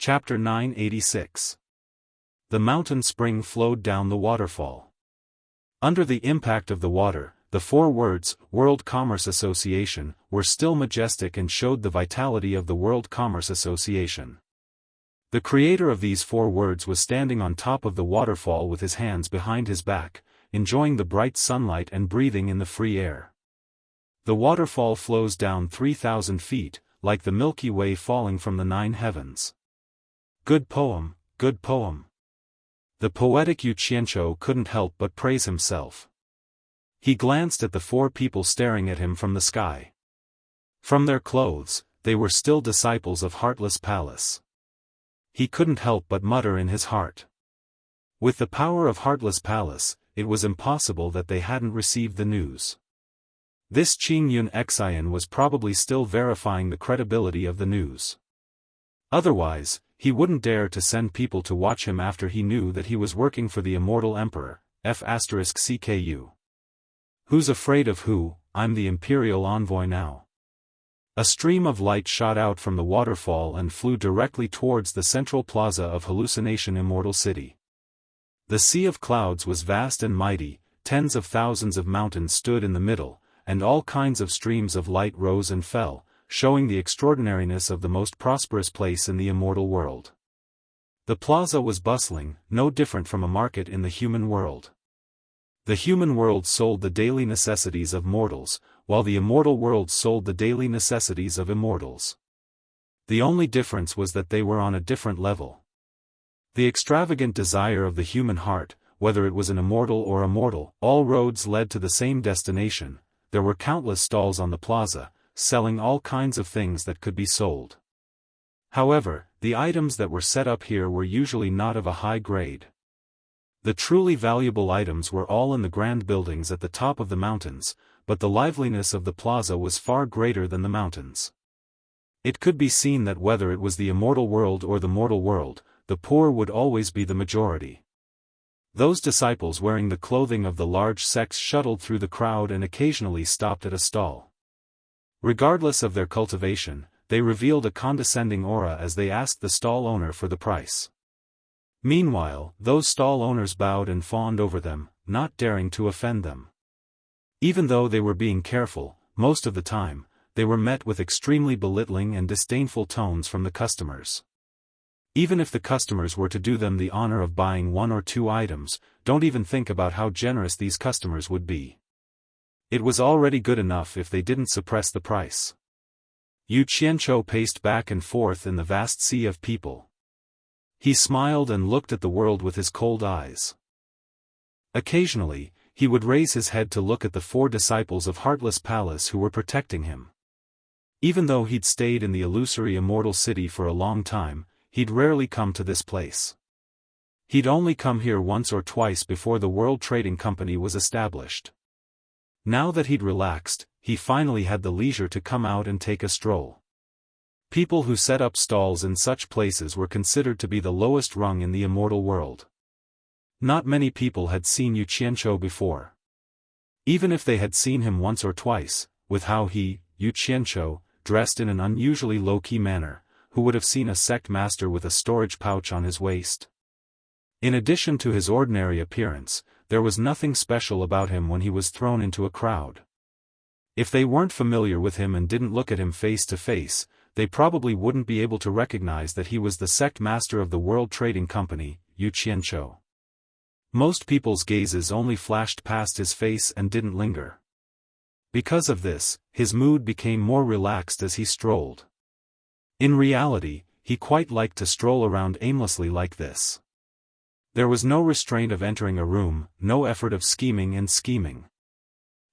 Chapter 986. The mountain spring flowed down the waterfall. Under the impact of the water, the four words, World Commerce Association, were still majestic and showed the vitality of the World Commerce Association. The creator of these four words was standing on top of the waterfall with his hands behind his back, enjoying the bright sunlight and breathing in the free air. The waterfall flows down 3,000 feet, like the Milky Way falling from the 9 heavens. Good poem, good poem. The poetic Yu Qianqiu couldn't help but praise himself. He glanced at the four people staring at him from the sky. From their clothes, they were still disciples of Heartless Palace. He couldn't help but mutter in his heart. With the power of Heartless Palace, it was impossible that they hadn't received the news. This Qing Yun Xian was probably still verifying the credibility of the news. Otherwise, he wouldn't dare to send people to watch him after he knew that he was working for the immortal emperor, F***CKU. Who's afraid of who? I'm the imperial envoy now. A stream of light shot out from the waterfall and flew directly towards the central plaza of Hallucination Immortal City. The sea of clouds was vast and mighty, tens of thousands of mountains stood in the middle, and all kinds of streams of light rose and fell, showing the extraordinariness of the most prosperous place in the immortal world. The plaza was bustling, no different from a market in the human world. The human world sold the daily necessities of mortals, while the immortal world sold the daily necessities of immortals. The only difference was that they were on a different level. The extravagant desire of the human heart, whether it was an immortal or a mortal, all roads led to the same destination. There were countless stalls on the plaza, selling all kinds of things that could be sold. However, the items that were set up here were usually not of a high grade. The truly valuable items were all in the grand buildings at the top of the mountains, but the liveliness of the plaza was far greater than the mountains. It could be seen that whether it was the immortal world or the mortal world, the poor would always be the majority. Those disciples wearing the clothing of the large sects shuttled through the crowd and occasionally stopped at a stall. Regardless of their cultivation, they revealed a condescending aura as they asked the stall owner for the price. Meanwhile, those stall owners bowed and fawned over them, not daring to offend them. Even though they were being careful, most of the time, they were met with extremely belittling and disdainful tones from the customers. Even if the customers were to do them the honor of buying 1 or 2 items, don't even think about how generous these customers would be. It was already good enough if they didn't suppress the price. Yu Qianqiu paced back and forth in the vast sea of people. He smiled and looked at the world with his cold eyes. Occasionally, he would raise his head to look at the 4 disciples of Heartless Palace who were protecting him. Even though he'd stayed in the illusory immortal city for a long time, he'd rarely come to this place. He'd only come here once or twice before the World Trading Company was established. Now that he'd relaxed, he finally had the leisure to come out and take a stroll. People who set up stalls in such places were considered to be the lowest rung in the immortal world. Not many people had seen Yu Qianqiu before. Even if they had seen him once or twice, with how he, Yu Qianqiu, dressed in an unusually low-key manner, who would have seen a sect master with a storage pouch on his waist? In addition to his ordinary appearance, there was nothing special about him when he was thrown into a crowd. If they weren't familiar with him and didn't look at him face to face, they probably wouldn't be able to recognize that he was the sect master of the World Trading Company, Yu Qianqiu. Most people's gazes only flashed past his face and didn't linger. Because of this, his mood became more relaxed as he strolled. In reality, he quite liked to stroll around aimlessly like this. There was no restraint of entering a room, no effort of scheming and scheming.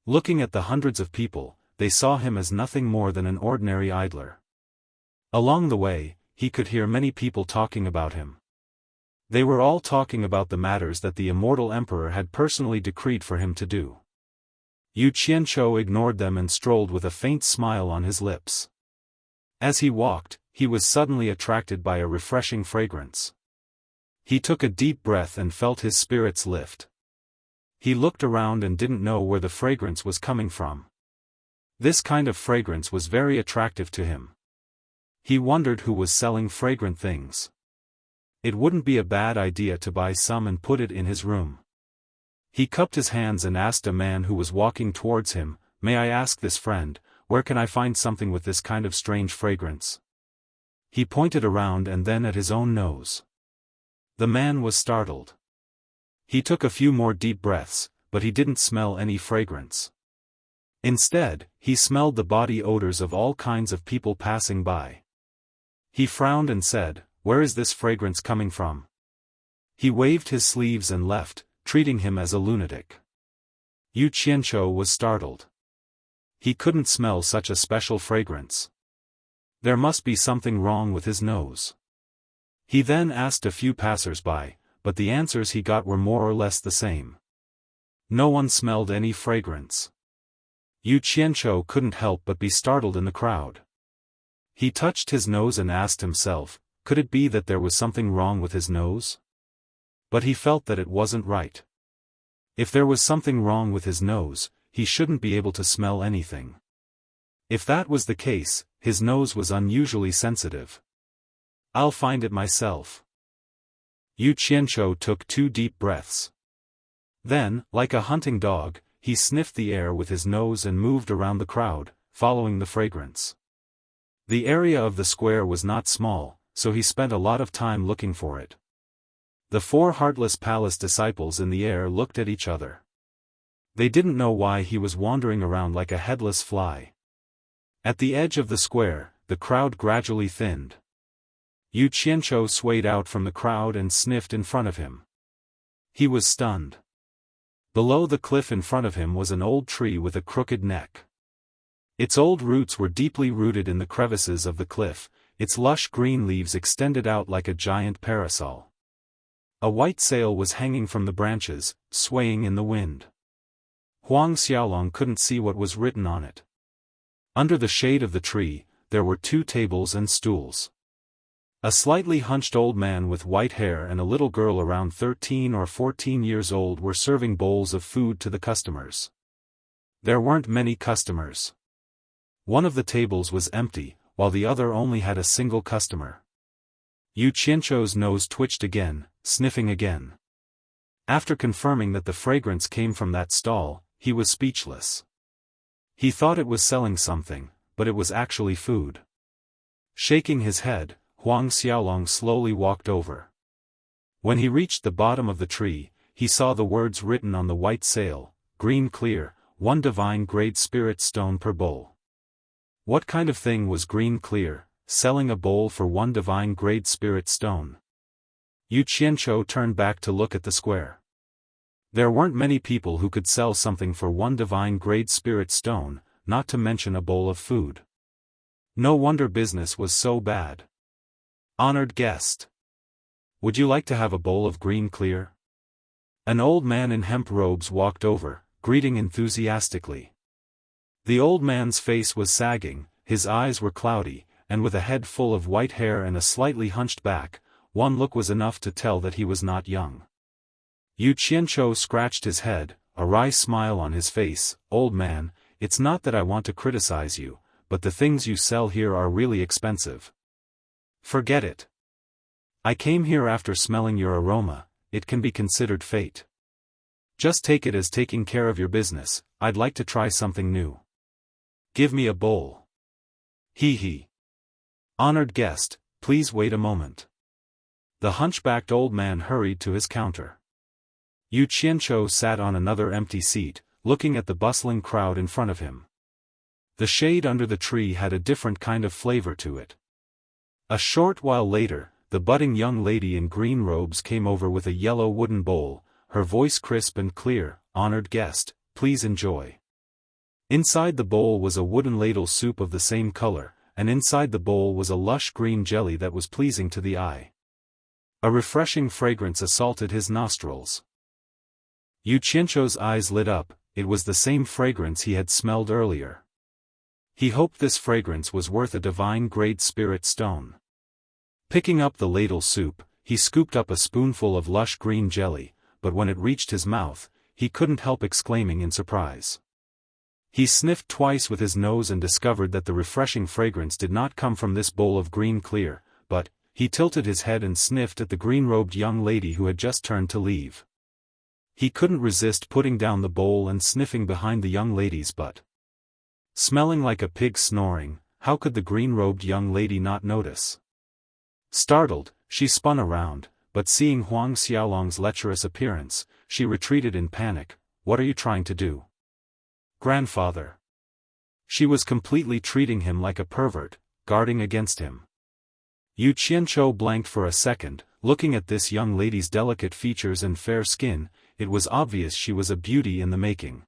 Looking at the hundreds of people, they saw him as nothing more than an ordinary idler. Along the way, he could hear many people talking about him. They were all talking about the matters that the immortal emperor had personally decreed for him to do. Yu Qianqiu ignored them and strolled with a faint smile on his lips. As he walked, he was suddenly attracted by a refreshing fragrance. He took a deep breath and felt his spirits lift. He looked around and didn't know where the fragrance was coming from. This kind of fragrance was very attractive to him. He wondered who was selling fragrant things. It wouldn't be a bad idea to buy some and put it in his room. He cupped his hands and asked a man who was walking towards him, "May I ask this friend, where can I find something with this kind of strange fragrance?" He pointed around and then at his own nose. The man was startled. He took a few more deep breaths, but he didn't smell any fragrance. Instead, he smelled the body odors of all kinds of people passing by. He frowned and said, "Where is this fragrance coming from?" He waved his sleeves and left, treating him as a lunatic. Yu Qianqiu was startled. He couldn't smell such a special fragrance. There must be something wrong with his nose. He then asked a few passers-by, but the answers he got were more or less the same. No one smelled any fragrance. Yu Qianqiu couldn't help but be startled in the crowd. He touched his nose and asked himself, could it be that there was something wrong with his nose? But he felt that it wasn't right. If there was something wrong with his nose, he shouldn't be able to smell anything. If that was the case, his nose was unusually sensitive. I'll find it myself. Yu Qianqiu took 2 deep breaths. Then, like a hunting dog, he sniffed the air with his nose and moved around the crowd, following the fragrance. The area of the square was not small, so he spent a lot of time looking for it. The 4 heartless palace disciples in the air looked at each other. They didn't know why he was wandering around like a headless fly. At the edge of the square, the crowd gradually thinned. Yu Qianqiu swayed out from the crowd and sniffed in front of him. He was stunned. Below the cliff in front of him was an old tree with a crooked neck. Its old roots were deeply rooted in the crevices of the cliff, its lush green leaves extended out like a giant parasol. A white sail was hanging from the branches, swaying in the wind. Huang Xiaolong couldn't see what was written on it. Under the shade of the tree, there were 2 tables and stools. A slightly hunched old man with white hair and a little girl around 13 or 14 years old were serving bowls of food to the customers. There weren't many customers. One of the tables was empty, while the other only had a single customer. Yu Qianqiu's nose twitched again, sniffing again. After confirming that the fragrance came from that stall, he was speechless. He thought it was selling something, but it was actually food. Shaking his head, Huang Xiaolong slowly walked over. When he reached the bottom of the tree, he saw the words written on the white sail, "Green clear, 1 divine grade spirit stone per bowl." What kind of thing was green clear, selling a bowl for 1 divine grade spirit stone? Yu Qianqiu turned back to look at the square. There weren't many people who could sell something for 1 divine grade spirit stone, not to mention a bowl of food. No wonder business was so bad. Honored guest. Would you like to have a bowl of green clear? An old man in hemp robes walked over, greeting enthusiastically. The old man's face was sagging, his eyes were cloudy, and with a head full of white hair and a slightly hunched back, one look was enough to tell that he was not young. Yu Qianqiu scratched his head, a wry smile on his face. "Old man, it's not that I want to criticize you, but the things you sell here are really expensive. Forget it. I came here after smelling your aroma, it can be considered fate. Just take it as taking care of your business. I'd like to try something new. Give me a bowl." He. "Honored guest, please wait a moment." The hunchbacked old man hurried to his counter. Yu Qianqiu sat on another empty seat, looking at the bustling crowd in front of him. The shade under the tree had a different kind of flavor to it. A short while later, the budding young lady in green robes came over with a yellow wooden bowl, her voice crisp and clear. "Honored guest, please enjoy." Inside the bowl was a wooden ladle soup of the same color, and inside the bowl was a lush green jelly that was pleasing to the eye. A refreshing fragrance assaulted his nostrils. Yu Qianqiu's eyes lit up. It was the same fragrance he had smelled earlier. He hoped this fragrance was worth a divine grade spirit stone. Picking up the ladle soup, he scooped up a spoonful of lush green jelly, but when it reached his mouth, he couldn't help exclaiming in surprise. He sniffed twice with his nose and discovered that the refreshing fragrance did not come from this bowl of green clear, but, he tilted his head and sniffed at the green-robed young lady who had just turned to leave. He couldn't resist putting down the bowl and sniffing behind the young lady's butt. Smelling like a pig snoring, how could the green-robed young lady not notice? Startled, she spun around, but seeing Huang Xiaolong's lecherous appearance, she retreated in panic. What are you trying to do? Grandfather. She was completely treating him like a pervert, guarding against him. Yu Qianzhou blanked for a second, looking at this young lady's delicate features and fair skin. It was obvious she was a beauty in the making.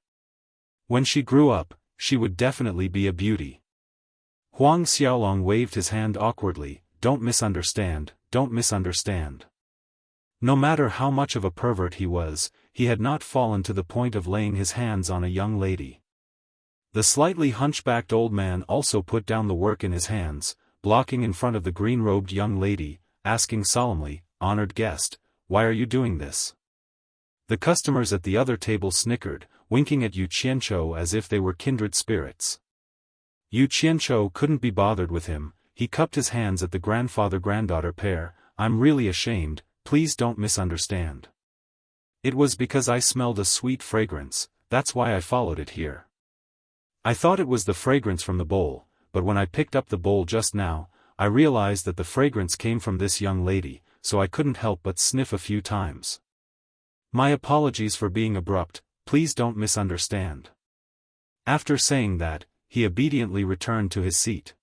When she grew up, she would definitely be a beauty. Huang Xiaolong waved his hand awkwardly. Don't misunderstand, don't misunderstand. No matter how much of a pervert he was, he had not fallen to the point of laying his hands on a young lady. The slightly hunchbacked old man also put down the work in his hands, blocking in front of the green-robed young lady, asking solemnly, "Honored guest, why are you doing this?" The customers at the other table snickered, winking at Yu Qianzhou as if they were kindred spirits. Yu Qianzhou couldn't be bothered with him. He cupped his hands at the grandfather-granddaughter pair. "I'm really ashamed, please don't misunderstand. It was because I smelled a sweet fragrance, that's why I followed it here. I thought it was the fragrance from the bowl, but when I picked up the bowl just now, I realized that the fragrance came from this young lady, so I couldn't help but sniff a few times. My apologies for being abrupt, please don't misunderstand." After saying that, he obediently returned to his seat.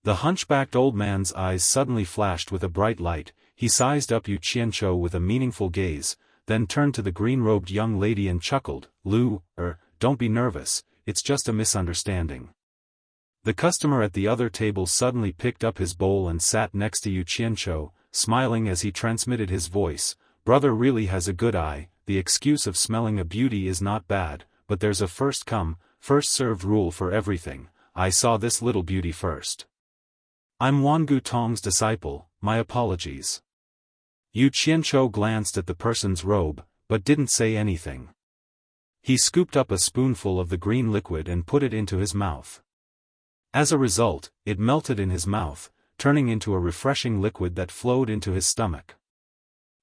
The hunchbacked old man's eyes suddenly flashed with a bright light. He sized up Yu Qianzhou with a meaningful gaze, then turned to the green-robed young lady and chuckled, Don't be nervous, it's just a misunderstanding." The customer at the other table suddenly picked up his bowl and sat next to Yu Qianzhou, smiling as he transmitted his voice. "Brother really has a good eye. The excuse of smelling a beauty is not bad, but there's a first come, first served rule for everything. I saw this little beauty first. I'm Wangu Tong's disciple, my apologies." Yu Qianzhou glanced at the person's robe, but didn't say anything. He scooped up a spoonful of the green liquid and put it into his mouth. As a result, it melted in his mouth, turning into a refreshing liquid that flowed into his stomach.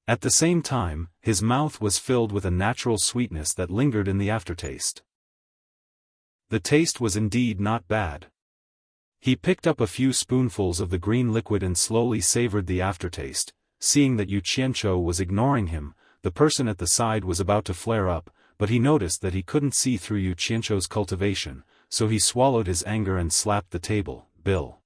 At the same time, his mouth was filled with a natural sweetness that lingered in the aftertaste. The taste was indeed not bad. He picked up a few spoonfuls of the green liquid and slowly savored the aftertaste. Seeing that Yu Qianzhou was ignoring him, the person at the side was about to flare up, but he noticed that he couldn't see through Yu Qianzhou's cultivation, so he swallowed his anger and slapped the table. "Bill."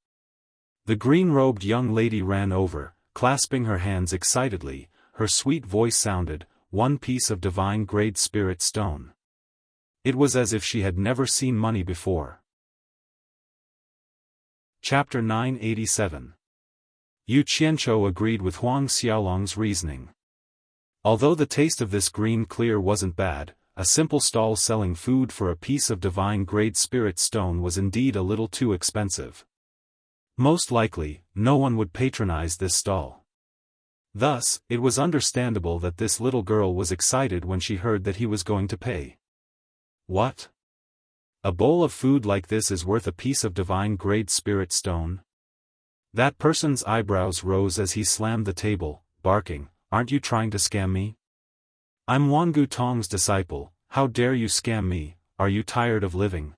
The green-robed young lady ran over, clasping her hands excitedly. Her sweet voice sounded, "1 piece of divine-grade spirit stone." It was as if she had never seen money before. Chapter 987. Yu Qianzhou agreed with Huang Xiaolong's reasoning. Although the taste of this green clear wasn't bad, a simple stall selling food for a piece of divine-grade spirit stone was indeed a little too expensive. Most likely, no one would patronize this stall. Thus, it was understandable that this little girl was excited when she heard that he was going to pay. What? A bowl of food like this is worth a piece of divine-grade spirit stone? That person's eyebrows rose as he slammed the table, barking, "Aren't you trying to scam me? I'm Wangu Tong's disciple, how dare you scam me, are you tired of living?"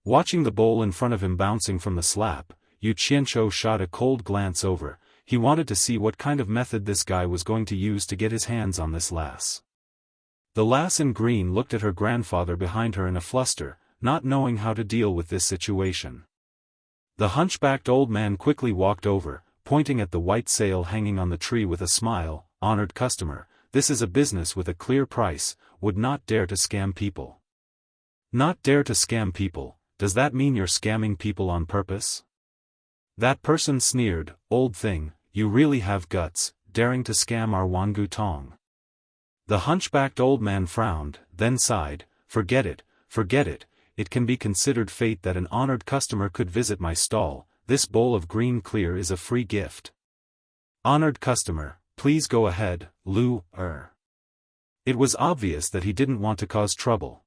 Watching the bowl in front of him bouncing from the slap, Yu Qianzhou shot a cold glance over. He wanted to see what kind of method this guy was going to use to get his hands on this lass. The lass in green looked at her grandfather behind her in a fluster, not knowing how to deal with this situation. The hunchbacked old man quickly walked over, pointing at the white sail hanging on the tree with a smile. "Honored customer, this is a business with a clear price, would not dare to scam people." Not dare to scam people, does that mean you're scamming people on purpose? That person sneered, "Old thing, you really have guts, daring to scam our Wangu Tong." The hunchbacked old man frowned, then sighed, forget it, it can be considered fate that an honored customer could visit my stall. This bowl of green clear is a free gift. Honored customer, please go ahead, It was obvious that he didn't want to cause trouble.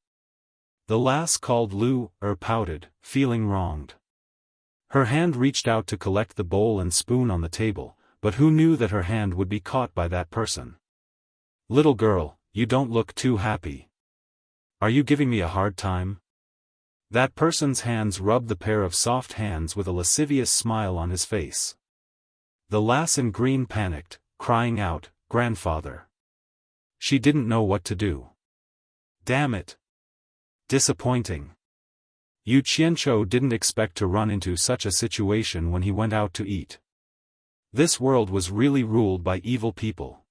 The lass called pouted, feeling wronged. Her hand reached out to collect the bowl and spoon on the table, but who knew that her hand would be caught by that person? "Little girl, you don't look too happy. Are you giving me a hard time?" That person's hands rubbed the pair of soft hands with a lascivious smile on his face. The lass in green panicked, crying out, "Grandfather!" She didn't know what to do. Damn it! Disappointing. Yu Qianqiu didn't expect to run into such a situation when he went out to eat. This world was really ruled by evil people.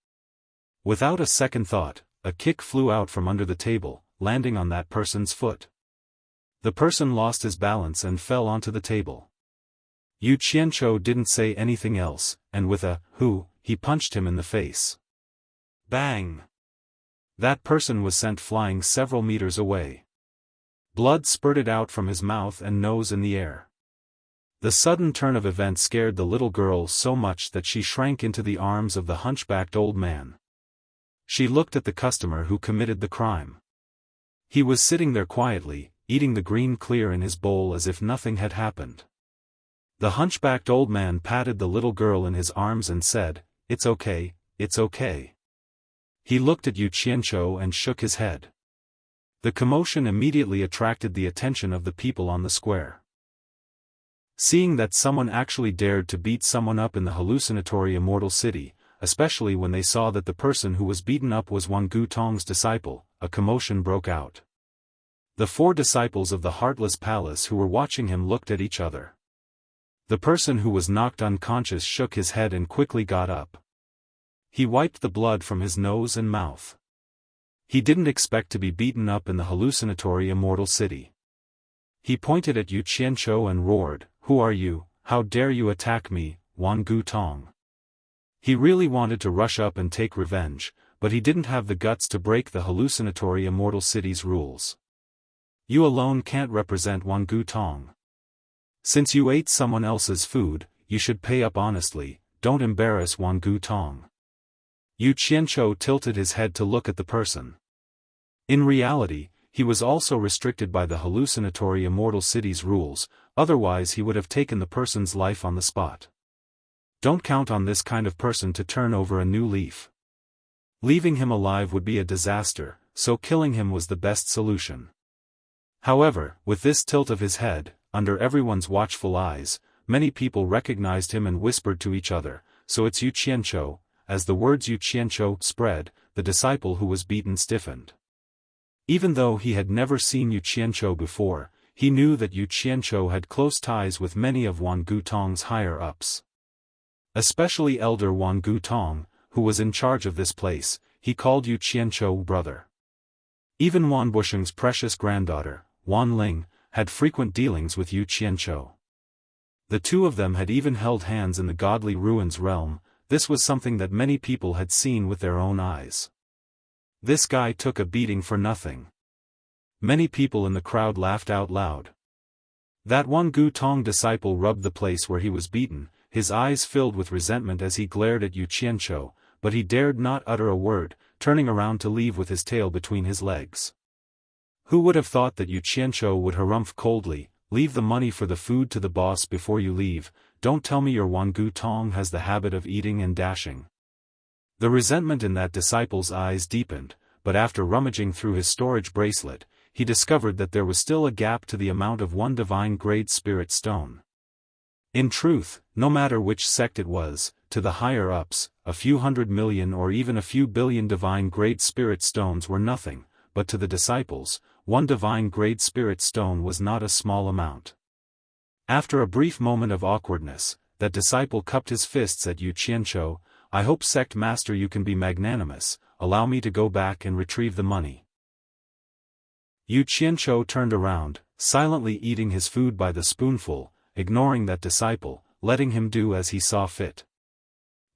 Without a second thought, a kick flew out from under the table, landing on that person's foot. The person lost his balance and fell onto the table. Yu Qianqiu didn't say anything else, and with a "Who," he punched him in the face. Bang! That person was sent flying several meters away. Blood spurted out from his mouth and nose in the air. The sudden turn of events scared the little girl so much that she shrank into the arms of the hunchbacked old man. She looked at the customer who committed the crime. He was sitting there quietly, eating the green clear in his bowl as if nothing had happened. The hunchbacked old man patted the little girl in his arms and said, "It's okay, it's okay." He looked at Yu Qianqiu and shook his head. The commotion immediately attracted the attention of the people on the square. Seeing that someone actually dared to beat someone up in the hallucinatory immortal city, especially when they saw that the person who was beaten up was Wang Gutong's disciple, a commotion broke out. The 4 disciples of the Heartless Palace who were watching him looked at each other. The person who was knocked unconscious shook his head and quickly got up. He wiped the blood from his nose and mouth. He didn't expect to be beaten up in the hallucinatory immortal city. He pointed at Yu Qianqiu and roared, "Who are you? How dare you attack me, Wang Gutong?" He really wanted to rush up and take revenge, but he didn't have the guts to break the hallucinatory immortal city's rules. "You alone can't represent Wang Gutong. Since you ate someone else's food, you should pay up honestly, don't embarrass Wang Gutong." Yu Qianqiu tilted his head to look at the person. In reality, he was also restricted by the hallucinatory immortal city's rules, otherwise he would have taken the person's life on the spot. Don't count on this kind of person to turn over a new leaf. Leaving him alive would be a disaster, so killing him was the best solution. However, with this tilt of his head, under everyone's watchful eyes, many people recognized him and whispered to each other, "So it's Yu Qianqiu." As the words Yu Qianqiu spread, the disciple who was beaten stiffened. Even though he had never seen Yu Qianqiu before, he knew that Yu Qianqiu had close ties with many of Wang Gutong's higher-ups. Especially Elder Wang Gutong, who was in charge of this place, he called Yu Qianqiu brother. Even Wan Busheng's precious granddaughter, Wan Ling, had frequent dealings with Yu Qianqiu. The two of them had even held hands in the godly ruins realm. This was something that many people had seen with their own eyes. This guy took a beating for nothing. Many people in the crowd laughed out loud. That Wang Gutong disciple rubbed the place where he was beaten, his eyes filled with resentment as he glared at Yu Qianqiu, but he dared not utter a word, turning around to leave with his tail between his legs. Who would have thought that Yu Qianqiu would harumph coldly, "Leave the money for the food to the boss before you leave. Don't tell me your Wang Gutong has the habit of eating and dashing." The resentment in that disciple's eyes deepened, but after rummaging through his storage bracelet, he discovered that there was still a gap to the amount of 1 divine grade spirit stone. In truth, no matter which sect it was, to the higher-ups, a few 100 million or even a few billion divine grade spirit stones were nothing, but to the disciples, 1 divine grade spirit stone was not a small amount. After a brief moment of awkwardness, that disciple cupped his fists at Yu Qianqiu. "I hope sect master you can be magnanimous, allow me to go back and retrieve the money." Yu Qianqiu turned around, silently eating his food by the spoonful, ignoring that disciple, letting him do as he saw fit.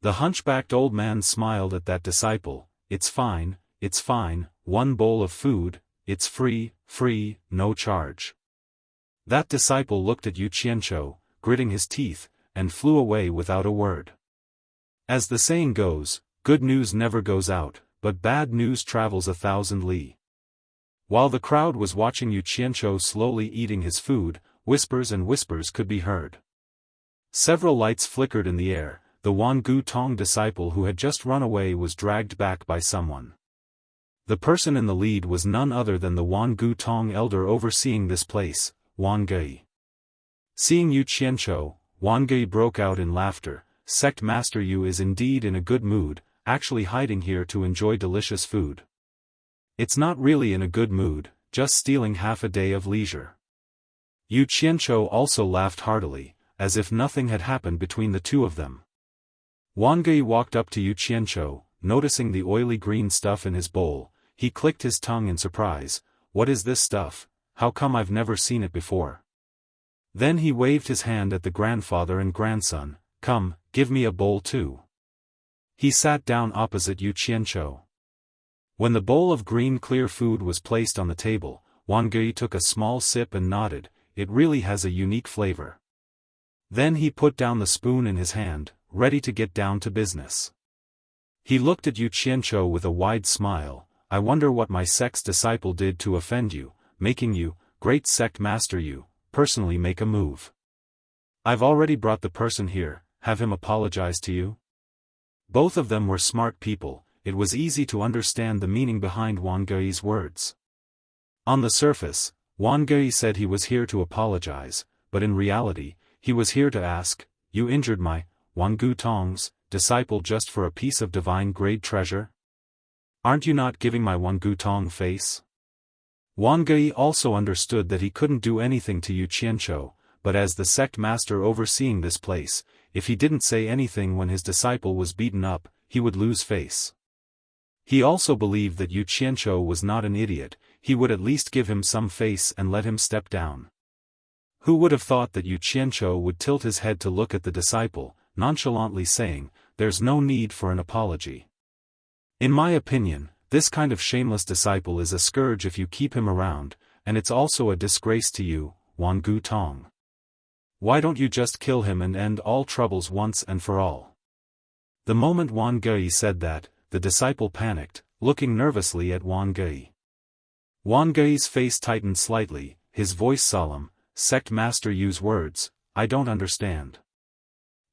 The hunchbacked old man smiled at that disciple. It's fine, 1 bowl of food, it's free, no charge." That disciple looked at Yu Qianqiu, gritting his teeth, and flew away without a word. As the saying goes, good news never goes out, but bad news travels 1,000 li. While the crowd was watching Yu Qianqiu slowly eating his food, whispers and whispers could be heard. Several lights flickered in the air, the Wan Gu Tong disciple who had just run away was dragged back by someone. The person in the lead was none other than the Wan Gu Tong elder overseeing this place, Wan Gui. Seeing Yu Qianchou, Wan Gui broke out in laughter. Sect Master Yu is indeed in a good mood, actually hiding here to enjoy delicious food. It's not really in a good mood, just stealing half a day of leisure. Yu Qianchou also laughed heartily, as if nothing had happened between the two of them. Wan Gui walked up to Yu Qianchou, noticing the oily green stuff in his bowl. He clicked his tongue in surprise. What is this stuff? How come I've never seen it before? Then he waved his hand at the grandfather and grandson. Come, give me a bowl too. He sat down opposite Yu Qianchou. When the bowl of green clear food was placed on the table, Wan Gui took a small sip and nodded. It really has a unique flavor. Then he put down the spoon in his hand, ready to get down to business. He looked at Yu Qianchou with a wide smile. I wonder what my sect's disciple did to offend you, making you, great sect master Yu, personally make a move. I've already brought the person here, have him apologize to you? Both of them were smart people, it was easy to understand the meaning behind Wan Gui's words. On the surface, Wan Gui said he was here to apologize, but in reality, he was here to ask, you injured my, Wan Gu Tong's, disciple just for a piece of divine grade treasure? Aren't you not giving my Wan Gu Tong face? Wan Gui also understood that he couldn't do anything to Yu Qianchou, but as the sect master overseeing this place, if he didn't say anything when his disciple was beaten up, he would lose face. He also believed that Yu Qianchou was not an idiot, he would at least give him some face and let him step down. Who would have thought that Yu Qianchou would tilt his head to look at the disciple, nonchalantly saying, there's no need for an apology. In my opinion, this kind of shameless disciple is a scourge if you keep him around, and it's also a disgrace to you, Wan Gu Tong. Why don't you just kill him and end all troubles once and for all? The moment Wan Gui said that, the disciple panicked, looking nervously at Wan Gui. Wan Gui's face tightened slightly, his voice solemn. Sect Master Yu's words, I don't understand.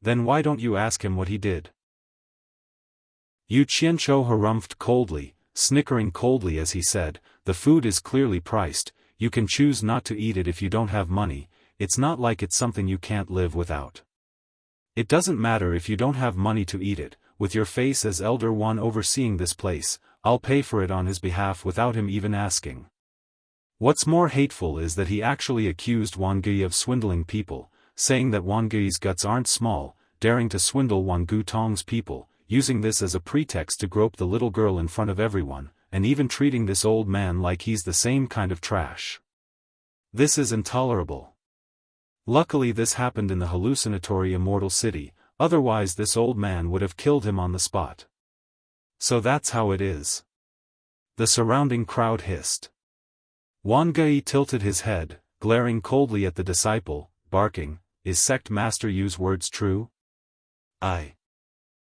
Then why don't you ask him what he did? Yu Qianchou harumphed coldly, snickering coldly as he said, the food is clearly priced, you can choose not to eat it if you don't have money, it's not like it's something you can't live without. It doesn't matter if you don't have money to eat it, with your face as Elder One overseeing this place, I'll pay for it on his behalf without him even asking. What's more hateful is that he actually accused Wan Gui of swindling people, saying that Wan Gui's guts aren't small, daring to swindle Wan Gu Tong's people, using this as a pretext to grope the little girl in front of everyone, and even treating this old man like he's the same kind of trash. This is intolerable. Luckily this happened in the hallucinatory immortal city, otherwise this old man would have killed him on the spot. So that's how it is. The surrounding crowd hissed. Wan Gui tilted his head, glaring coldly at the disciple, barking, is Sect Master Yu's words true? I.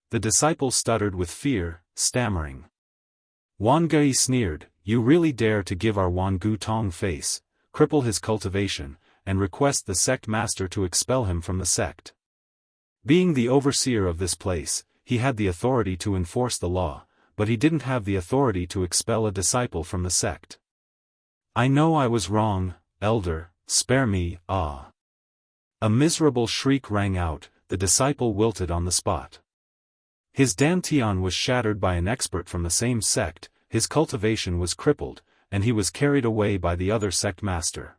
The disciple stuttered with fear, stammering. Wan Gui sneered, you really dare to give our Wan Gu Tong face, cripple his cultivation, and request the sect master to expel him from the sect. Being the overseer of this place, he had the authority to enforce the law, but he didn't have the authority to expel a disciple from the sect. I know I was wrong, elder, spare me, ah. A miserable shriek rang out, the disciple wilted on the spot. His dantian was shattered by an expert from the same sect, his cultivation was crippled, and he was carried away by the other sect master.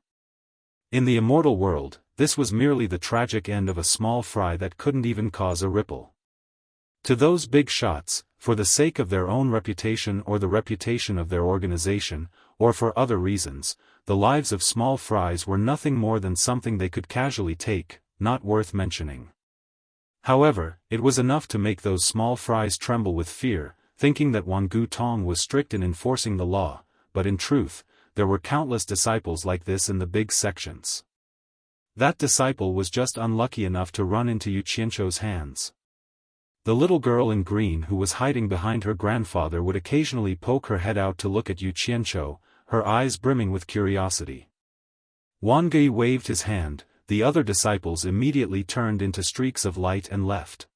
In the immortal world, this was merely the tragic end of a small fry that couldn't even cause a ripple. To those big shots, for the sake of their own reputation or the reputation of their organization, or for other reasons, the lives of small fries were nothing more than something they could casually take, not worth mentioning. However, it was enough to make those small fries tremble with fear, thinking that Wan Gu Tong was strict in enforcing the law, but in truth, there were countless disciples like this in the big sections. That disciple was just unlucky enough to run into Yu Qianchou's hands. The little girl in green who was hiding behind her grandfather would occasionally poke her head out to look at Yu Qianchou, her eyes brimming with curiosity. Wan Gui waved his hand, the other disciples immediately turned into streaks of light and left.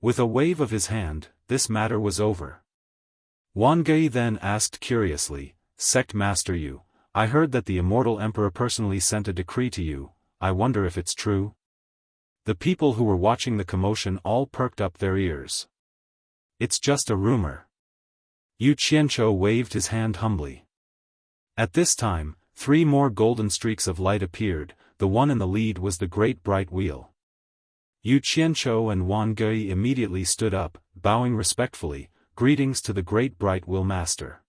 With a wave of his hand, this matter was over. Wang Gei then asked curiously, "Sect Master Yu, I heard that the immortal emperor personally sent a decree to you. I wonder if it's true?" The people who were watching the commotion all perked up their ears. "It's just a rumor." Yu Qianzhou waved his hand humbly. At this time, 3 more golden streaks of light appeared. The one in the lead was the Great Bright Wheel. Yu Qianzhou and Wang Gei immediately stood up, bowing respectfully, "Greetings to the Great Bright Wheel Master."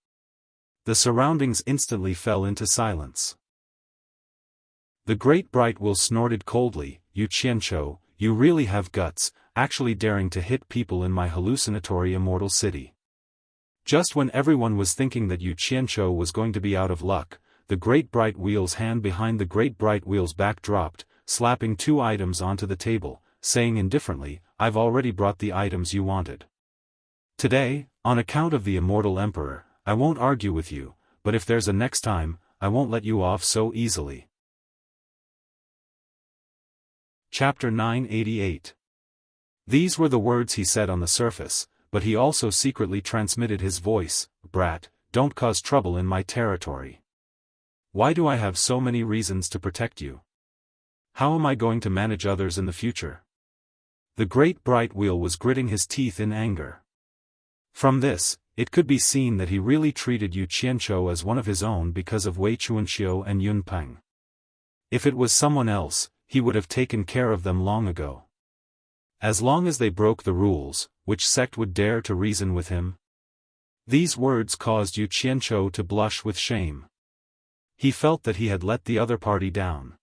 The surroundings instantly fell into silence. The Great Bright Wheel snorted coldly, "Yu Qianzhou, you really have guts, actually daring to hit people in my hallucinatory immortal city." Just when everyone was thinking that Yu Qianzhou was going to be out of luck, the Great Bright Wheel's hand behind the Great Bright Wheel's back dropped, slapping 2 items onto the table, saying indifferently, "I've already brought the items you wanted. Today, on account of the immortal emperor, I won't argue with you, but if there's a next time, I won't let you off so easily." Chapter 988. These were the words he said on the surface, but he also secretly transmitted his voice, "Brat, don't cause trouble in my territory. Why do I have so many reasons to protect you? How am I going to manage others in the future?" The Great Bright Wheel was gritting his teeth in anger. From this, it could be seen that he really treated Yu Qianzhou as one of his own because of Wei Chuanxiu and Yun Peng. If it was someone else, he would have taken care of them long ago. As long as they broke the rules, which sect would dare to reason with him? These words caused Yu Qianzhou to blush with shame. He felt that he had let the other party down.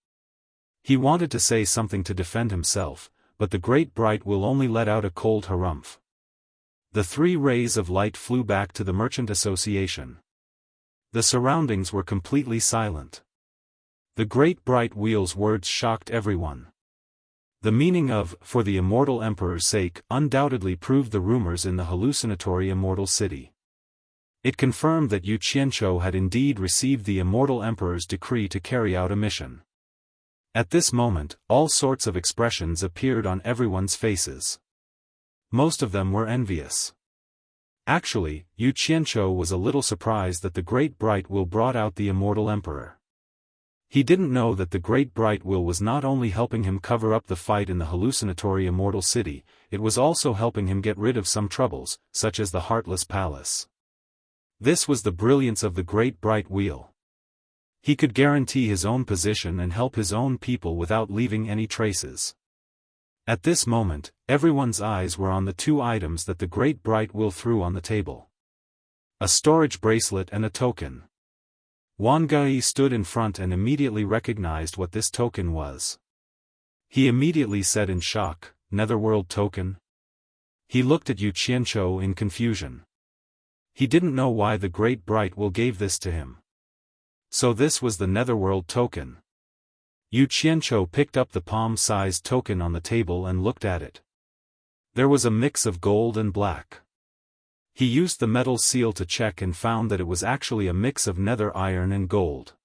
He wanted to say something to defend himself, but the Great Bright Wheel only let out a cold harumph. The 3 rays of light flew back to the Merchant Association. The surroundings were completely silent. The Great Bright Wheel's words shocked everyone. The meaning of "for the immortal emperor's sake" undoubtedly proved the rumors in the hallucinatory immortal city. It confirmed that Yu Qianzhou had indeed received the immortal emperor's decree to carry out a mission. At this moment, all sorts of expressions appeared on everyone's faces. Most of them were envious. Actually, Yu Qianzhou was a little surprised that the Great Bright Wheel brought out the immortal emperor. He didn't know that the Great Bright Wheel was not only helping him cover up the fight in the hallucinatory immortal city, it was also helping him get rid of some troubles, such as the Heartless Palace. This was the brilliance of the Great Bright Wheel. He could guarantee his own position and help his own people without leaving any traces. At this moment, everyone's eyes were on the 2 items that the Great Bright Wheel threw on the table. A storage bracelet and a token. Wang Gei stood in front and immediately recognized what this token was. He immediately said in shock, "Netherworld token?" He looked at Yu Qianzhou in confusion. He didn't know why the Great Bright Wheel gave this to him. So this was the Netherworld token. Yu Qianzhou picked up the palm-sized token on the table and looked at it. There was a mix of gold and black. He used the metal seal to check and found that it was actually a mix of nether iron and gold.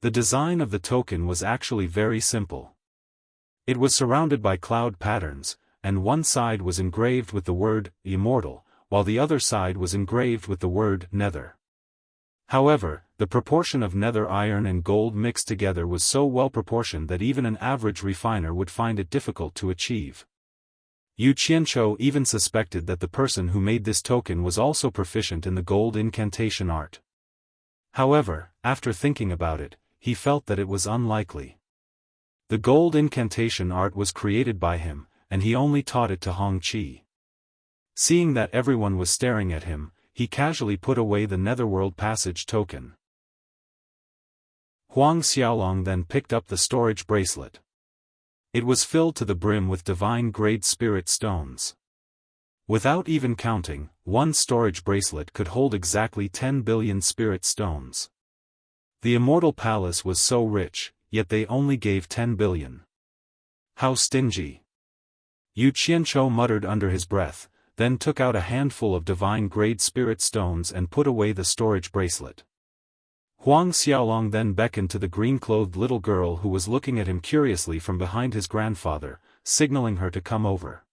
The design of the token was actually very simple. It was surrounded by cloud patterns, and one side was engraved with the word "immortal," while the other side was engraved with the word "nether." However, the proportion of nether iron and gold mixed together was so well proportioned that even an average refiner would find it difficult to achieve. Yu Qianzhou even suspected that the person who made this token was also proficient in the gold incantation art. However, after thinking about it, he felt that it was unlikely. The gold incantation art was created by him, and he only taught it to Hong Qi. Seeing that everyone was staring at him, he casually put away the Netherworld Passage token. Huang Xiaolong then picked up the storage bracelet. It was filled to the brim with divine-grade spirit stones. Without even counting, one storage bracelet could hold exactly 10 billion spirit stones. The Immortal Palace was so rich, yet they only gave 10 billion. How stingy! Yu Qianzhou muttered under his breath, then took out a handful of divine-grade spirit stones and put away the storage bracelet. Huang Xiaolong then beckoned to the green-clothed little girl who was looking at him curiously from behind his grandfather, signaling her to come over.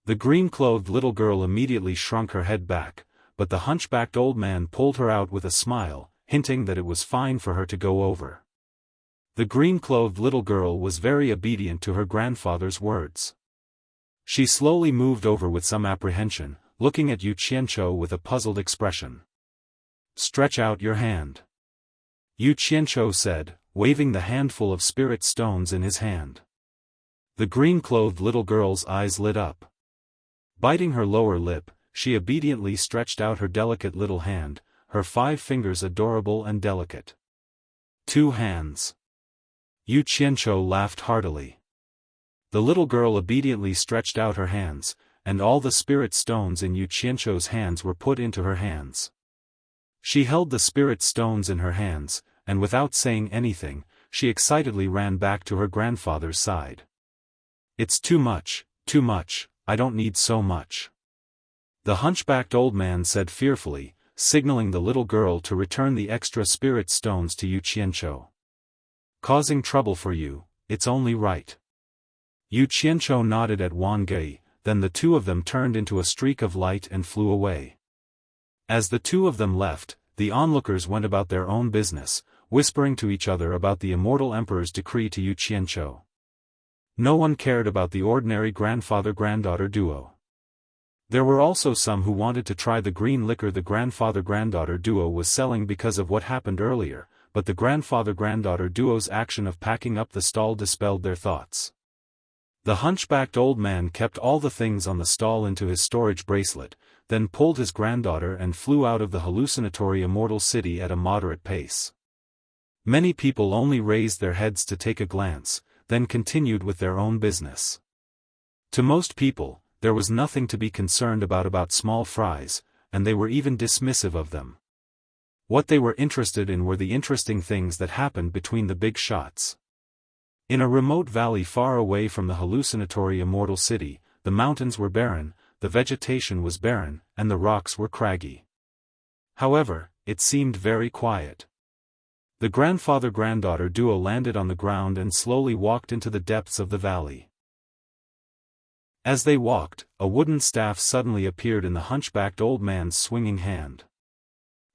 The green-clothed little girl immediately shrunk her head back, but the hunchbacked old man pulled her out with a smile, hinting that it was fine for her to go over. The green-clothed little girl was very obedient to her grandfather's words. She slowly moved over with some apprehension, looking at Yu Qianzhou with a puzzled expression. "Stretch out your hand," Yu Qianzhou said, waving the handful of spirit stones in his hand. The green-clothed little girl's eyes lit up. Biting her lower lip, she obediently stretched out her delicate little hand, her 5 fingers adorable and delicate. 2 hands. Yu Qianzhou laughed heartily. The little girl obediently stretched out her hands, and all the spirit stones in Yu Qianzhou's hands were put into her hands. She held the spirit stones in her hands, and without saying anything, she excitedly ran back to her grandfather's side. "It's too much, I don't need so much," the hunchbacked old man said fearfully, signaling the little girl to return the extra spirit stones to Yu Qianzhou. "Causing trouble for you, it's only right." Yu Qianzhou nodded at Wang Gei, then the two of them turned into a streak of light and flew away. As the two of them left, the onlookers went about their own business, whispering to each other about the immortal emperor's decree to Yu Qianzhou. No one cared about the ordinary grandfather-granddaughter duo. There were also some who wanted to try the green liquor the grandfather-granddaughter duo was selling because of what happened earlier, but the grandfather-granddaughter duo's action of packing up the stall dispelled their thoughts. The hunchbacked old man kept all the things on the stall into his storage bracelet, then pulled his granddaughter and flew out of the hallucinatory immortal city at a moderate pace. Many people only raised their heads to take a glance, then continued with their own business. To most people, there was nothing to be concerned about small fries, and they were even dismissive of them. What they were interested in were the interesting things that happened between the big shots. In a remote valley far away from the hallucinatory immortal city, the mountains were barren, the vegetation was barren, and the rocks were craggy. However, it seemed very quiet. The grandfather-granddaughter duo landed on the ground and slowly walked into the depths of the valley. As they walked, a wooden staff suddenly appeared in the hunchbacked old man's swinging hand.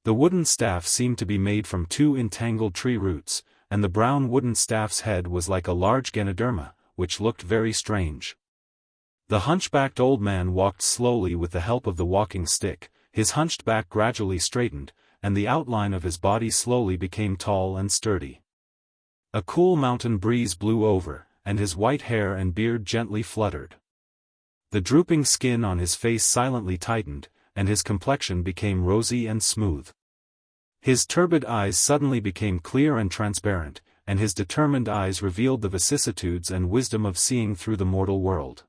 The wooden staff seemed to be made from 2 entangled tree roots, and the brown wooden staff's head was like a large Ganoderma, which looked very strange. The hunchbacked old man walked slowly with the help of the walking stick, his hunched back gradually straightened, and the outline of his body slowly became tall and sturdy. A cool mountain breeze blew over, and his white hair and beard gently fluttered. The drooping skin on his face silently tightened, and his complexion became rosy and smooth. His turbid eyes suddenly became clear and transparent, and his determined eyes revealed the vicissitudes and wisdom of seeing through the mortal world.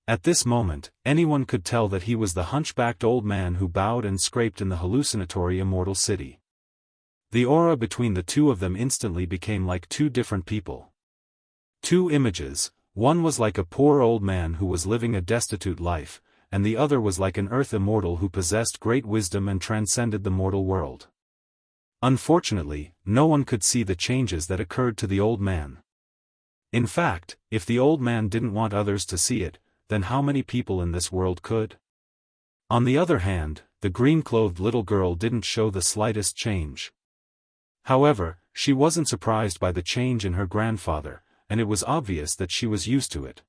At this moment, anyone could tell that he was the hunchbacked old man who bowed and scraped in the hallucinatory immortal city. The aura between the two of them instantly became like 2 different people. 2 images, one was like a poor old man who was living a destitute life, and the other was like an earth immortal who possessed great wisdom and transcended the mortal world. Unfortunately, no one could see the changes that occurred to the old man. In fact, if the old man didn't want others to see it, then how many people in this world could? On the other hand, the green-clothed little girl didn't show the slightest change. However, she wasn't surprised by the change in her grandfather, and it was obvious that she was used to it.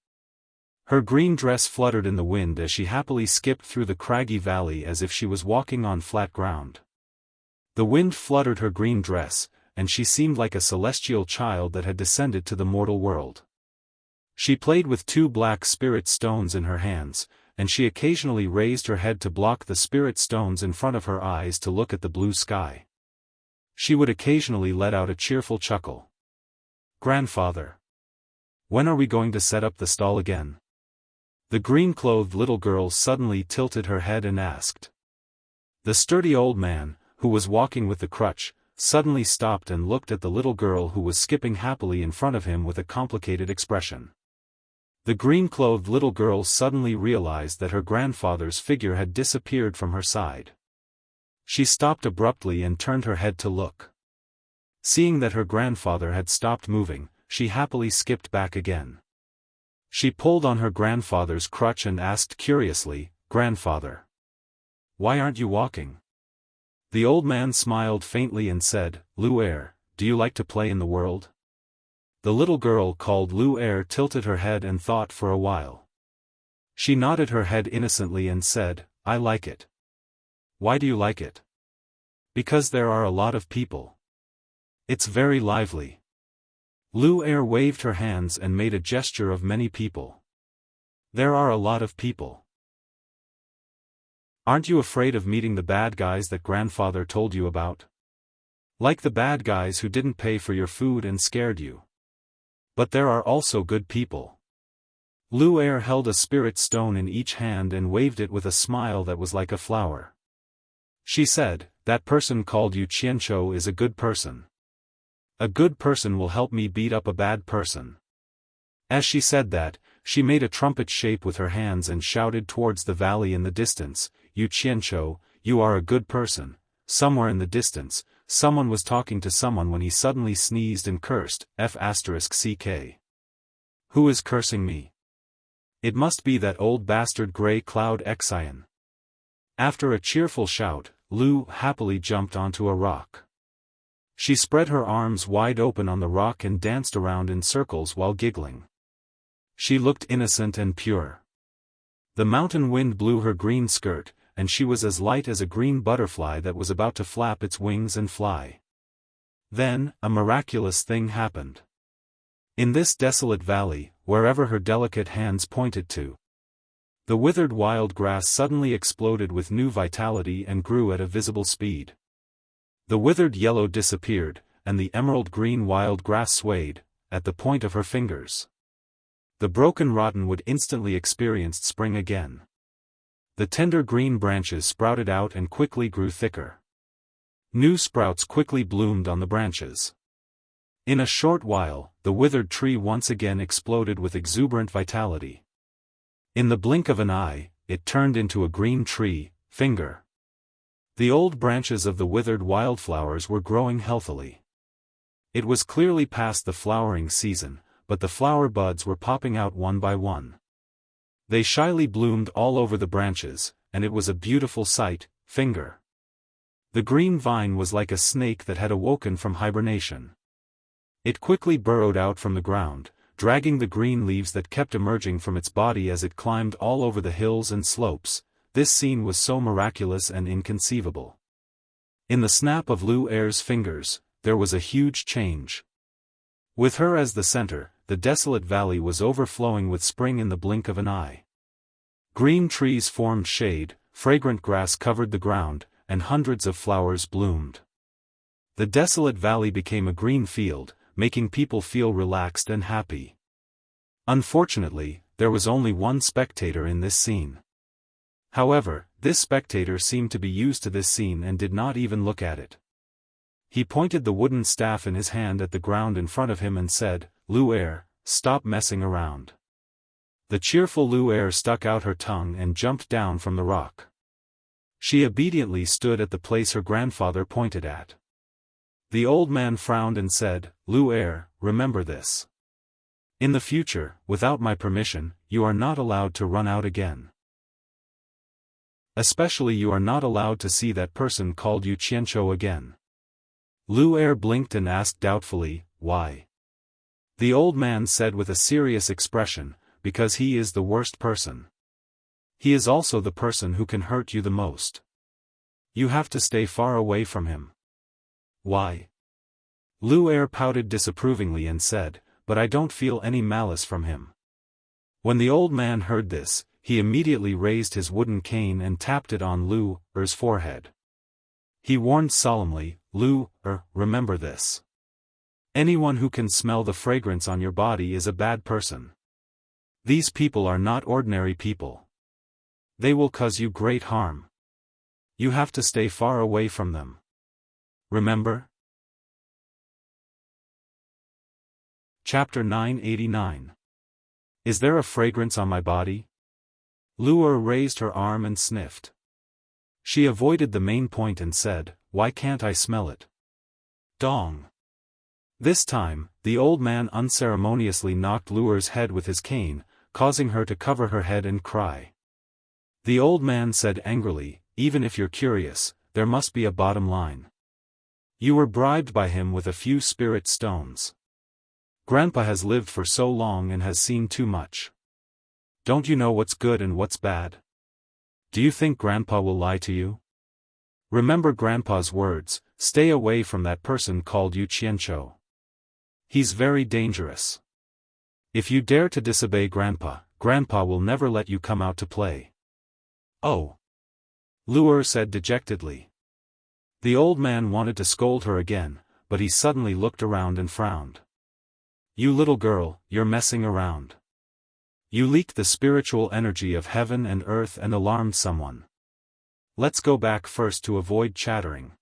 Her green dress fluttered in the wind as she happily skipped through the craggy valley as if she was walking on flat ground. The wind fluttered her green dress, and she seemed like a celestial child that had descended to the mortal world. She played with 2 black spirit stones in her hands, and she occasionally raised her head to block the spirit stones in front of her eyes to look at the blue sky. She would occasionally let out a cheerful chuckle. "Grandfather, when are we going to set up the stall again?" The green-clothed little girl suddenly tilted her head and asked. The sturdy old man, who was walking with the crutch, suddenly stopped and looked at the little girl who was skipping happily in front of him with a complicated expression. The green-clothed little girl suddenly realized that her grandfather's figure had disappeared from her side. She stopped abruptly and turned her head to look. Seeing that her grandfather had stopped moving, she happily skipped back again. She pulled on her grandfather's crutch and asked curiously, "Grandfather, why aren't you walking?" The old man smiled faintly and said, "Lu-er, do you like to play in the world?" The little girl called Lu-er tilted her head and thought for a while. She nodded her head innocently and said, "I like it." "Why do you like it?" "Because there are a lot of people. It's very lively." Lu-er waved her hands and made a gesture of many people. "There are a lot of people. Aren't you afraid of meeting the bad guys that grandfather told you about? Like the bad guys who didn't pay for your food and scared you. But there are also good people." Lu-er held a spirit stone in each hand and waved it with a smile that was like a flower. She said, "That person called you Qianqiu is a good person. A good person will help me beat up a bad person." As she said that, she made a trumpet shape with her hands and shouted towards the valley in the distance, "You Qianqiu, you are a good person." Somewhere in the distance, someone was talking to someone when he suddenly sneezed and cursed, F***ck. "Who is cursing me? It must be that old bastard Grey Cloud Xian." After a cheerful shout, Lu happily jumped onto a rock. She spread her arms wide open on the rock and danced around in circles while giggling. She looked innocent and pure. The mountain wind blew her green skirt, and she was as light as a green butterfly that was about to flap its wings and fly. Then, a miraculous thing happened. In this desolate valley, wherever her delicate hands pointed to, the withered wild grass suddenly exploded with new vitality and grew at a visible speed. The withered yellow disappeared, and the emerald green wild grass swayed, at the point of her fingers. The broken rotten-wood instantly experienced spring again. The tender green branches sprouted out and quickly grew thicker. New sprouts quickly bloomed on the branches. In a short while, the withered tree once again exploded with exuberant vitality. In the blink of an eye, it turned into a green tree, finger. The old branches of the withered wildflowers were growing healthily. It was clearly past the flowering season, but the flower buds were popping out one by one. They shyly bloomed all over the branches, and it was a beautiful sight, finger. The green vine was like a snake that had awoken from hibernation. It quickly burrowed out from the ground, dragging the green leaves that kept emerging from its body as it climbed all over the hills and slopes. This scene was so miraculous and inconceivable. In the snap of Lu-er's fingers, there was a huge change. With her as the center, the desolate valley was overflowing with spring in the blink of an eye. Green trees formed shade, fragrant grass covered the ground, and hundreds of flowers bloomed. The desolate valley became a green field, making people feel relaxed and happy. Unfortunately, there was only one spectator in this scene. However, this spectator seemed to be used to this scene and did not even look at it. He pointed the wooden staff in his hand at the ground in front of him and said, "Lu-er, stop messing around." The cheerful Lu-er stuck out her tongue and jumped down from the rock. She obediently stood at the place her grandfather pointed at. The old man frowned and said, "Lu-er, remember this. In the future, without my permission, you are not allowed to run out again. Especially you are not allowed to see that person called you Qianqiu again." Lu-er blinked and asked doubtfully, "Why?" The old man said with a serious expression, "Because he is the worst person. He is also the person who can hurt you the most. You have to stay far away from him." "Why?" Lu-er pouted disapprovingly and said, "But I don't feel any malice from him." When the old man heard this, he immediately raised his wooden cane and tapped it on Lu-er's forehead. He warned solemnly, "Lu-er, remember this. Anyone who can smell the fragrance on your body is a bad person. These people are not ordinary people. They will cause you great harm. You have to stay far away from them. Remember?" Chapter 989. Is there a fragrance on my body? Lu-er raised her arm and sniffed. She avoided the main point and said, "Why can't I smell it?" Dong. This time, the old man unceremoniously knocked Lu-er's head with his cane, causing her to cover her head and cry. The old man said angrily, "Even if you're curious, there must be a bottom line. You were bribed by him with a few spirit stones. Grandpa has lived for so long and has seen too much. Don't you know what's good and what's bad? Do you think Grandpa will lie to you? Remember Grandpa's words, stay away from that person called Yu Qianqiu. He's very dangerous. If you dare to disobey Grandpa, Grandpa will never let you come out to play." "Oh," Luer said dejectedly. The old man wanted to scold her again, but he suddenly looked around and frowned. "You little girl, you're messing around. You leaked the spiritual energy of heaven and earth and alarmed someone. Let's go back first to avoid chattering."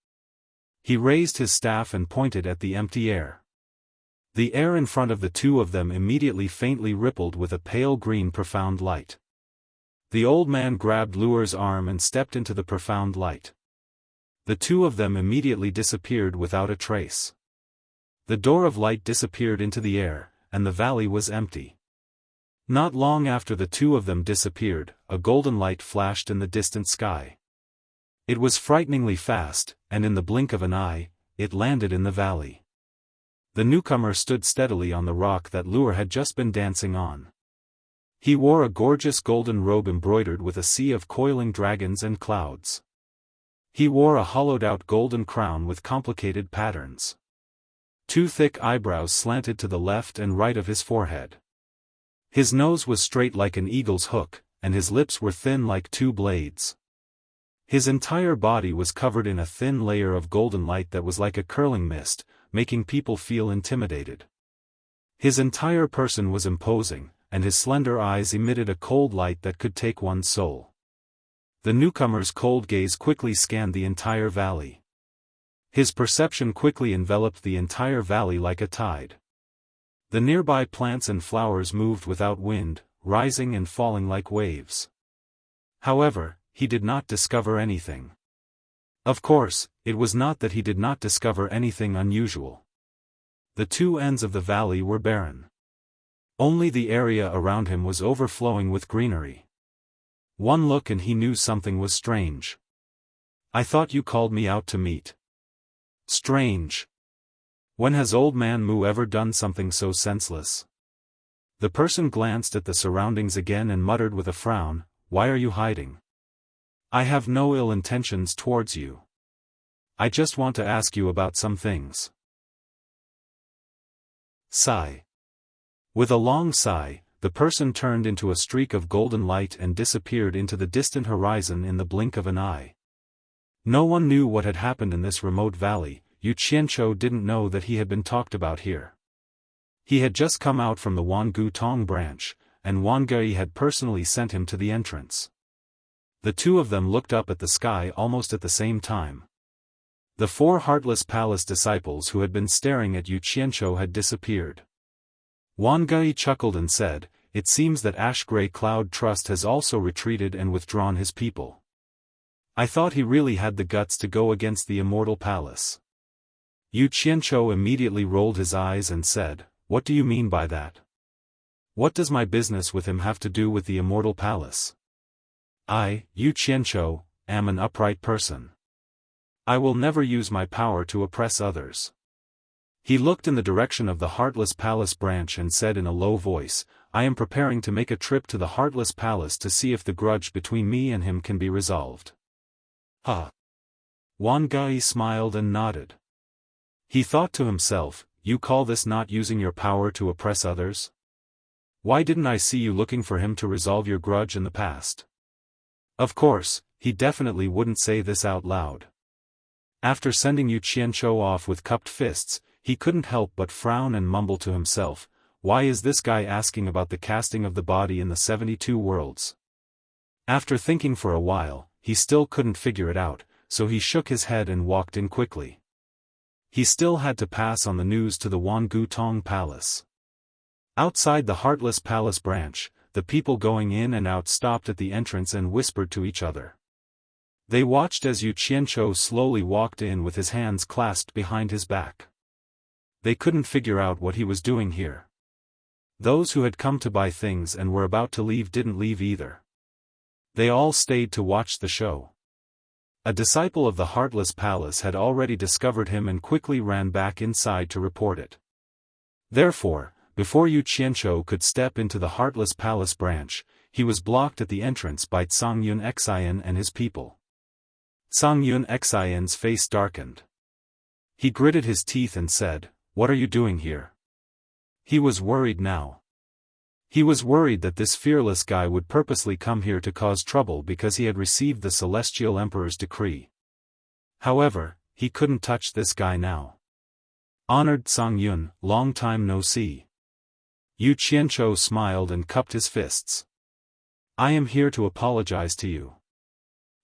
He raised his staff and pointed at the empty air. The air in front of the two of them immediately faintly rippled with a pale green profound light. The old man grabbed Luer's arm and stepped into the profound light. The two of them immediately disappeared without a trace. The door of light disappeared into the air, and the valley was empty. Not long after the two of them disappeared, a golden light flashed in the distant sky. It was frighteningly fast, and in the blink of an eye, it landed in the valley. The newcomer stood steadily on the rock that Luer had just been dancing on. He wore a gorgeous golden robe embroidered with a sea of coiling dragons and clouds. He wore a hollowed-out golden crown with complicated patterns. Two thick eyebrows slanted to the left and right of his forehead. His nose was straight like an eagle's hook, and his lips were thin like two blades. His entire body was covered in a thin layer of golden light that was like a curling mist, making people feel intimidated. His entire person was imposing, and his slender eyes emitted a cold light that could take one's soul. The newcomer's cold gaze quickly scanned the entire valley. His perception quickly enveloped the entire valley like a tide. The nearby plants and flowers moved without wind, rising and falling like waves. However, he did not discover anything. Of course, it was not that he did not discover anything unusual. The two ends of the valley were barren. Only the area around him was overflowing with greenery. One look and he knew something was strange. "I thought you called me out to meet." "Strange. When has old man Mu ever done something so senseless?" The person glanced at the surroundings again and muttered with a frown, "Why are you hiding? I have no ill intentions towards you. I just want to ask you about some things." Sigh. With a long sigh, the person turned into a streak of golden light and disappeared into the distant horizon in the blink of an eye. No one knew what had happened in this remote valley. Yu Qianqiu didn't know that he had been talked about here. He had just come out from the Wangu Tong branch, and Wang Gui had personally sent him to the entrance. The two of them looked up at the sky almost at the same time. The four heartless palace disciples who had been staring at Yu Qianqiu had disappeared. Wang Gui chuckled and said, "It seems that Ash-Grey Cloud Trust has also retreated and withdrawn his people. I thought he really had the guts to go against the Immortal Palace." Yu Qianqiu immediately rolled his eyes and said, "What do you mean by that? What does my business with him have to do with the Immortal Palace? I, Yu Qianqiu, am an upright person. I will never use my power to oppress others." He looked in the direction of the Heartless Palace branch and said in a low voice, "I am preparing to make a trip to the Heartless Palace to see if the grudge between me and him can be resolved." "Huh." Wang Gui smiled and nodded. He thought to himself, "You call this not using your power to oppress others? Why didn't I see you looking for him to resolve your grudge in the past?" Of course, he definitely wouldn't say this out loud. After sending Yu Qianqiu off with cupped fists, he couldn't help but frown and mumble to himself, "Why is this guy asking about the casting of the body in the 72 worlds?" After thinking for a while, he still couldn't figure it out, so he shook his head and walked in quickly. He still had to pass on the news to the Wangu Tong Palace. Outside the Heartless Palace branch, the people going in and out stopped at the entrance and whispered to each other. They watched as Yu Qianqiu slowly walked in with his hands clasped behind his back. They couldn't figure out what he was doing here. Those who had come to buy things and were about to leave didn't leave either. They all stayed to watch the show. A disciple of the Heartless Palace had already discovered him and quickly ran back inside to report it. Therefore, before Yu Qianzhou could step into the Heartless Palace branch, he was blocked at the entrance by Zhang Yun Xian and his people. Zhang Yun Xian's face darkened. He gritted his teeth and said, "What are you doing here?" He was worried now. He was worried that this fearless guy would purposely come here to cause trouble because he had received the Celestial Emperor's decree. However, he couldn't touch this guy now. Honored Zhang Yun, long time no see. Yu Qianzhou smiled and cupped his fists. I am here to apologize to you.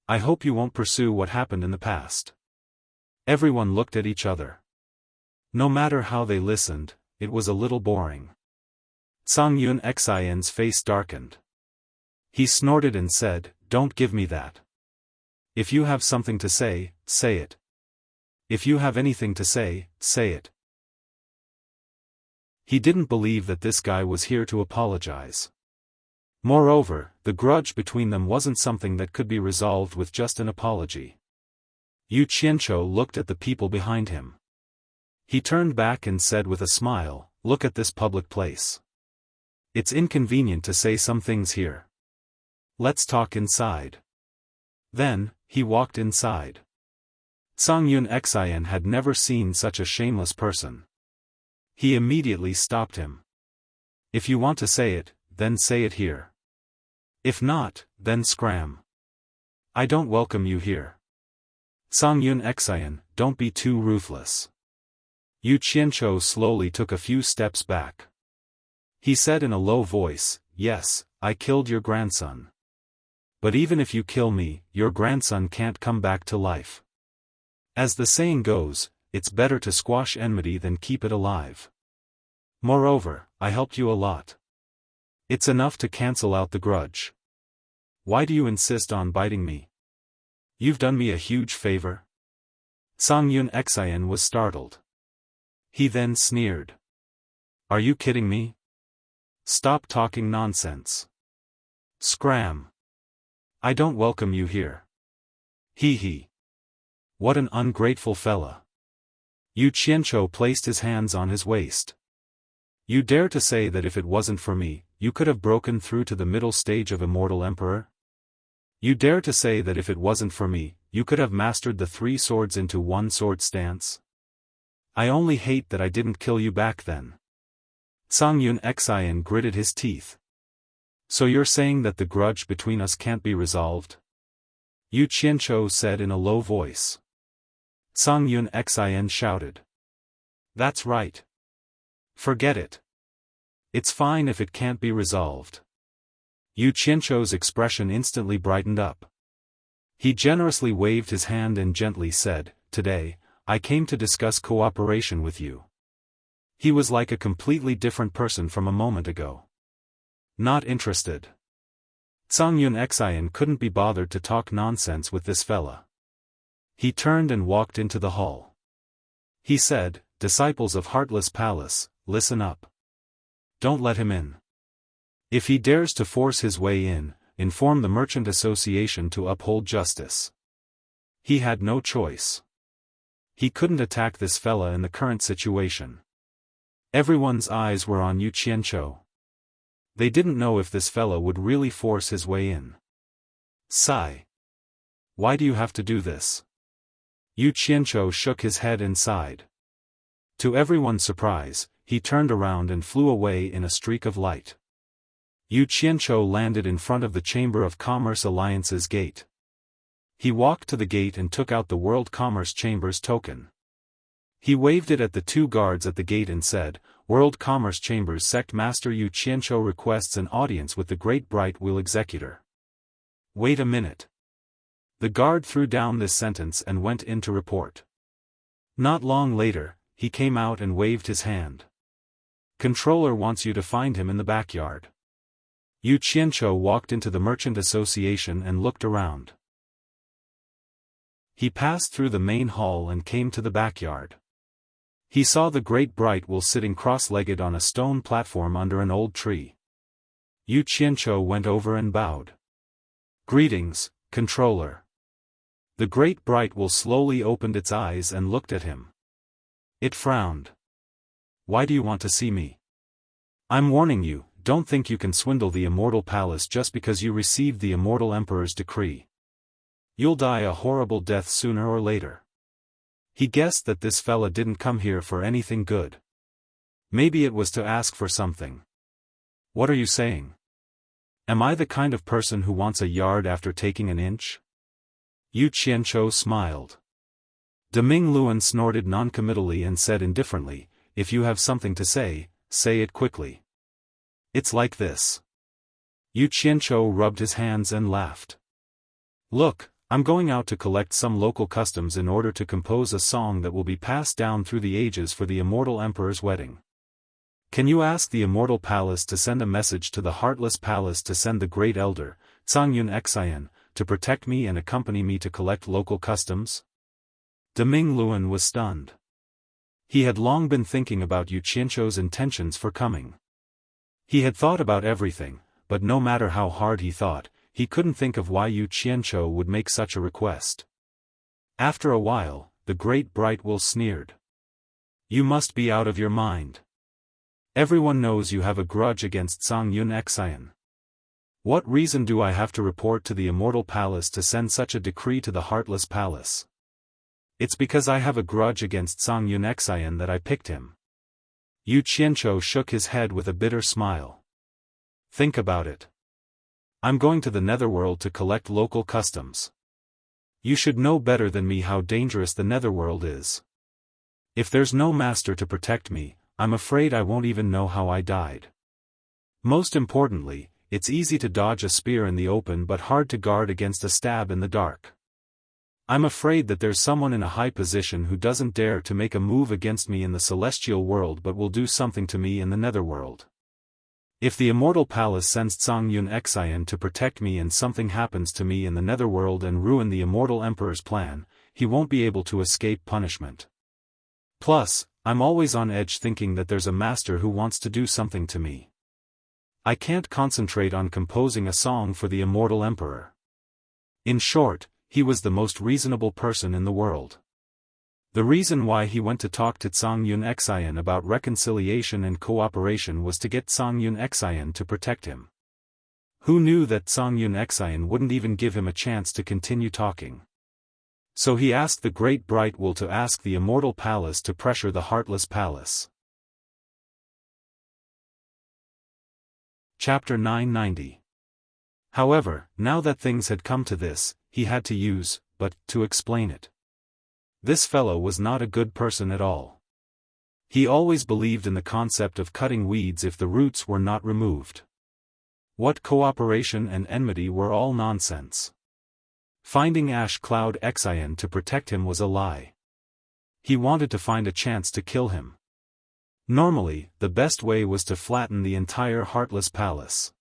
I hope you won't pursue what happened in the past. Everyone looked at each other. No matter how they listened, it was a little boring. Zhang Yun Xian's face darkened. He snorted and said, "Don't give me that. If you have something to say, say it. If you have anything to say, say it." He didn't believe that this guy was here to apologize. Moreover, the grudge between them wasn't something that could be resolved with just an apology. Yu Qianzhou looked at the people behind him. He turned back and said with a smile, "Look at this public place. It's inconvenient to say some things here. Let's talk inside." Then, he walked inside. Zhang Yun Xian had never seen such a shameless person. He immediately stopped him. "If you want to say it, then say it here. If not, then scram. I don't welcome you here." Zhang Yun Xian, don't be too ruthless. Yu Qianzhou slowly took a few steps back. He said in a low voice, "Yes, I killed your grandson. But even if you kill me, your grandson can't come back to life. As the saying goes, it's better to squash enmity than keep it alive. Moreover, I helped you a lot. It's enough to cancel out the grudge. Why do you insist on biting me? You've done me a huge favor." Zhang Yun Xian was startled. He then sneered. "Are you kidding me? Stop talking nonsense. Scram. I don't welcome you here. Hee hee. What an ungrateful fella." Yu Qianzhou placed his hands on his waist. "You dare to say that if it wasn't for me, you could have broken through to the middle stage of Immortal Emperor? You dare to say that if it wasn't for me, you could have mastered the 3 swords into 1 sword stance? I only hate that I didn't kill you back then." Zhang Yun Xian gritted his teeth. "So you're saying that the grudge between us can't be resolved?" Yu Qianzhou said in a low voice. Zhang Yun Xian shouted. "That's right. Forget it. It's fine if it can't be resolved." Yu Qianzhou's expression instantly brightened up. He generously waved his hand and gently said, "Today, I came to discuss cooperation with you." He was like a completely different person from a moment ago. Not interested. Zhang Yun Xian couldn't be bothered to talk nonsense with this fella. He turned and walked into the hall. He said, "Disciples of Heartless Palace, listen up. Don't let him in. If he dares to force his way in, inform the Merchant Association to uphold justice." He had no choice. He couldn't attack this fella in the current situation. Everyone's eyes were on Yu Qianzhou. They didn't know if this fella would really force his way in. Sigh. Why do you have to do this? Yu Qianzhou shook his head and sighed. To everyone's surprise, he turned around and flew away in a streak of light. Yu Qianzhou landed in front of the Chamber of Commerce Alliance's gate. He walked to the gate and took out the World Commerce Chamber's token. He waved it at the 2 guards at the gate and said, "World Commerce Chamber's Sect Master Yu Qianzhou requests an audience with the Great Bright Wheel Executor." Wait a minute. The guard threw down this sentence and went in to report. Not long later, he came out and waved his hand. "Controller wants you to find him in the backyard." Yu Qianzhou walked into the Merchant Association and looked around. He passed through the main hall and came to the backyard. He saw the great bright Will sitting cross-legged on a stone platform under an old tree. Yu Qianqiu went over and bowed. "Greetings, controller." The great bright Will slowly opened its eyes and looked at him. It frowned. "Why do you want to see me? I'm warning you, don't think you can swindle the immortal palace just because you received the immortal emperor's decree. You'll die a horrible death sooner or later." He guessed that this fella didn't come here for anything good. Maybe it was to ask for something. "What are you saying? Am I the kind of person who wants a yard after taking an inch?" Yu Qianqiu smiled. Deming Luan snorted noncommittally and said indifferently, "If you have something to say it quickly. It's like this." Yu Qianqiu rubbed his hands and laughed. "Look, I'm going out to collect some local customs in order to compose a song that will be passed down through the ages for the immortal emperor's wedding. Can you ask the immortal palace to send a message to the heartless palace to send the great elder, Cangyun Xian, to protect me and accompany me to collect local customs?" Deming Luan was stunned. He had long been thinking about Yu Qianqiu's intentions for coming. He had thought about everything, but no matter how hard he thought, he couldn't think of why Yu Qianqiu would make such a request. After a while, the great bright Will sneered. "You must be out of your mind. Everyone knows you have a grudge against Cangyun Xian. What reason do I have to report to the immortal palace to send such a decree to the heartless palace? It's because I have a grudge against Cangyun Xian that I picked him." Yu Qianqiu shook his head with a bitter smile. "Think about it. I'm going to the netherworld to collect local customs. You should know better than me how dangerous the netherworld is. If there's no master to protect me, I'm afraid I won't even know how I died. Most importantly, it's easy to dodge a spear in the open but hard to guard against a stab in the dark. I'm afraid that there's someone in a high position who doesn't dare to make a move against me in the celestial world but will do something to me in the netherworld. If the immortal palace sends Cangyun Xian to protect me and something happens to me in the netherworld and ruin the immortal emperor's plan, he won't be able to escape punishment. Plus, I'm always on edge thinking that there's a master who wants to do something to me. I can't concentrate on composing a song for the immortal emperor." In short, he was the most reasonable person in the world. The reason why he went to talk to Cangyun Xian about reconciliation and cooperation was to get Cangyun Xian to protect him. Who knew that Cangyun Xian wouldn't even give him a chance to continue talking? So he asked the great bright Will to ask the immortal palace to pressure the heartless palace. Chapter 990. However, now that things had come to this, he had to use, but, to explain it. This fellow was not a good person at all. He always believed in the concept of cutting weeds if the roots were not removed. What cooperation and enmity were all nonsense. Finding Ash Cloud Xian to protect him was a lie. He wanted to find a chance to kill him. Normally, the best way was to flatten the entire heartless palace.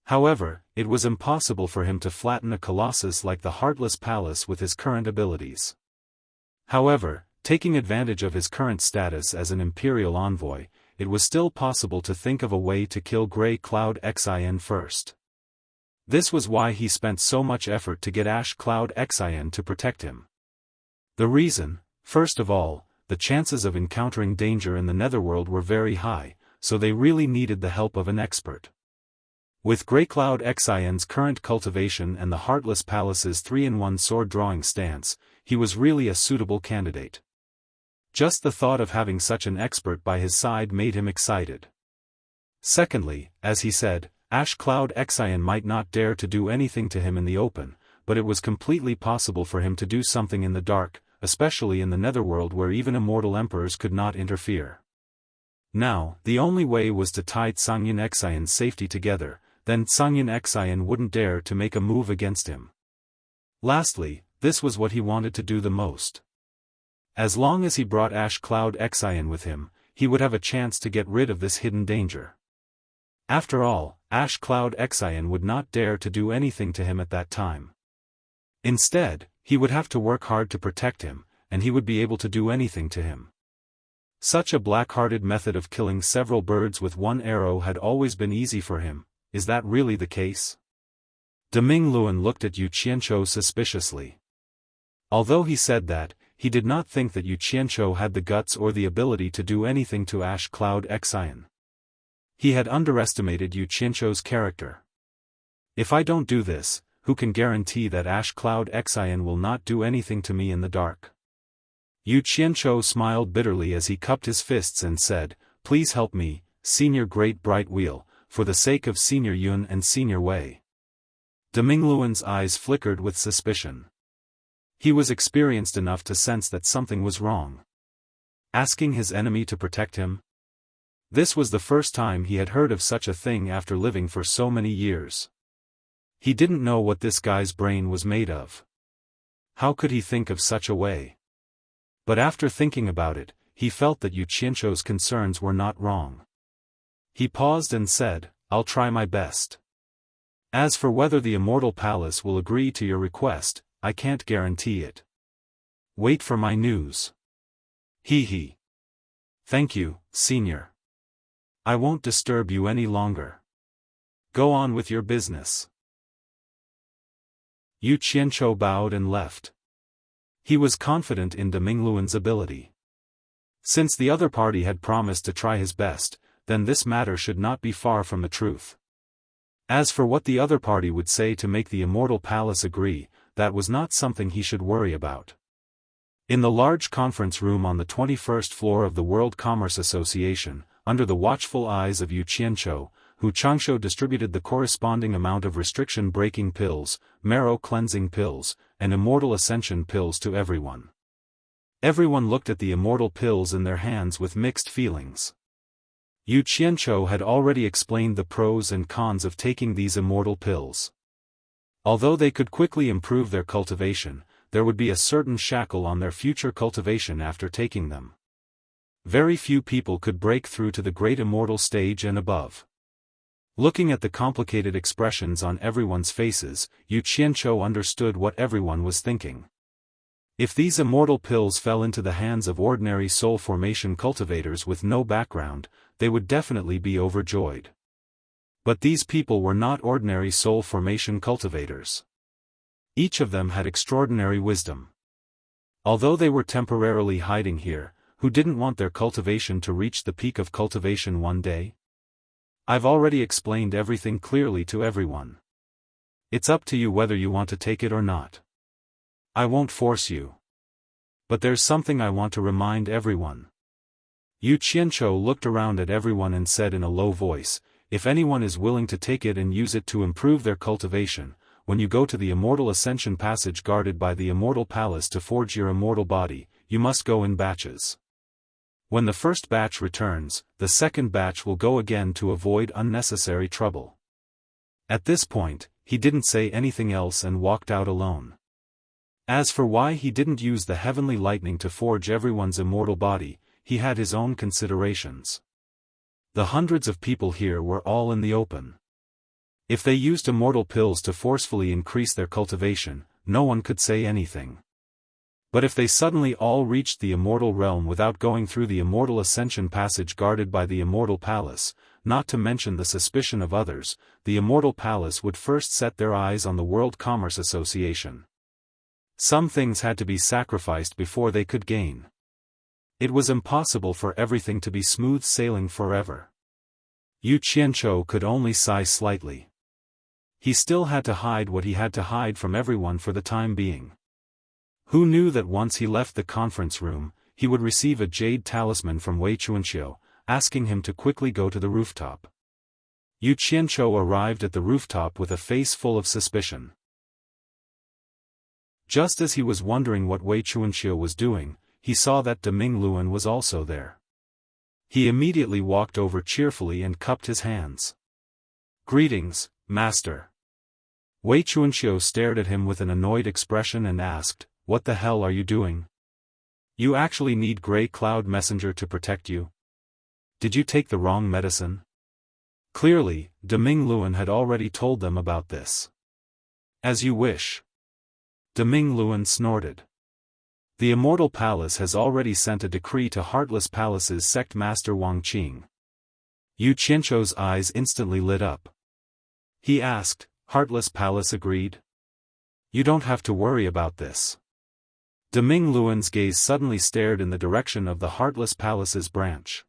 However, it was impossible for him to flatten a colossus like the heartless palace with his current abilities. However, taking advantage of his current status as an imperial envoy, it was still possible to think of a way to kill Grey Cloud Xian first. This was why he spent so much effort to get Ash Cloud Xian to protect him. The reason, first of all, the chances of encountering danger in the netherworld were very high, so they really needed the help of an expert. With Grey Cloud Xian's current cultivation and the Heartless Palace's 3-in-1 sword-drawing stance, he was really a suitable candidate. Just the thought of having such an expert by his side made him excited. Secondly, as he said, Ash Cloud Xian might not dare to do anything to him in the open, but it was completely possible for him to do something in the dark, especially in the netherworld where even immortal emperors could not interfere. Now, the only way was to tie Cangyun Xian's safety together, then Cangyun Xian wouldn't dare to make a move against him. Lastly, this was what he wanted to do the most. As long as he brought Ash Cloud Xian with him, he would have a chance to get rid of this hidden danger. After all, Ash Cloud Xian would not dare to do anything to him at that time. Instead, he would have to work hard to protect him, and he would be able to do anything to him. Such a black-hearted method of killing several birds with one arrow had always been easy for him. Is that really the case? Deming Luan looked at Yu Qianzhou suspiciously. Although he said that, he did not think that Yu Qianzhou had the guts or the ability to do anything to Ash Cloud Xian. He had underestimated Yu Qianzhou's character. If I don't do this, who can guarantee that Ash Cloud Xian will not do anything to me in the dark? Yu Qianzhou smiled bitterly as he cupped his fists and said, "Please help me, Senior Great Bright Wheel, for the sake of Senior Yun and Senior Wei." Deming Luan's eyes flickered with suspicion. He was experienced enough to sense that something was wrong. Asking his enemy to protect him? This was the first time he had heard of such a thing after living for so many years. He didn't know what this guy's brain was made of. How could he think of such a way? But after thinking about it, he felt that Yu Qianzhou's concerns were not wrong. He paused and said, "I'll try my best. As for whether the Immortal Palace will agree to your request, I can't guarantee it. Wait for my news." He. "Thank you, Senior. I won't disturb you any longer. Go on with your business." Yu Qianzhou bowed and left. He was confident in Deming Luan's ability. Since the other party had promised to try his best, then this matter should not be far from the truth. As for what the other party would say to make the Immortal Palace agree, that was not something he should worry about. In the large conference room on the 21st floor of the World Commerce Association, under the watchful eyes of Yu Qianzhou, Hu Changshou distributed the corresponding amount of restriction-breaking pills, marrow-cleansing pills, and immortal ascension pills to everyone. Everyone looked at the immortal pills in their hands with mixed feelings. Yu Qianzhou had already explained the pros and cons of taking these immortal pills. Although they could quickly improve their cultivation, there would be a certain shackle on their future cultivation after taking them. Very few people could break through to the great immortal stage and above. Looking at the complicated expressions on everyone's faces, Yu Qianzhou understood what everyone was thinking. If these immortal pills fell into the hands of ordinary soul formation cultivators with no background, they would definitely be overjoyed. But these people were not ordinary soul formation cultivators. Each of them had extraordinary wisdom. Although they were temporarily hiding here, who didn't want their cultivation to reach the peak of cultivation one day? I've already explained everything clearly to everyone. It's up to you whether you want to take it or not. I won't force you. But there's something I want to remind everyone. Yu Qianzhou looked around at everyone and said in a low voice, "If anyone is willing to take it and use it to improve their cultivation, when you go to the Immortal Ascension Passage guarded by the Immortal Palace to forge your immortal body, you must go in batches. When the first batch returns, the second batch will go again to avoid unnecessary trouble." At this point, he didn't say anything else and walked out alone. As for why he didn't use the heavenly lightning to forge everyone's immortal body, he had his own considerations. The hundreds of people here were all in the open. If they used immortal pills to forcefully increase their cultivation, no one could say anything. But if they suddenly all reached the immortal realm without going through the Immortal Ascension Passage guarded by the Immortal Palace, not to mention the suspicion of others, the Immortal Palace would first set their eyes on the World Commerce Association. Some things had to be sacrificed before they could gain. It was impossible for everything to be smooth sailing forever. Yu Qianzhou could only sigh slightly. He still had to hide what he had to hide from everyone for the time being. Who knew that once he left the conference room, he would receive a jade talisman from Wei Chuanxiu, asking him to quickly go to the rooftop. Yu Qianzhou arrived at the rooftop with a face full of suspicion. Just as he was wondering what Wei Chuanxiu was doing, he saw that Deming Luan was also there. He immediately walked over cheerfully and cupped his hands. "Greetings, Master." Wei Chuanxiu stared at him with an annoyed expression and asked, "What the hell are you doing? You actually need Grey Cloud Messenger to protect you? Did you take the wrong medicine?" Clearly, Deming Luan had already told them about this. "As you wish." Deming Luan snorted. The Immortal Palace has already sent a decree to Heartless Palace's sect master Wang Qing. Yu Qianzhou's eyes instantly lit up. He asked, Heartless Palace agreed? You don't have to worry about this. Deming Luan's gaze suddenly stared in the direction of the Heartless Palace's branch.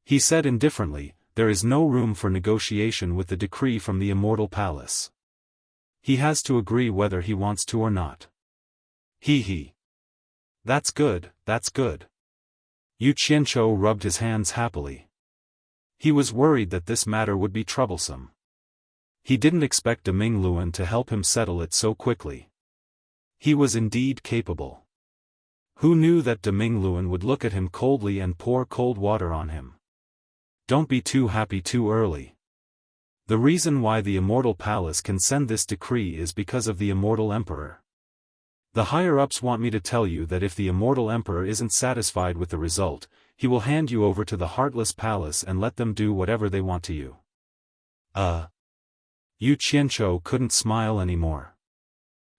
He said indifferently, there is no room for negotiation with the decree from the Immortal Palace. He has to agree whether he wants to or not. He. That's good, that's good. Yu Qianzhou rubbed his hands happily. He was worried that this matter would be troublesome. He didn't expect Deming Luan to help him settle it so quickly. He was indeed capable. Who knew that Deming Luan would look at him coldly and pour cold water on him? Don't be too happy too early. The reason why the Immortal Palace can send this decree is because of the Immortal Emperor. The higher-ups want me to tell you that if the Immortal Emperor isn't satisfied with the result, he will hand you over to the Heartless Palace and let them do whatever they want to you. Yu Qianzhou couldn't smile anymore.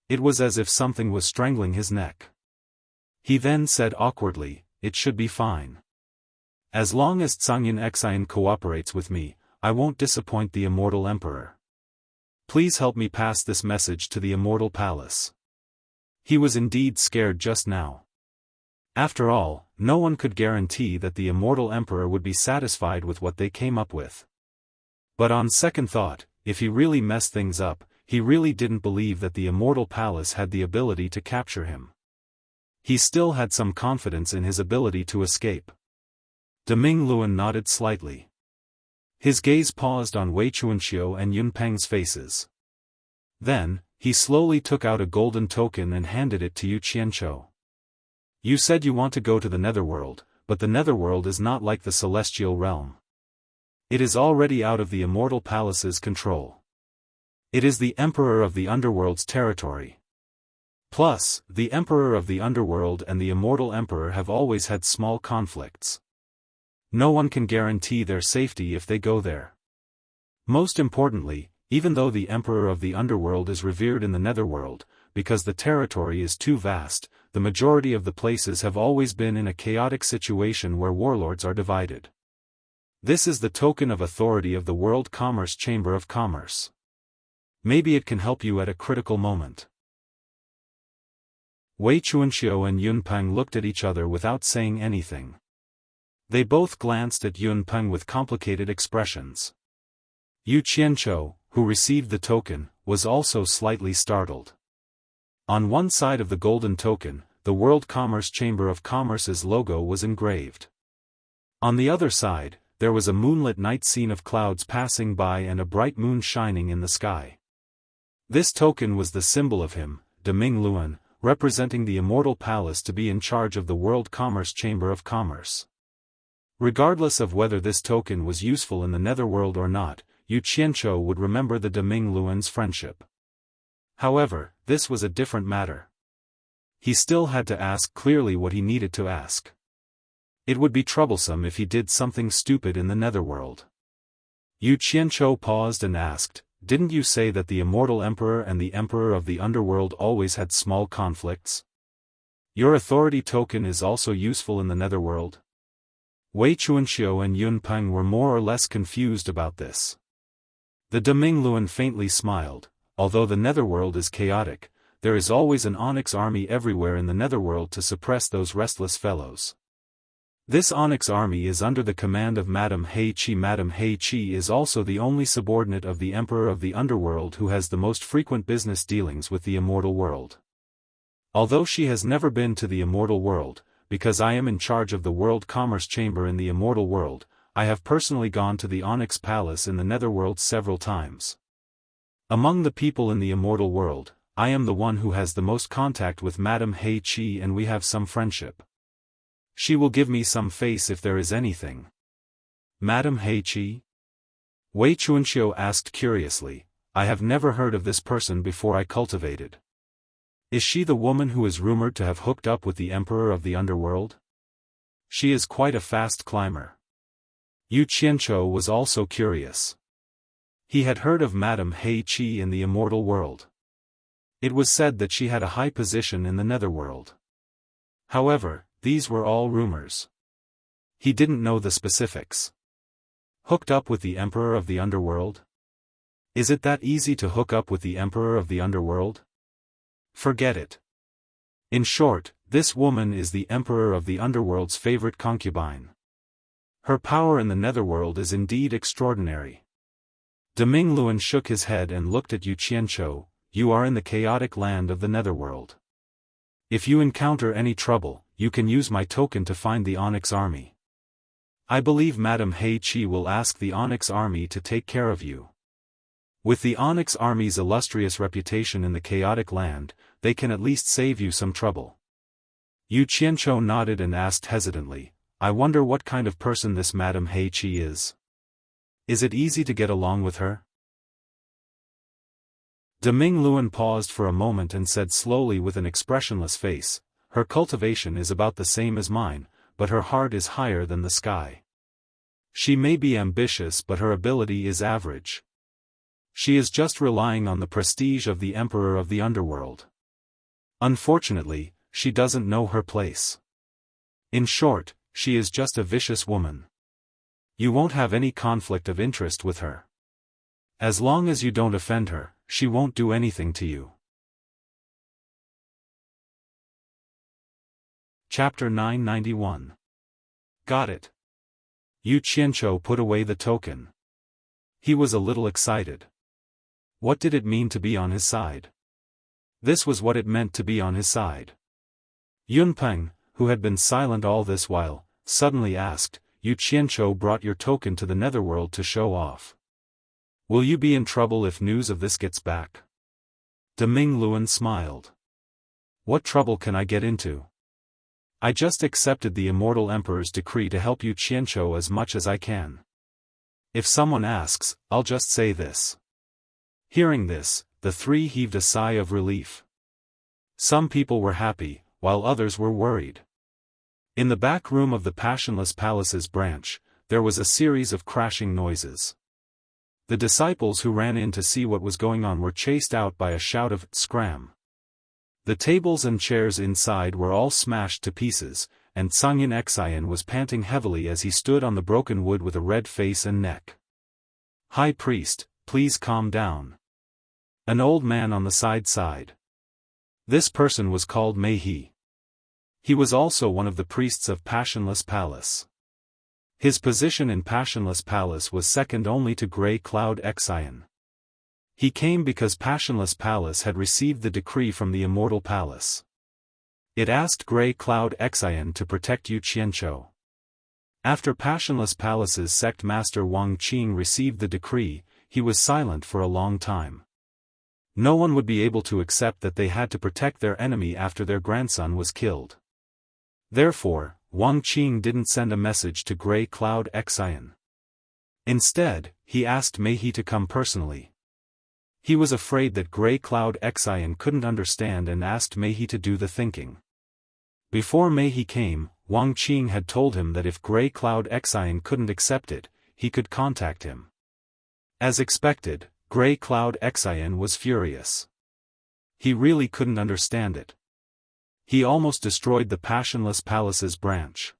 It was as if something was strangling his neck. He then said awkwardly, it should be fine. As long as Zhangyan Xian cooperates with me, I won't disappoint the Immortal Emperor. Please help me pass this message to the Immortal Palace. He was indeed scared just now. After all, no one could guarantee that the Immortal Emperor would be satisfied with what they came up with. But on second thought, if he really messed things up, he really didn't believe that the Immortal Palace had the ability to capture him. He still had some confidence in his ability to escape. Deming Luan nodded slightly. His gaze paused on Wei Chuanxiu and Yun Peng's faces. Then, he slowly took out a golden token and handed it to Yu Qianzhou. You said you want to go to the Netherworld, but the Netherworld is not like the Celestial Realm. It is already out of the Immortal Palace's control. It is the Emperor of the Underworld's territory. Plus, the Emperor of the Underworld and the Immortal Emperor have always had small conflicts. No one can guarantee their safety if they go there. Most importantly, even though the Emperor of the Underworld is revered in the Netherworld, because the territory is too vast, the majority of the places have always been in a chaotic situation where warlords are divided. This is the token of authority of the World Commerce Chamber of Commerce. Maybe it can help you at a critical moment. Wei Chuanxiu and Yun Peng looked at each other without saying anything. They both glanced at Yun Peng with complicated expressions. Yu Qianzhou, who received the token, was also slightly startled. On one side of the golden token, the World Commerce Chamber of Commerce's logo was engraved. On the other side, there was a moonlit night scene of clouds passing by and a bright moon shining in the sky. This token was the symbol of him, Deming Luan, representing the Immortal Palace to be in charge of the World Commerce Chamber of Commerce. Regardless of whether this token was useful in the Netherworld or not, Yu Qianzhou would remember the Deming Luan's friendship. However, this was a different matter. He still had to ask clearly what he needed to ask. It would be troublesome if he did something stupid in the Netherworld. Yu Qianzhou paused and asked, didn't you say that the Immortal Emperor and the Emperor of the Underworld always had small conflicts? Your authority token is also useful in the Netherworld? Wei Chuanxiu and Yun Peng were more or less confused about this. The Deming Luan faintly smiled. Although the Netherworld is chaotic, there is always an Onyx army everywhere in the Netherworld to suppress those restless fellows. This Onyx army is under the command of Madame He Qi. Madame He Qi is also the only subordinate of the Emperor of the Underworld who has the most frequent business dealings with the Immortal World. Although she has never been to the Immortal World, because I am in charge of the World Commerce Chamber in the Immortal World, I have personally gone to the Onyx Palace in the Netherworld several times. Among the people in the Immortal World, I am the one who has the most contact with Madame He Qi and we have some friendship. She will give me some face if there is anything. Madame He Qi? Wei Chuanxiu asked curiously. I have never heard of this person before. I cultivated. Is she the woman who is rumored to have hooked up with the Emperor of the Underworld? She is quite a fast climber. Yu Qianzhou was also curious. He had heard of Madame He Qi in the Immortal World. It was said that she had a high position in the Netherworld. However, these were all rumors. He didn't know the specifics. Hooked up with the Emperor of the Underworld? Is it that easy to hook up with the Emperor of the Underworld? Forget it. In short, this woman is the Emperor of the Underworld's favorite concubine. Her power in the Netherworld is indeed extraordinary. Deming Luan shook his head and looked at Yu Qianzhou. You are in the chaotic land of the Netherworld. If you encounter any trouble, you can use my token to find the Onyx Army. I believe Madame He Qi will ask the Onyx Army to take care of you. With the Onyx Army's illustrious reputation in the chaotic land, they can at least save you some trouble. Yu Qianzhou nodded and asked hesitantly, I wonder what kind of person this Madame He Qi is. Is it easy to get along with her? Deming Luan paused for a moment and said slowly with an expressionless face, her cultivation is about the same as mine, but her heart is higher than the sky. She may be ambitious but her ability is average. She is just relying on the prestige of the Emperor of the Underworld. Unfortunately, she doesn't know her place. In short, she is just a vicious woman. You won't have any conflict of interest with her. As long as you don't offend her, she won't do anything to you. Chapter 991. Got it. Yu Qianzhou put away the token. He was a little excited. What did it mean to be on his side? This was what it meant to be on his side. Yunpeng, who had been silent all this while, suddenly asked, Yu Qianzhou brought your token to the Netherworld to show off. Will you be in trouble if news of this gets back? Deming Luan smiled. What trouble can I get into? I just accepted the Immortal Emperor's decree to help Yu Qianzhou as much as I can. If someone asks, I'll just say this. Hearing this, the three heaved a sigh of relief. Some people were happy, while others were worried. In the back room of the Passionless Palace's branch, there was a series of crashing noises. The disciples who ran in to see what was going on were chased out by a shout of "Scram!" The tables and chairs inside were all smashed to pieces, and Sangyin Xian was panting heavily as he stood on the broken wood with a red face and neck. High Priest, please calm down. An old man on the side sighed. This person was called Mei He. He was also one of the priests of Passionless Palace. His position in Passionless Palace was second only to Grey Cloud Xian. He came because Passionless Palace had received the decree from the Immortal Palace. It asked Grey Cloud Xian to protect Yu Qianzhou. After Passionless Palace's sect master Wang Qing received the decree, he was silent for a long time. No one would be able to accept that they had to protect their enemy after their grandson was killed. Therefore, Wang Qing didn't send a message to Grey Cloud Xian. Instead, he asked Mei He to come personally. He was afraid that Grey Cloud Xian couldn't understand and asked Mei He to do the thinking. Before Mei He came, Wang Qing had told him that if Grey Cloud Xian couldn't accept it, he could contact him. As expected, Grey Cloud Xian was furious. He really couldn't understand it. He almost destroyed the Passionless Palace's branch.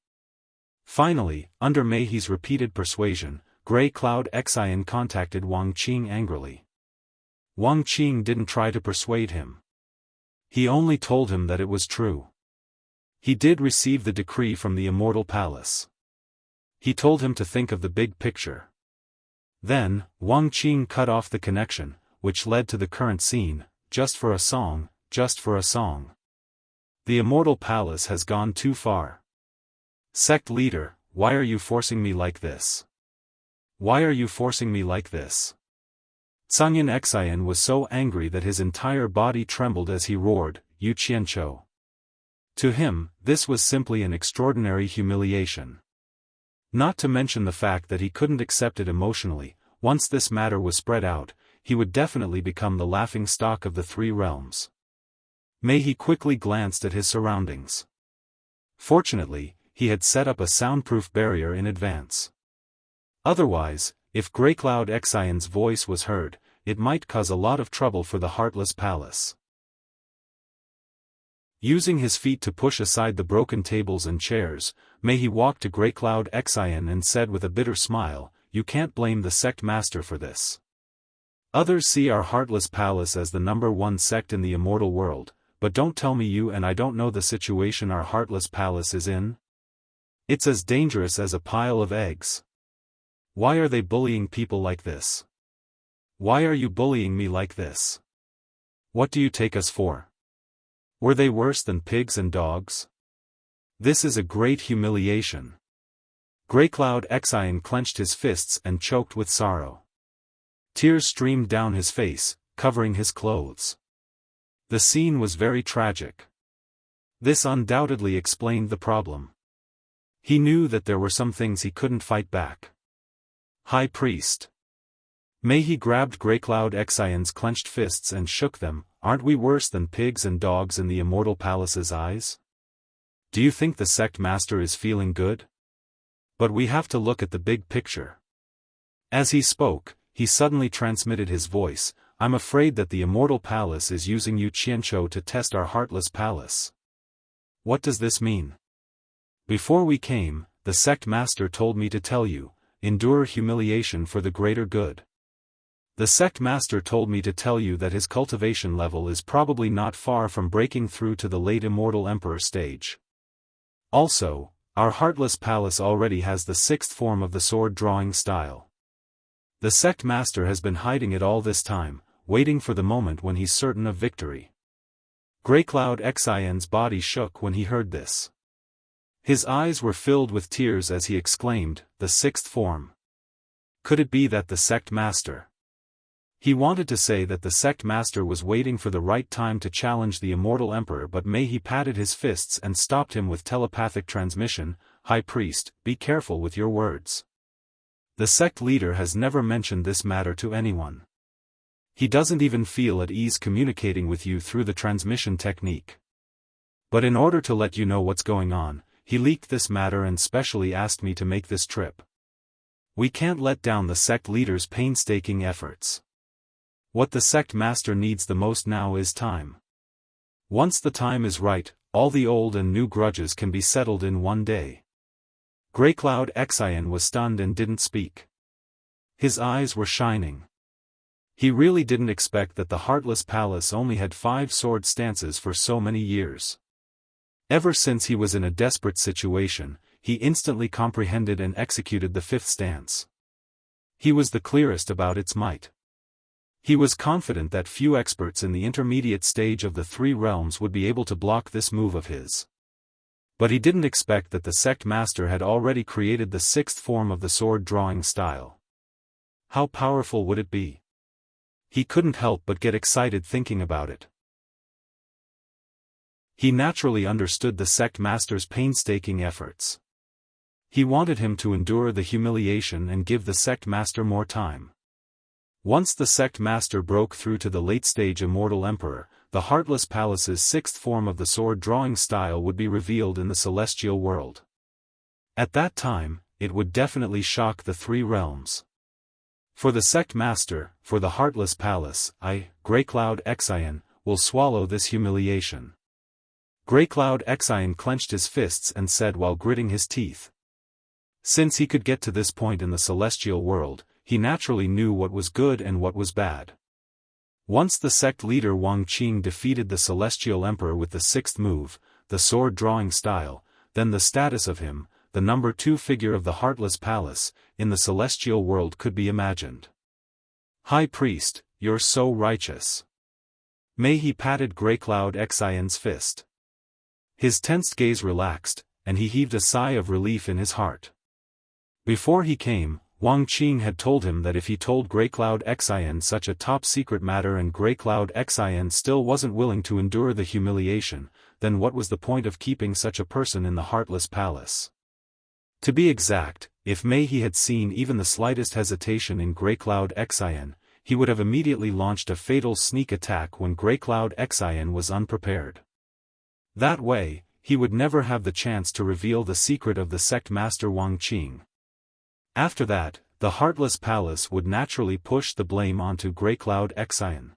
Finally, under Mei He's repeated persuasion, Grey Cloud Xian contacted Wang Qing angrily. Wang Qing didn't try to persuade him. He only told him that it was true. He did receive the decree from the Immortal Palace. He told him to think of the big picture. Then, Wang Qing cut off the connection, which led to the current scene, just for a song, just for a song. The Immortal Palace has gone too far. Sect leader, why are you forcing me like this? Why are you forcing me like this? Sangyin Xian was so angry that his entire body trembled as he roared, Yu Qianzhou. To him, this was simply an extraordinary humiliation. Not to mention the fact that he couldn't accept it emotionally. Once this matter was spread out, he would definitely become the laughing stock of the three realms. Mei He quickly glanced at his surroundings. Fortunately, he had set up a soundproof barrier in advance. Otherwise, if Grey Cloud Xian's voice was heard, it might cause a lot of trouble for the Heartless Palace. Using his feet to push aside the broken tables and chairs, Mei walked to Grey Cloud Xian and said with a bitter smile, "You can't blame the sect master for this. Others see our Heartless Palace as the #1 sect in the immortal world, but don't tell me you and I don't know the situation our Heartless Palace is in? It's as dangerous as a pile of eggs. Why are they bullying people like this? Why are you bullying me like this? What do you take us for? Were they worse than pigs and dogs? This is a great humiliation." Grey Cloud Xian clenched his fists and choked with sorrow. Tears streamed down his face, covering his clothes. The scene was very tragic. This undoubtedly explained the problem. He knew that there were some things he couldn't fight back. High Priest. Mei grabbed Grey Cloud Xian's clenched fists and shook them. "Aren't we worse than pigs and dogs in the Immortal Palace's eyes? Do you think the sect master is feeling good? But we have to look at the big picture." As he spoke, he suddenly transmitted his voice, "I'm afraid that the Immortal Palace is using Yu Qianqiu to test our Heartless Palace." "What does this mean?" "Before we came, the sect master told me to tell you, endure humiliation for the greater good. The sect master told me to tell you that his cultivation level is probably not far from breaking through to the late Immortal Emperor stage. Also, our Heartless Palace already has the 6th form of the sword drawing style. The sect master has been hiding it all this time, waiting for the moment when he's certain of victory." Grey Cloud Xian's body shook when he heard this. His eyes were filled with tears as he exclaimed, "The 6th form. Could it be that the sect master—" He wanted to say that the sect master was waiting for the right time to challenge the Immortal Emperor, but Mei patted his fists and stopped him with telepathic transmission. "High Priest, be careful with your words. The sect leader has never mentioned this matter to anyone. He doesn't even feel at ease communicating with you through the transmission technique. But in order to let you know what's going on, he leaked this matter and specially asked me to make this trip. We can't let down the sect leader's painstaking efforts. What the sect master needs the most now is time. Once the time is right, all the old and new grudges can be settled in one day." Grey Cloud Xian was stunned and didn't speak. His eyes were shining. He really didn't expect that the Heartless Palace only had 5 sword stances for so many years. Ever since he was in a desperate situation, he instantly comprehended and executed the 5th stance. He was the clearest about its might. He was confident that few experts in the intermediate stage of the 3 realms would be able to block this move of his. But he didn't expect that the sect master had already created the 6th form of the sword drawing style. How powerful would it be? He couldn't help but get excited thinking about it. He naturally understood the sect master's painstaking efforts. He wanted him to endure the humiliation and give the sect master more time. Once the sect master broke through to the late-stage Immortal Emperor, the Heartless Palace's 6th form of the sword drawing style would be revealed in the celestial world. At that time, it would definitely shock the 3 realms. For the sect master, for the Heartless Palace, Grey Cloud Xian, will swallow this humiliation. Grey Cloud Xian clenched his fists and said while gritting his teeth. Since he could get to this point in the celestial world, he naturally knew what was good and what was bad. Once the sect leader Wang Qing defeated the Celestial Emperor with the 6th move, the sword drawing style, then the status of him, the #2 figure of the Heartless Palace, in the celestial world could be imagined. "High Priest, you're so righteous." Mei patted Grey Cloud Xian's fist. His tensed gaze relaxed, and he heaved a sigh of relief in his heart. Before he came, Wang Qing had told him that if he told Grey Cloud Xian such a top-secret matter and Grey Cloud Xian still wasn't willing to endure the humiliation, then what was the point of keeping such a person in the Heartless Palace? To be exact, if Mei had seen even the slightest hesitation in Grey Cloud Xian, he would have immediately launched a fatal sneak attack when Grey Cloud Xian was unprepared. That way, he would never have the chance to reveal the secret of the sect master Wang Qing. After that, the Heartless Palace would naturally push the blame onto Grey Cloud Xian.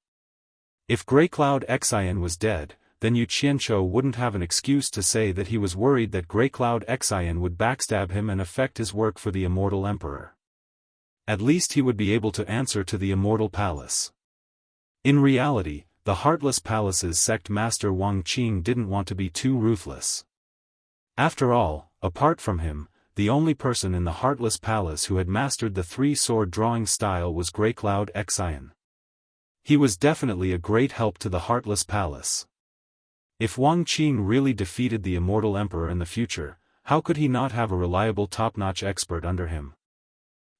If Grey Cloud Xian was dead, then Yu Qianzhou wouldn't have an excuse to say that he was worried that Grey Cloud Xian would backstab him and affect his work for the Immortal Emperor. At least he would be able to answer to the Immortal Palace. In reality, the Heartless Palace's sect master Wang Qing didn't want to be too ruthless. After all, apart from him, the only person in the Heartless Palace who had mastered the three-sword drawing style was Grey Cloud Xian. He was definitely a great help to the Heartless Palace. If Wang Qing really defeated the Immortal Emperor in the future, how could he not have a reliable top-notch expert under him?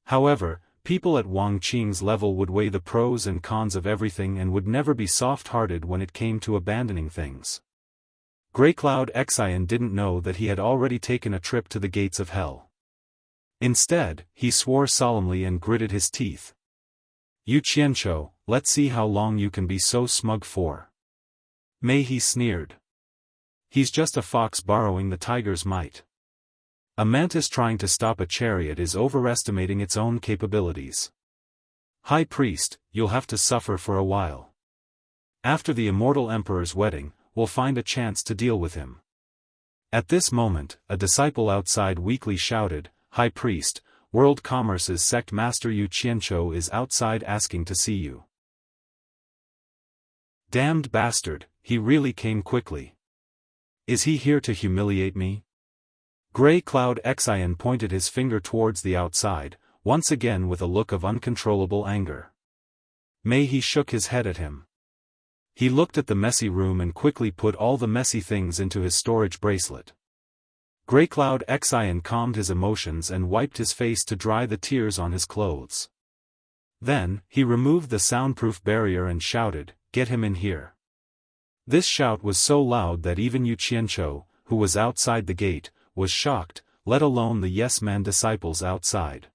However, people at Wang Qing's level would weigh the pros and cons of everything and would never be soft-hearted when it came to abandoning things. Grey Cloud Xian didn't know that he had already taken a trip to the gates of hell. Instead, he swore solemnly and gritted his teeth. Yu Qianzhou, let's see how long you can be so smug for. Mei He sneered. He's just a fox borrowing the tiger's might. A mantis trying to stop a chariot is overestimating its own capabilities. High Priest, you'll have to suffer for a while. After the Immortal Emperor's wedding, we'll find a chance to deal with him. At this moment, a disciple outside weakly shouted, High Priest, World Commerce's sect master Yu Qianzhou is outside asking to see you. Damned bastard, he really came quickly. Is he here to humiliate me? Grey Cloud Xian pointed his finger towards the outside, once again with a look of uncontrollable anger. Mei He shook his head at him. He looked at the messy room and quickly put all the messy things into his storage bracelet. Grey Cloud Xian calmed his emotions and wiped his face to dry the tears on his clothes. Then, he removed the soundproof barrier and shouted, Get him in here. This shout was so loud that even Yu Qianzhou, who was outside the gate, was shocked, let alone the yes-man disciples outside.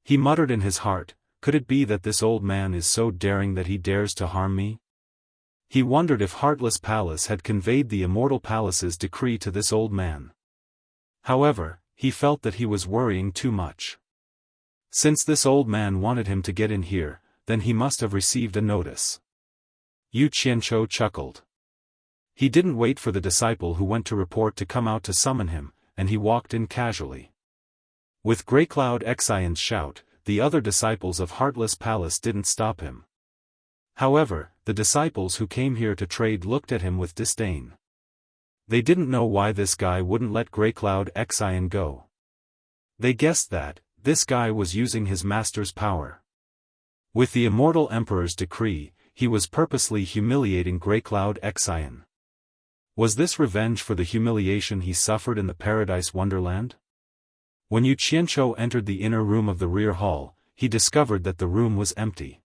He muttered in his heart, could it be that this old man is so daring that he dares to harm me? He wondered if Heartless Palace had conveyed the Immortal Palace's decree to this old man. However, he felt that he was worrying too much. Since this old man wanted him to get in here, then he must have received a notice. Yu Qianzhou chuckled. He didn't wait for the disciple who went to report to come out to summon him, and he walked in casually. With Grey Cloud Xian's shout, the other disciples of Heartless Palace didn't stop him. However, the disciples who came here to trade looked at him with disdain. They didn't know why this guy wouldn't let Grey Cloud Xian go. They guessed that, this guy was using his master's power. With the Immortal Emperor's decree, he was purposely humiliating Grey Cloud Xian. Was this revenge for the humiliation he suffered in the Paradise Wonderland? When Yu Qianzhou entered the inner room of the rear hall, he discovered that the room was empty.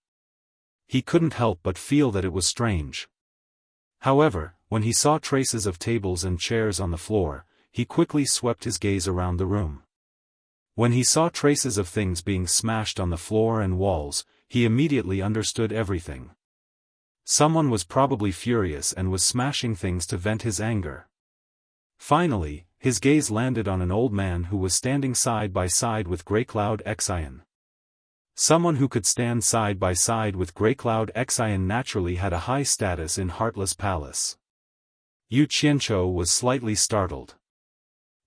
He couldn't help but feel that it was strange. However, when he saw traces of tables and chairs on the floor, he quickly swept his gaze around the room. When he saw traces of things being smashed on the floor and walls, he immediately understood everything. Someone was probably furious and was smashing things to vent his anger. Finally, his gaze landed on an old man who was standing side by side with Grey Cloud Xian. Someone who could stand side by side with Grey Cloud Xian naturally had a high status in Heartless Palace. Yu Qianzhou was slightly startled.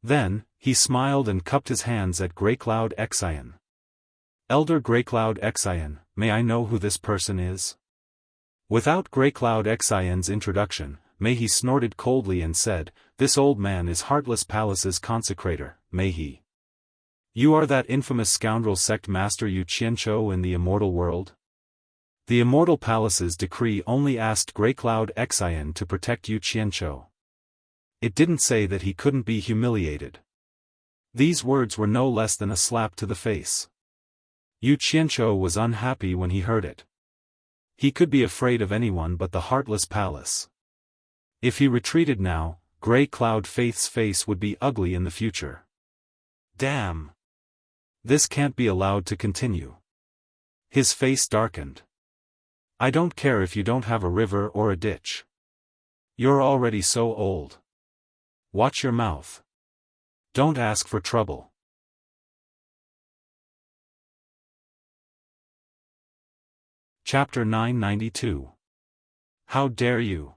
Then, he smiled and cupped his hands at Grey Cloud Xian. Elder Grey Cloud Xian, may I know who this person is? Without Grey Cloud Xian's introduction, Mei He snorted coldly and said, This old man is Heartless Palace's consecrator, Mei He. You are that infamous scoundrel sect master Yu Qianzhou in the immortal world? The Immortal Palace's decree only asked Grey Cloud Xian to protect Yu Qianzhou. It didn't say that he couldn't be humiliated. These words were no less than a slap to the face. Yu Qianzhou was unhappy when he heard it. He could be afraid of anyone but the Heartless Palace. If he retreated now, Grey Cloud Faith's face would be ugly in the future. Damn! This can't be allowed to continue. His face darkened. I don't care if you don't have a river or a ditch. You're already so old. Watch your mouth. Don't ask for trouble. Chapter 992. How dare you?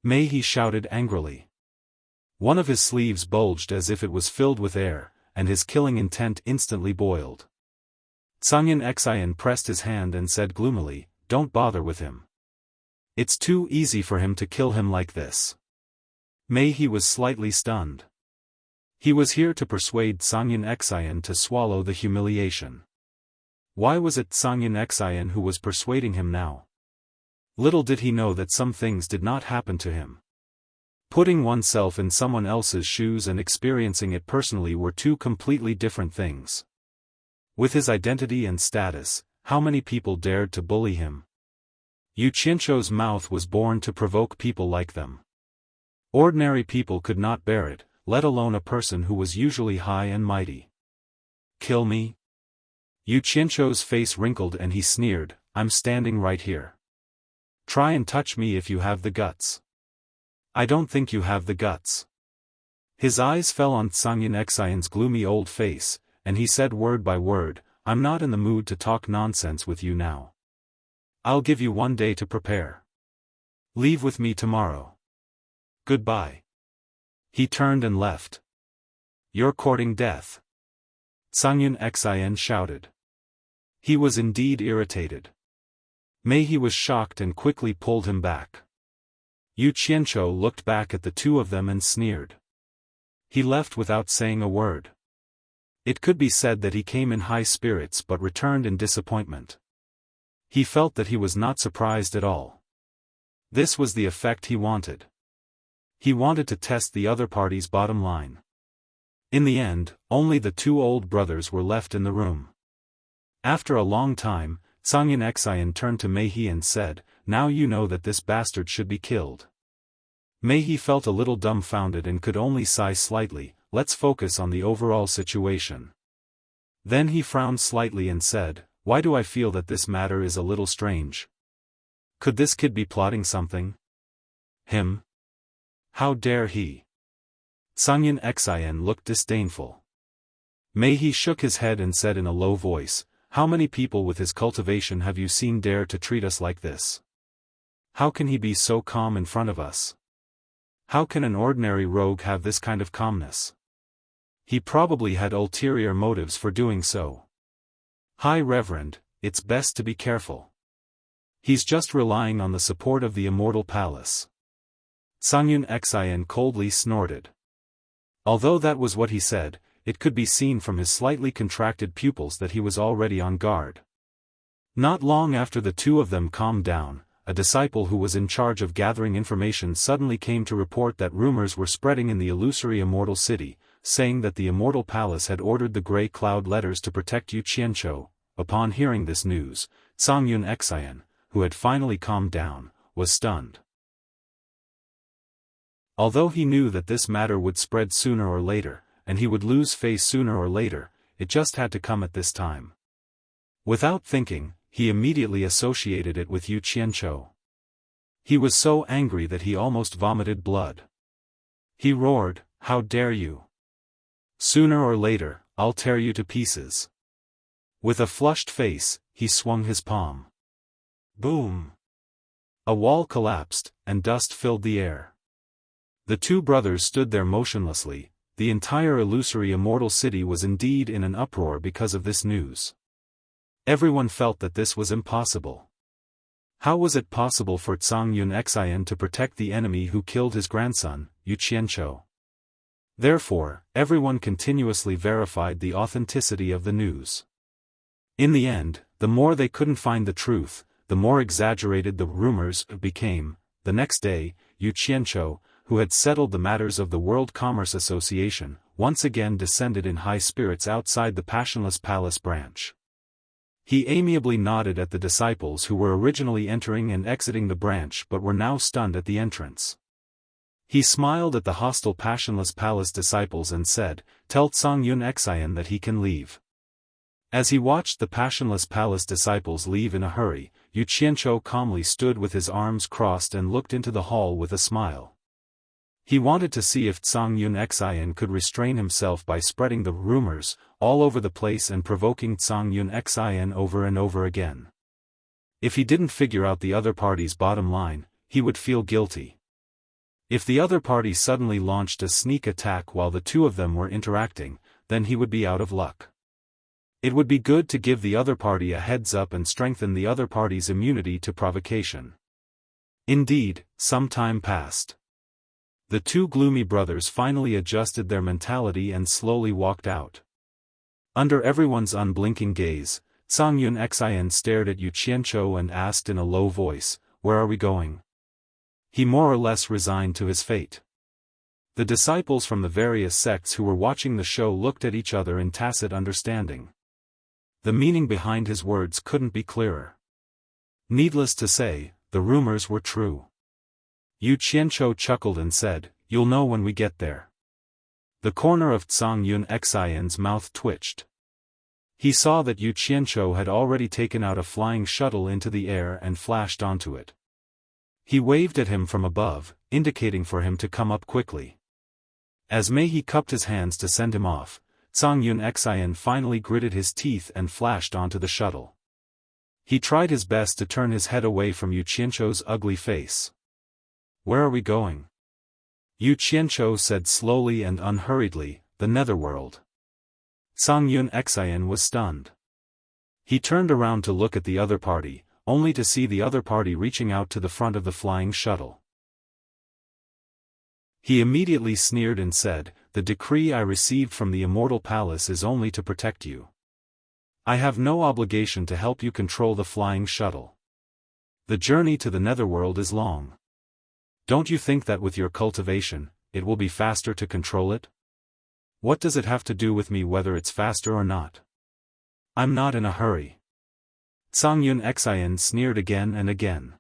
Mei He shouted angrily. One of his sleeves bulged as if it was filled with air, and his killing intent instantly boiled. Cangyun Xian pressed his hand and said gloomily, "Don't bother with him. It's too easy for him to kill him like this." Mei He was slightly stunned. He was here to persuade Cangyun Xian to swallow the humiliation. Why was it Cangyun Xian who was persuading him now? Little did he know that some things did not happen to him. Putting oneself in someone else's shoes and experiencing it personally were two completely different things. With his identity and status, how many people dared to bully him? Yu Qianzhou's mouth was born to provoke people like them. Ordinary people could not bear it, let alone a person who was usually high and mighty. "Kill me?" Yu Qianzhou's face wrinkled and he sneered, "I'm standing right here. Try and touch me if you have the guts." "I don't think you have the guts." His eyes fell on Cangyun Xian's gloomy old face, and he said word by word, "I'm not in the mood to talk nonsense with you now. I'll give you 1 day to prepare. Leave with me tomorrow. Goodbye." He turned and left. "You're courting death?" Cangyun Xian shouted. He was indeed irritated. Mei He was shocked and quickly pulled him back. Yu Qianzhou looked back at the two of them and sneered. He left without saying a word. It could be said that he came in high spirits but returned in disappointment. He felt that he was not surprised at all. This was the effect he wanted. He wanted to test the other party's bottom line. In the end, only the two old brothers were left in the room. After a long time, Cangyun Xian turned to Mei He and said, "Now you know that this bastard should be killed." Mei He felt a little dumbfounded and could only sigh slightly. "Let's focus on the overall situation." Then he frowned slightly and said, "Why do I feel that this matter is a little strange? Could this kid be plotting something? Him? How dare he?" Cangyun Xian looked disdainful. Mei He shook his head and said in a low voice, "How many people with his cultivation have you seen dare to treat us like this? How can he be so calm in front of us? How can an ordinary rogue have this kind of calmness? He probably had ulterior motives for doing so. High Reverend, it's best to be careful. He's just relying on the support of the Immortal Palace." Cangyun Xian coldly snorted. Although that was what he said, it could be seen from his slightly contracted pupils that he was already on guard. Not long after the two of them calmed down, a disciple who was in charge of gathering information suddenly came to report that rumors were spreading in the illusory Immortal City, saying that the Immortal Palace had ordered the Grey Cloud letters to protect Yu Qianzhou. Upon hearing this news, Cangyun Xian, who had finally calmed down, was stunned. Although he knew that this matter would spread sooner or later, and he would lose face sooner or later, it just had to come at this time. Without thinking, he immediately associated it with Yu Qianzhou. He was so angry that he almost vomited blood. He roared, "How dare you! Sooner or later, I'll tear you to pieces." With a flushed face, he swung his palm. Boom! A wall collapsed, and dust filled the air. The two brothers stood there motionlessly. The entire illusory Immortal City was indeed in an uproar because of this news. Everyone felt that this was impossible. How was it possible for Cangyun Xian to protect the enemy who killed his grandson, Yu Qianzhou? Therefore, everyone continuously verified the authenticity of the news. In the end, the more they couldn't find the truth, the more exaggerated the rumors became. The next day, Yu Qianzhou, who had settled the matters of the World Commerce Association, once again descended in high spirits outside the Passionless Palace branch. He amiably nodded at the disciples who were originally entering and exiting the branch but were now stunned at the entrance. He smiled at the hostile Passionless Palace disciples and said, "Tell Cangyun Xian that he can leave." As he watched the Passionless Palace disciples leave in a hurry, Yu Qianzhou calmly stood with his arms crossed and looked into the hall with a smile. He wanted to see if Cangyun Xian could restrain himself by spreading the rumors all over the place and provoking Cangyun Xian over and over again. If he didn't figure out the other party's bottom line, he would feel guilty. If the other party suddenly launched a sneak attack while the two of them were interacting, then he would be out of luck. It would be good to give the other party a heads up and strengthen the other party's immunity to provocation. Indeed, some time passed. The two gloomy brothers finally adjusted their mentality and slowly walked out. Under everyone's unblinking gaze, Songyun Xian stared at Yu Qianzhou and asked in a low voice, "Where are we going?" He more or less resigned to his fate. The disciples from the various sects who were watching the show looked at each other in tacit understanding. The meaning behind his words couldn't be clearer. Needless to say, the rumors were true. Yu Qianzhou chuckled and said, "You'll know when we get there." The corner of Songyun Xian's mouth twitched. He saw that Yu Qianzhou had already taken out a flying shuttle into the air and flashed onto it. He waved at him from above, indicating for him to come up quickly. As Mei cupped his hands to send him off, Songyun Xian finally gritted his teeth and flashed onto the shuttle. He tried his best to turn his head away from Yu Qianzhou's ugly face. "Where are we going?" Yu Qianzhou said slowly and unhurriedly, "The Netherworld." Songyun Xian was stunned. He turned around to look at the other party, only to see the other party reaching out to the front of the flying shuttle. He immediately sneered and said, "The decree I received from the Immortal Palace is only to protect you. I have no obligation to help you control the flying shuttle. The journey to the Netherworld is long. Don't you think that with your cultivation, it will be faster to control it? What does it have to do with me whether it's faster or not? I'm not in a hurry." Songyun Xian sneered again and again.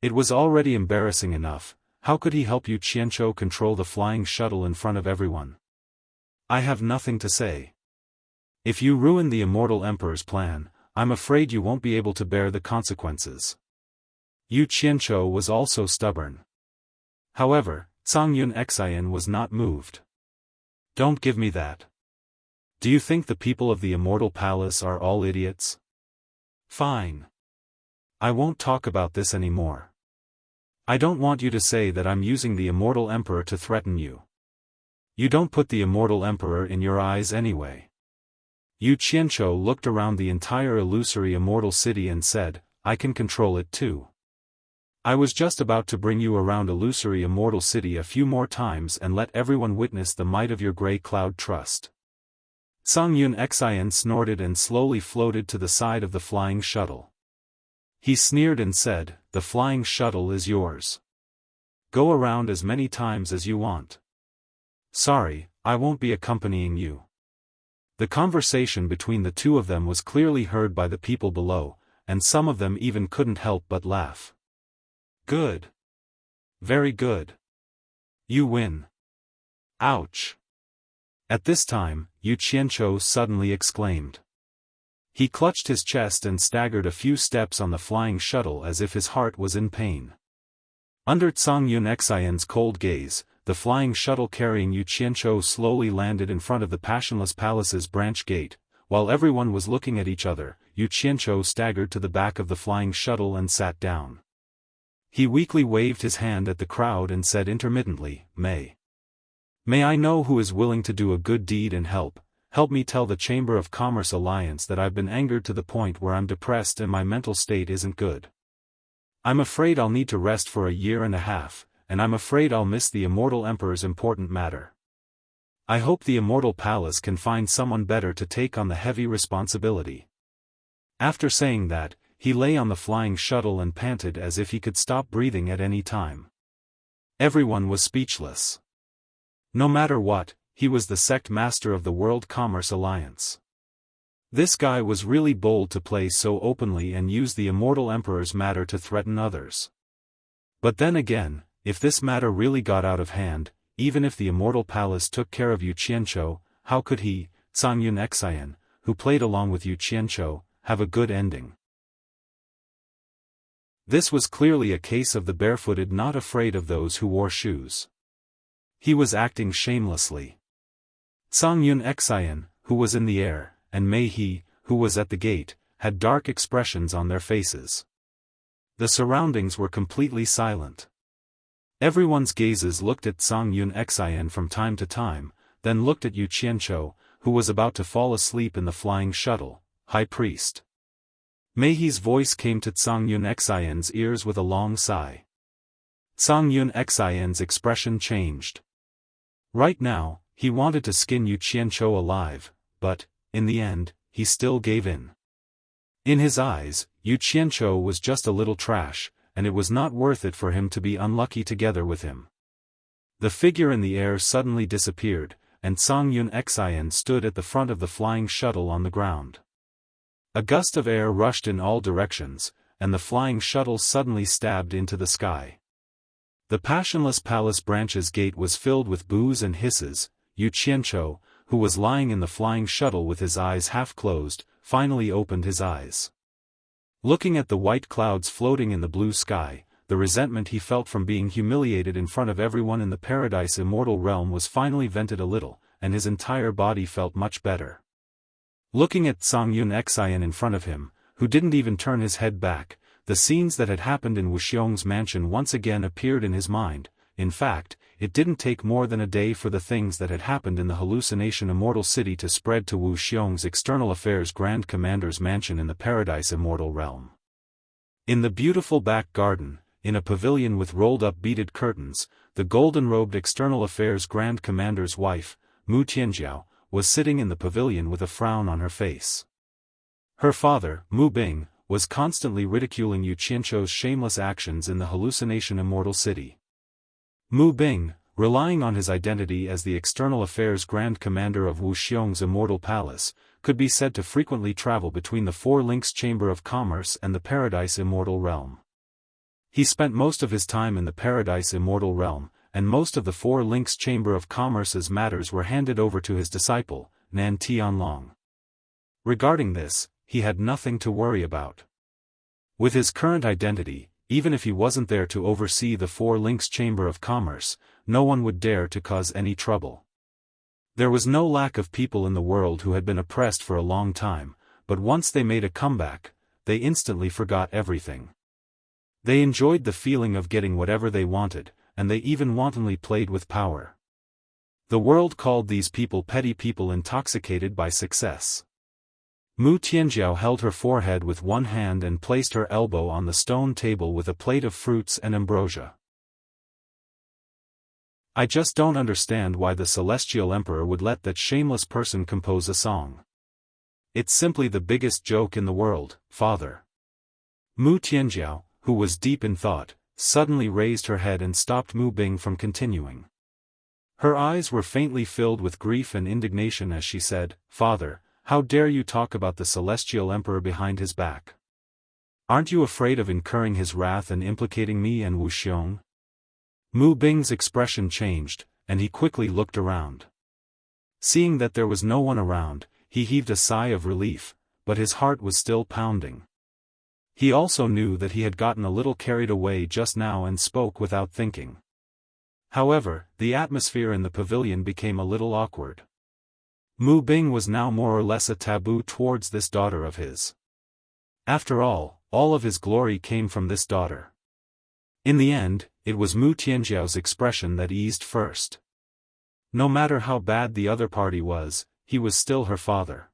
It was already embarrassing enough. How could he help Yu Qianzhou control the flying shuttle in front of everyone? "I have nothing to say. If you ruin the Immortal Emperor's plan, I'm afraid you won't be able to bear the consequences." Yu Qianzhou was also stubborn. However, Songyun Xian was not moved. "Don't give me that. Do you think the people of the Immortal Palace are all idiots? Fine. I won't talk about this anymore. I don't want you to say that I'm using the Immortal Emperor to threaten you. You don't put the Immortal Emperor in your eyes anyway." Yu Qianzhou looked around the entire illusory immortal city and said, "I can control it too. I was just about to bring you around illusory immortal city a few more times and let everyone witness the might of your grey cloud trust." Songyun Xian snorted and slowly floated to the side of the flying shuttle. He sneered and said, "The flying shuttle is yours. Go around as many times as you want. Sorry, I won't be accompanying you." The conversation between the two of them was clearly heard by the people below, and some of them even couldn't help but laugh. "Good. Very good. You win. Ouch." At this time, Yu Qianzhou suddenly exclaimed. He clutched his chest and staggered a few steps on the flying shuttle as if his heart was in pain. Under Songyun Xian's cold gaze, the flying shuttle carrying Yu Qianzhou slowly landed in front of the Passionless Palace's branch gate. While everyone was looking at each other, Yu Qianzhou staggered to the back of the flying shuttle and sat down. He weakly waved his hand at the crowd and said intermittently, May I know who is willing to do a good deed and help me tell the Chamber of Commerce Alliance that I've been angered to the point where I'm depressed and my mental state isn't good. I'm afraid I'll need to rest for a year and a half, and I'm afraid I'll miss the Immortal Emperor's important matter. I hope the Immortal Palace can find someone better to take on the heavy responsibility." After saying that, he lay on the flying shuttle and panted as if he could stop breathing at any time. Everyone was speechless. No matter what, he was the sect master of the World Commerce Alliance. This guy was really bold to play so openly and use the Immortal Emperor's matter to threaten others. But then again, if this matter really got out of hand, even if the Immortal Palace took care of Yu Qianzhou, how could he, Songyun Xian, who played along with Yu Qianzhou, have a good ending? This was clearly a case of the barefooted not afraid of those who wore shoes. He was acting shamelessly. Songyun Xian, who was in the air, and Mei He, who was at the gate, had dark expressions on their faces. The surroundings were completely silent. Everyone's gazes looked at Zhang Yun Xian from time to time, then looked at Yu Qianqiu, who was about to fall asleep in the flying shuttle. High Priest. Meihe's voice came to Zhang Yun Xian's ears with a long sigh. Zhang Yun Xian's expression changed. Right now, he wanted to skin Yu Qianqiu alive, but, in the end, he still gave in. In his eyes, Yu Qianqiu was just a little trash, and it was not worth it for him to be unlucky together with him. The figure in the air suddenly disappeared, and Zhang Yun Xian stood at the front of the flying shuttle on the ground. A gust of air rushed in all directions, and the flying shuttle suddenly stabbed into the sky. The passionless palace branch's gate was filled with boos and hisses. Yu Qianqiu, who was lying in the flying shuttle with his eyes half closed, finally opened his eyes. Looking at the white clouds floating in the blue sky, the resentment he felt from being humiliated in front of everyone in the Paradise Immortal realm was finally vented a little, and his entire body felt much better. Looking at Zhang Yun Xian in front of him, who didn't even turn his head back, the scenes that had happened in Wuxiong's mansion once again appeared in his mind. In fact, it didn't take more than a day for the things that had happened in the hallucination Immortal City to spread to Wuxiong's External Affairs Grand Commander's mansion in the Paradise Immortal realm. In the beautiful back garden, in a pavilion with rolled-up beaded curtains, the golden-robed External Affairs Grand Commander's wife, Mu Tianjiao, was sitting in the pavilion with a frown on her face. Her father, Mu Bing, was constantly ridiculing Yu Qianqiu's shameless actions in the hallucination Immortal City. Mu Bing, relying on his identity as the External Affairs Grand Commander of Wuxiong's Immortal Palace, could be said to frequently travel between the Four Links Chamber of Commerce and the Paradise Immortal Realm. He spent most of his time in the Paradise Immortal Realm, and most of the Four Links Chamber of Commerce's matters were handed over to his disciple, Nan Tianlong. Regarding this, he had nothing to worry about. With his current identity, even if he wasn't there to oversee the Four Links Chamber of Commerce, no one would dare to cause any trouble. There was no lack of people in the world who had been oppressed for a long time, but once they made a comeback, they instantly forgot everything. They enjoyed the feeling of getting whatever they wanted, and they even wantonly played with power. The world called these people petty people intoxicated by success. Mu Tianjiao held her forehead with one hand and placed her elbow on the stone table with a plate of fruits and ambrosia. I just don't understand why the Celestial Emperor would let that shameless person compose a song. It's simply the biggest joke in the world, father. Mu Tianjiao, who was deep in thought, suddenly raised her head and stopped Mu Bing from continuing. Her eyes were faintly filled with grief and indignation as she said, "Father, how dare you talk about the Celestial Emperor behind his back? Aren't you afraid of incurring his wrath and implicating me and Wuxiong?" Mu Bing's expression changed, and he quickly looked around. Seeing that there was no one around, he heaved a sigh of relief, but his heart was still pounding. He also knew that he had gotten a little carried away just now and spoke without thinking. However, the atmosphere in the pavilion became a little awkward. Mu Bing was now more or less a taboo towards this daughter of his. After all of his glory came from this daughter. In the end, it was Mu Tianjiao's expression that eased first. No matter how bad the other party was, he was still her father.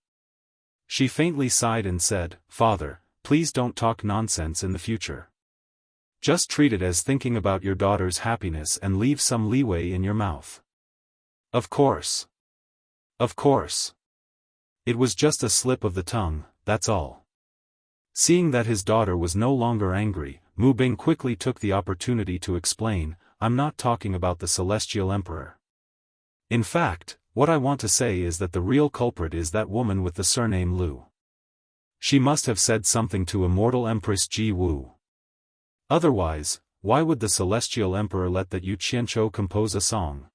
She faintly sighed and said, "Father, please don't talk nonsense in the future. Just treat it as thinking about your daughter's happiness and leave some leeway in your mouth." Of course. Of course. It was just a slip of the tongue, that's all. Seeing that his daughter was no longer angry, Mu Bing quickly took the opportunity to explain, "I'm not talking about the Celestial Emperor. In fact, what I want to say is that the real culprit is that woman with the surname Lu. She must have said something to Immortal Empress Ji Wu. Otherwise, why would the Celestial Emperor let that Yu Qianqiu compose a song?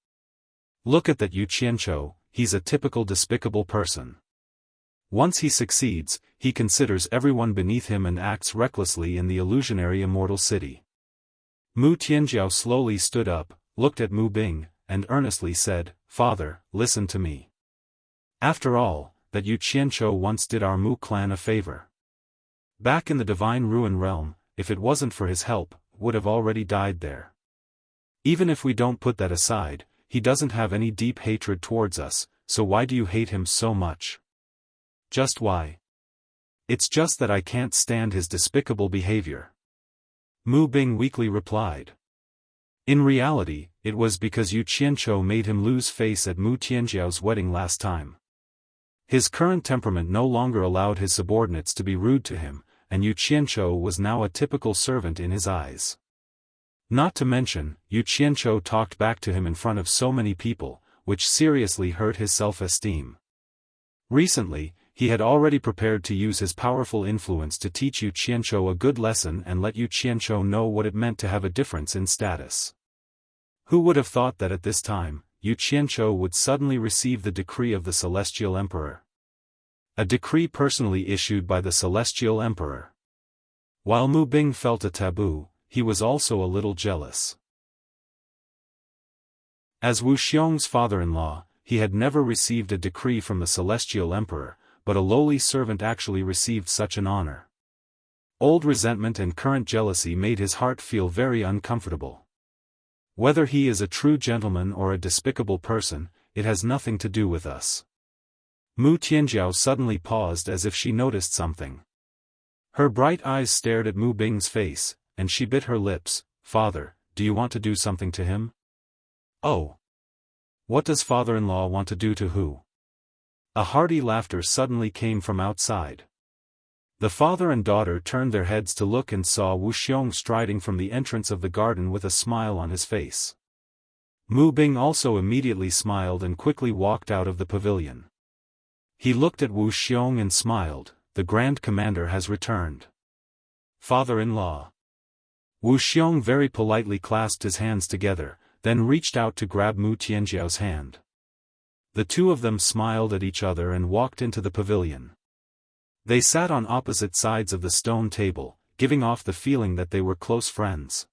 Look at that Yu Qianqiu, he's a typical despicable person. Once he succeeds, he considers everyone beneath him and acts recklessly in the illusionary Immortal City." Mu Tianjiao slowly stood up, looked at Mu Bing, and earnestly said, "Father, listen to me. After all, that Yu Qianqiu once did our Mu clan a favor. Back in the Divine Ruin realm, if it wasn't for his help, would have already died there. Even if we don't put that aside, he doesn't have any deep hatred towards us, so why do you hate him so much? Just why? It's just that I can't stand his despicable behavior. Mu Bing weakly replied. In reality, it was because Yu Qianqiu made him lose face at Mu Tianjiao's wedding last time. His current temperament no longer allowed his subordinates to be rude to him, and Yu Qianqiu was now a typical servant in his eyes. Not to mention, Yu Qianqiu talked back to him in front of so many people, which seriously hurt his self-esteem. Recently, he had already prepared to use his powerful influence to teach Yu Qianqiu a good lesson and let Yu Qianqiu know what it meant to have a difference in status. Who would have thought that at this time, Yu Qianqiu would suddenly receive the decree of the Celestial Emperor? A decree personally issued by the Celestial Emperor. While Mu Bing felt a taboo, he was also a little jealous. As Wu Xiong's father-in-law, he had never received a decree from the Celestial Emperor, but a lowly servant actually received such an honor. Old resentment and current jealousy made his heart feel very uncomfortable. Whether he is a true gentleman or a despicable person, it has nothing to do with us. Mu Tianjiao suddenly paused as if she noticed something. Her bright eyes stared at Mu Bing's face, and she bit her lips. Father, do you want to do something to him? Oh. What does father-in-law want to do to who? A hearty laughter suddenly came from outside. The father and daughter turned their heads to look and saw Wu Xiong striding from the entrance of the garden with a smile on his face. Mu Bing also immediately smiled and quickly walked out of the pavilion. He looked at Wu Xiong and smiled. The Grand Commander has returned. Father-in-law. Wu Xiong very politely clasped his hands together, then reached out to grab Mu Tianjiao's hand. The two of them smiled at each other and walked into the pavilion. They sat on opposite sides of the stone table, giving off the feeling that they were close friends.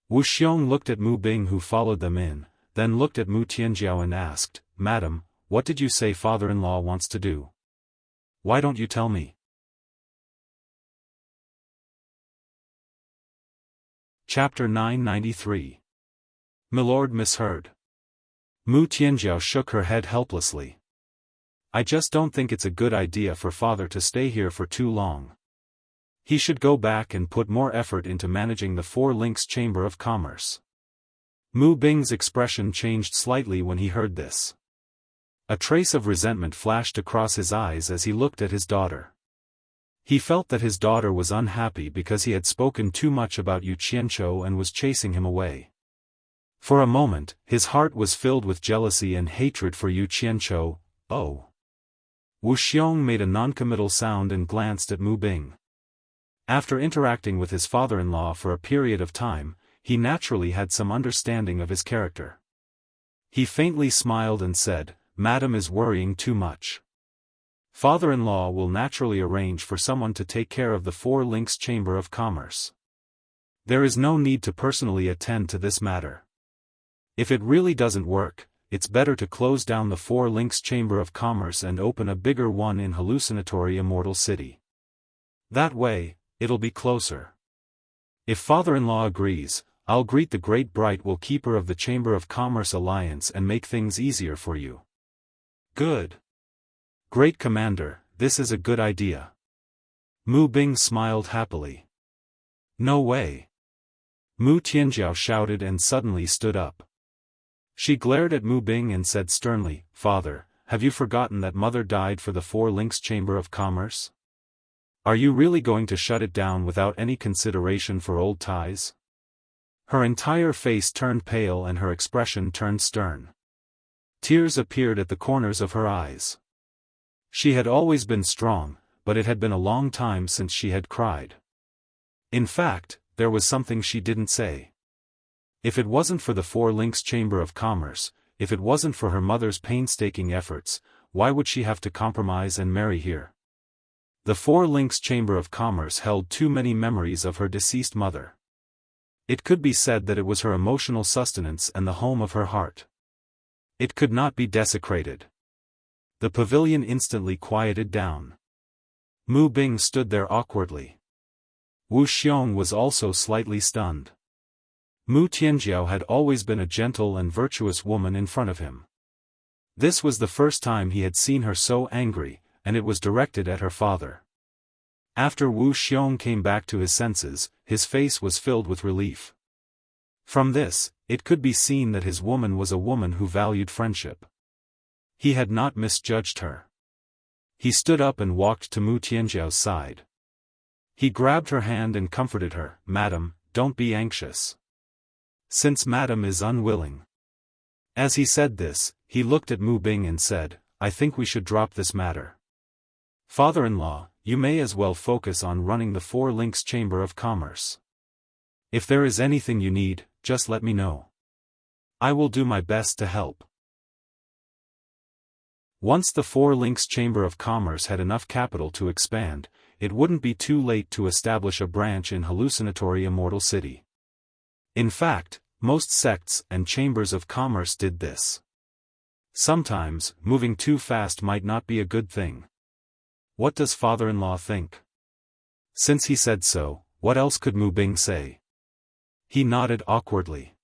Wu Xiong looked at Mu Bing, who followed them in, then looked at Mu Tianjiao and asked, Madam, what did you say father-in-law wants to do? Why don't you tell me? Chapter 993. Milord misheard. Mu Tianjiao shook her head helplessly. I just don't think it's a good idea for father to stay here for too long. He should go back and put more effort into managing the Four Links Chamber of Commerce. Mu Bing's expression changed slightly when he heard this. A trace of resentment flashed across his eyes as he looked at his daughter. He felt that his daughter was unhappy because he had spoken too much about Yu Qianqiu and was chasing him away. For a moment, his heart was filled with jealousy and hatred for Yu Qianqiu. Oh. Wu Xiong made a noncommittal sound and glanced at Mu Bing. After interacting with his father-in-law for a period of time, he naturally had some understanding of his character. He faintly smiled and said, Madam is worrying too much. Father-in-law will naturally arrange for someone to take care of the Four Links Chamber of Commerce. There is no need to personally attend to this matter. If it really doesn't work, it's better to close down the Four Links Chamber of Commerce and open a bigger one in hallucinatory Immortal City. That way, it'll be closer. If father-in-law agrees, I'll greet the great bright will keeper of the Chamber of Commerce Alliance and make things easier for you. Good. Great Commander, this is a good idea. Mu Bing smiled happily. No way. Mu Tianjiao shouted and suddenly stood up. She glared at Mu Bing and said sternly, Father, have you forgotten that mother died for the Four Links Chamber of Commerce? Are you really going to shut it down without any consideration for old ties? Her entire face turned pale and her expression turned stern. Tears appeared at the corners of her eyes. She had always been strong, but it had been a long time since she had cried. In fact, there was something she didn't say. If it wasn't for the Four Links Chamber of Commerce, if it wasn't for her mother's painstaking efforts, why would she have to compromise and marry here? The Four Links Chamber of Commerce held too many memories of her deceased mother. It could be said that it was her emotional sustenance and the home of her heart. It could not be desecrated. The pavilion instantly quieted down. Mu Bing stood there awkwardly. Wu Xiong was also slightly stunned. Mu Tianjiao had always been a gentle and virtuous woman in front of him. This was the first time he had seen her so angry, and it was directed at her father. After Wu Xiong came back to his senses, his face was filled with relief. From this, it could be seen that his woman was a woman who valued friendship. He had not misjudged her. He stood up and walked to Mu Tianjiao's side. He grabbed her hand and comforted her. "Madam, don't be anxious. Since Madam is unwilling." As he said this, he looked at Mu Bing and said, "I think we should drop this matter. Father-in-law, you may as well focus on running the Four Links Chamber of Commerce. If there is anything you need, just let me know. I will do my best to help." Once the Four Links Chamber of Commerce had enough capital to expand, it wouldn't be too late to establish a branch in hallucinatory Immortal City. In fact, most sects and chambers of commerce did this. Sometimes, moving too fast might not be a good thing. What does father-in-law think? Since he said so, what else could Mu Bing say? He nodded awkwardly.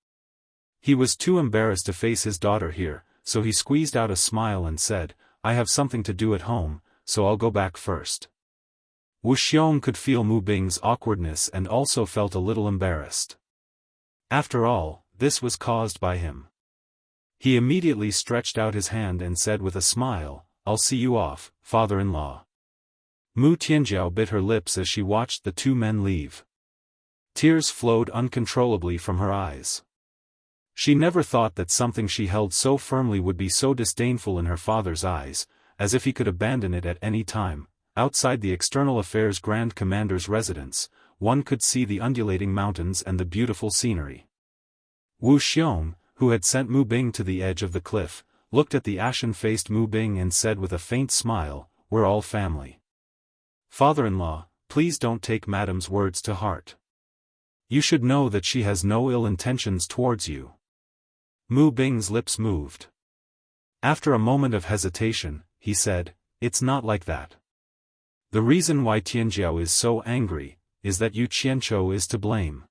He was too embarrassed to face his daughter here, so he squeezed out a smile and said, "I have something to do at home, so I'll go back first." Wu Xiong could feel Mu Bing's awkwardness and also felt a little embarrassed. After all, this was caused by him. He immediately stretched out his hand and said with a smile, "I'll see you off, father-in-law." Mu Tianjiao bit her lips as she watched the two men leave. Tears flowed uncontrollably from her eyes. She never thought that something she held so firmly would be so disdainful in her father's eyes, as if he could abandon it at any time. Outside the External Affairs Grand Commander's residence, one could see the undulating mountains and the beautiful scenery. Wu Xiong, who had sent Mu Bing to the edge of the cliff, looked at the ashen-faced Mu Bing and said with a faint smile, "We're all family. Father-in-law, please don't take Madam's words to heart. You should know that she has no ill intentions towards you." Mu Bing's lips moved. After a moment of hesitation, he said, "It's not like that. The reason why Tianjiao is so angry is that Yu Qianqiu is to blame."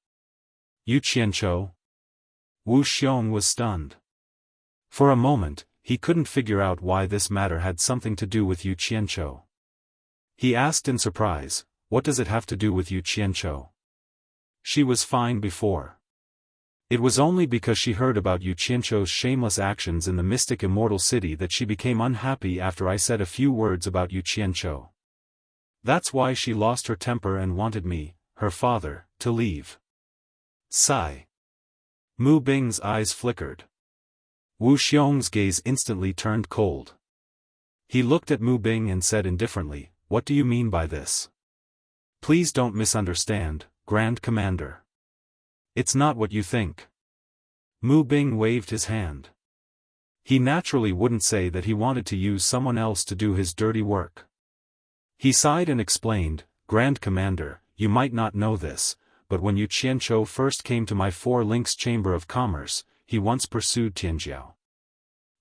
Yu Qianqiu? Wu Xiong was stunned. For a moment, he couldn't figure out why this matter had something to do with Yu Qianqiu. He asked in surprise, "What does it have to do with Yu Qianqiu? She was fine before." It was only because she heard about Yu Qianqiu's shameless actions in the mystic Immortal City that she became unhappy after I said a few words about Yu Qianqiu. That's why she lost her temper and wanted me, her father, to leave. Sigh. Mu Bing's eyes flickered. Wu Xiong's gaze instantly turned cold. He looked at Mu Bing and said indifferently, "What do you mean by this? Please don't misunderstand, Grand Commander. It's not what you think." Mu Bing waved his hand. He naturally wouldn't say that he wanted to use someone else to do his dirty work. He sighed and explained, "Grand Commander, you might not know this, but when Yu Qianqiu first came to my Four Links Chamber of Commerce, he once pursued Tianjiao.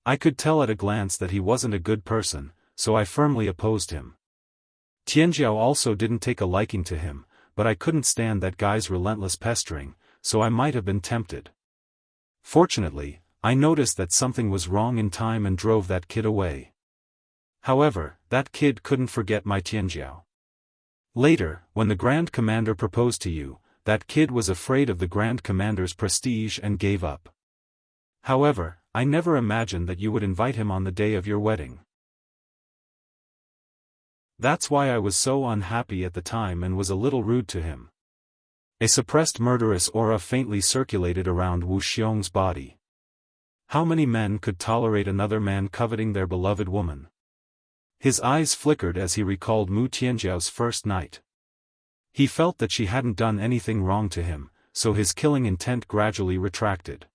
I could tell at a glance that he wasn't a good person, so I firmly opposed him. Tianjiao also didn't take a liking to him, but I couldn't stand that guy's relentless pestering, so I might have been tempted. Fortunately, I noticed that something was wrong in time and drove that kid away. However, that kid couldn't forget my Tianjiao. Later, when the Grand Commander proposed to you, that kid was afraid of the Grand Commander's prestige and gave up. However, I never imagined that you would invite him on the day of your wedding. That's why I was so unhappy at the time and was a little rude to him." A suppressed murderous aura faintly circulated around Wu Xiong's body. How many men could tolerate another man coveting their beloved woman? His eyes flickered as he recalled Mu Tianjiao's first night. He felt that she hadn't done anything wrong to him, so his killing intent gradually retracted.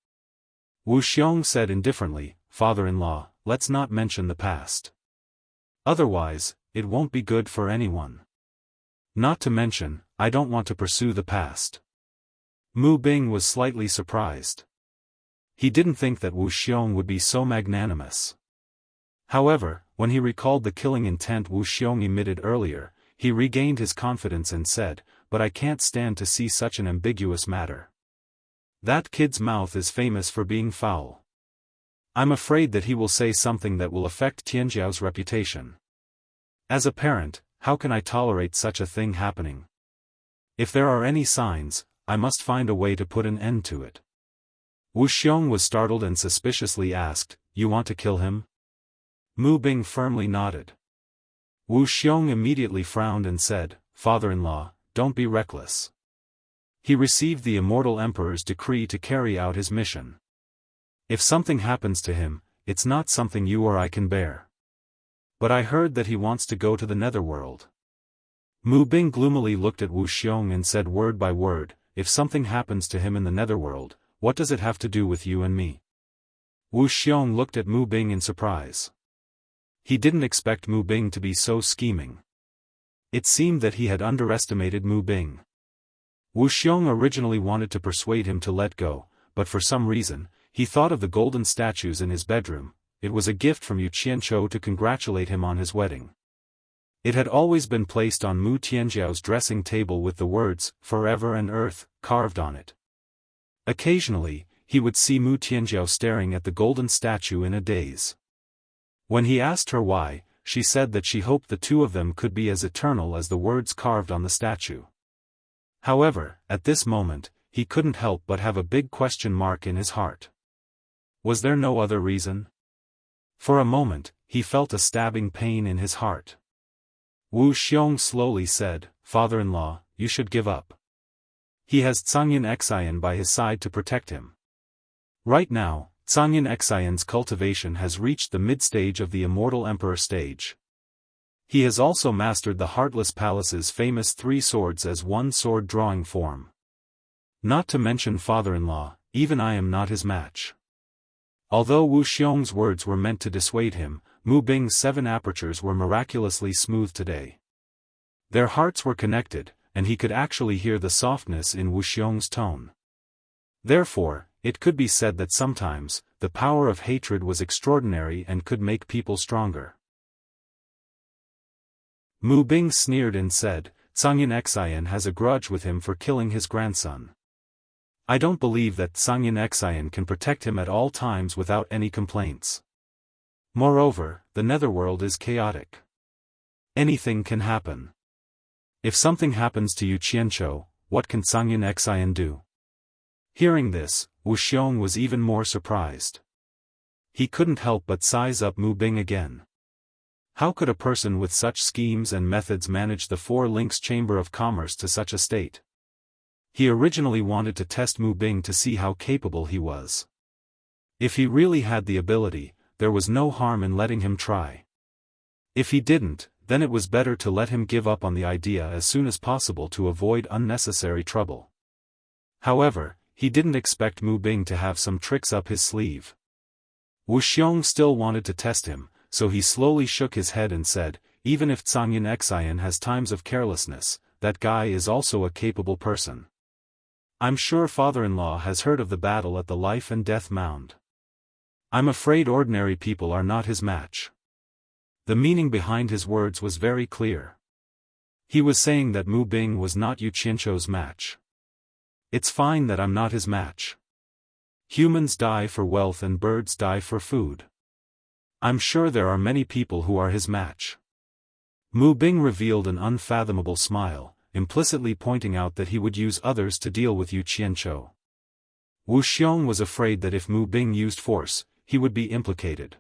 Wu Xiong said indifferently, "Father-in-law, let's not mention the past. Otherwise, it won't be good for anyone. Not to mention, I don't want to pursue the past." Mu Bing was slightly surprised. He didn't think that Wu Xiong would be so magnanimous. However, when he recalled the killing intent Wu Xiong emitted earlier, he regained his confidence and said, "But I can't stand to see such an ambiguous matter. That kid's mouth is famous for being foul. I'm afraid that he will say something that will affect Tianjiao's reputation. As a parent, how can I tolerate such a thing happening? If there are any signs, I must find a way to put an end to it. Wu Xiong was startled and suspiciously asked, "You want to kill him?" Mu Bing firmly nodded. Wu Xiong immediately frowned and said, "Father-in-law, don't be reckless." He received the immortal emperor's decree to carry out his mission. If something happens to him, it's not something you or I can bear. But I heard that he wants to go to the netherworld. Mu Bing gloomily looked at Wu Xiong and said word by word, "If something happens to him in the netherworld, what does it have to do with you and me?" Wu Xiong looked at Mu Bing in surprise. He didn't expect Mu Bing to be so scheming. It seemed that he had underestimated Mu Bing. Wu Xiong originally wanted to persuade him to let go, but for some reason, he thought of the golden statues in his bedroom. It was a gift from Yu Qianzhou to congratulate him on his wedding. It had always been placed on Mu Tianjiao's dressing table with the words, "Forever and Earth," carved on it. Occasionally, he would see Mu Tianjiao staring at the golden statue in a daze. When he asked her why, she said that she hoped the two of them could be as eternal as the words carved on the statue. However, at this moment, he couldn't help but have a big question mark in his heart. Was there no other reason? For a moment, he felt a stabbing pain in his heart. Wu Xiong slowly said, "Father-in-law, you should give up. He has Zhangyan Xian by his side to protect him. Right now, Zhangyan Xian's cultivation has reached the mid-stage of the Immortal Emperor stage. He has also mastered the Heartless Palace's famous 3 swords as one sword drawing form. Not to mention father-in-law, even I am not his match." Although Wu Xiong's words were meant to dissuade him, Mu Bing's 7 apertures were miraculously smooth today. Their hearts were connected, and he could actually hear the softness in Wu Xiong's tone. Therefore, it could be said that sometimes, the power of hatred was extraordinary and could make people stronger. Mu Bing sneered and said, "Zhangyan Xian has a grudge with him for killing his grandson. I don't believe that Zhangyan Xian can protect him at all times without any complaints. Moreover, the netherworld is chaotic. Anything can happen. If something happens to Yu Qianzhou, what can Zhangyan Xian do?" Hearing this, Wu Xiong was even more surprised. He couldn't help but size up Mu Bing again. How could a person with such schemes and methods manage the 4 links chamber of commerce to such a state? He originally wanted to test Mu Bing to see how capable he was. If he really had the ability, there was no harm in letting him try. If he didn't, then it was better to let him give up on the idea as soon as possible to avoid unnecessary trouble. However, he didn't expect Mu Bing to have some tricks up his sleeve. Wu Xiong still wanted to test him, so he slowly shook his head and said, "Even if Zhangyan Xian has times of carelessness, that guy is also a capable person. I'm sure father-in-law has heard of the battle at the Life and Death Mound. I'm afraid ordinary people are not his match." The meaning behind his words was very clear. He was saying that Mu Bing was not Yu Qianzhou's match. It's fine that I'm not his match. Humans die for wealth and birds die for food. I'm sure there are many people who are his match. Mu Bing revealed an unfathomable smile, implicitly pointing out that he would use others to deal with Yu Qianzhou. Wu Xiong was afraid that if Mu Bing used force, he would be implicated.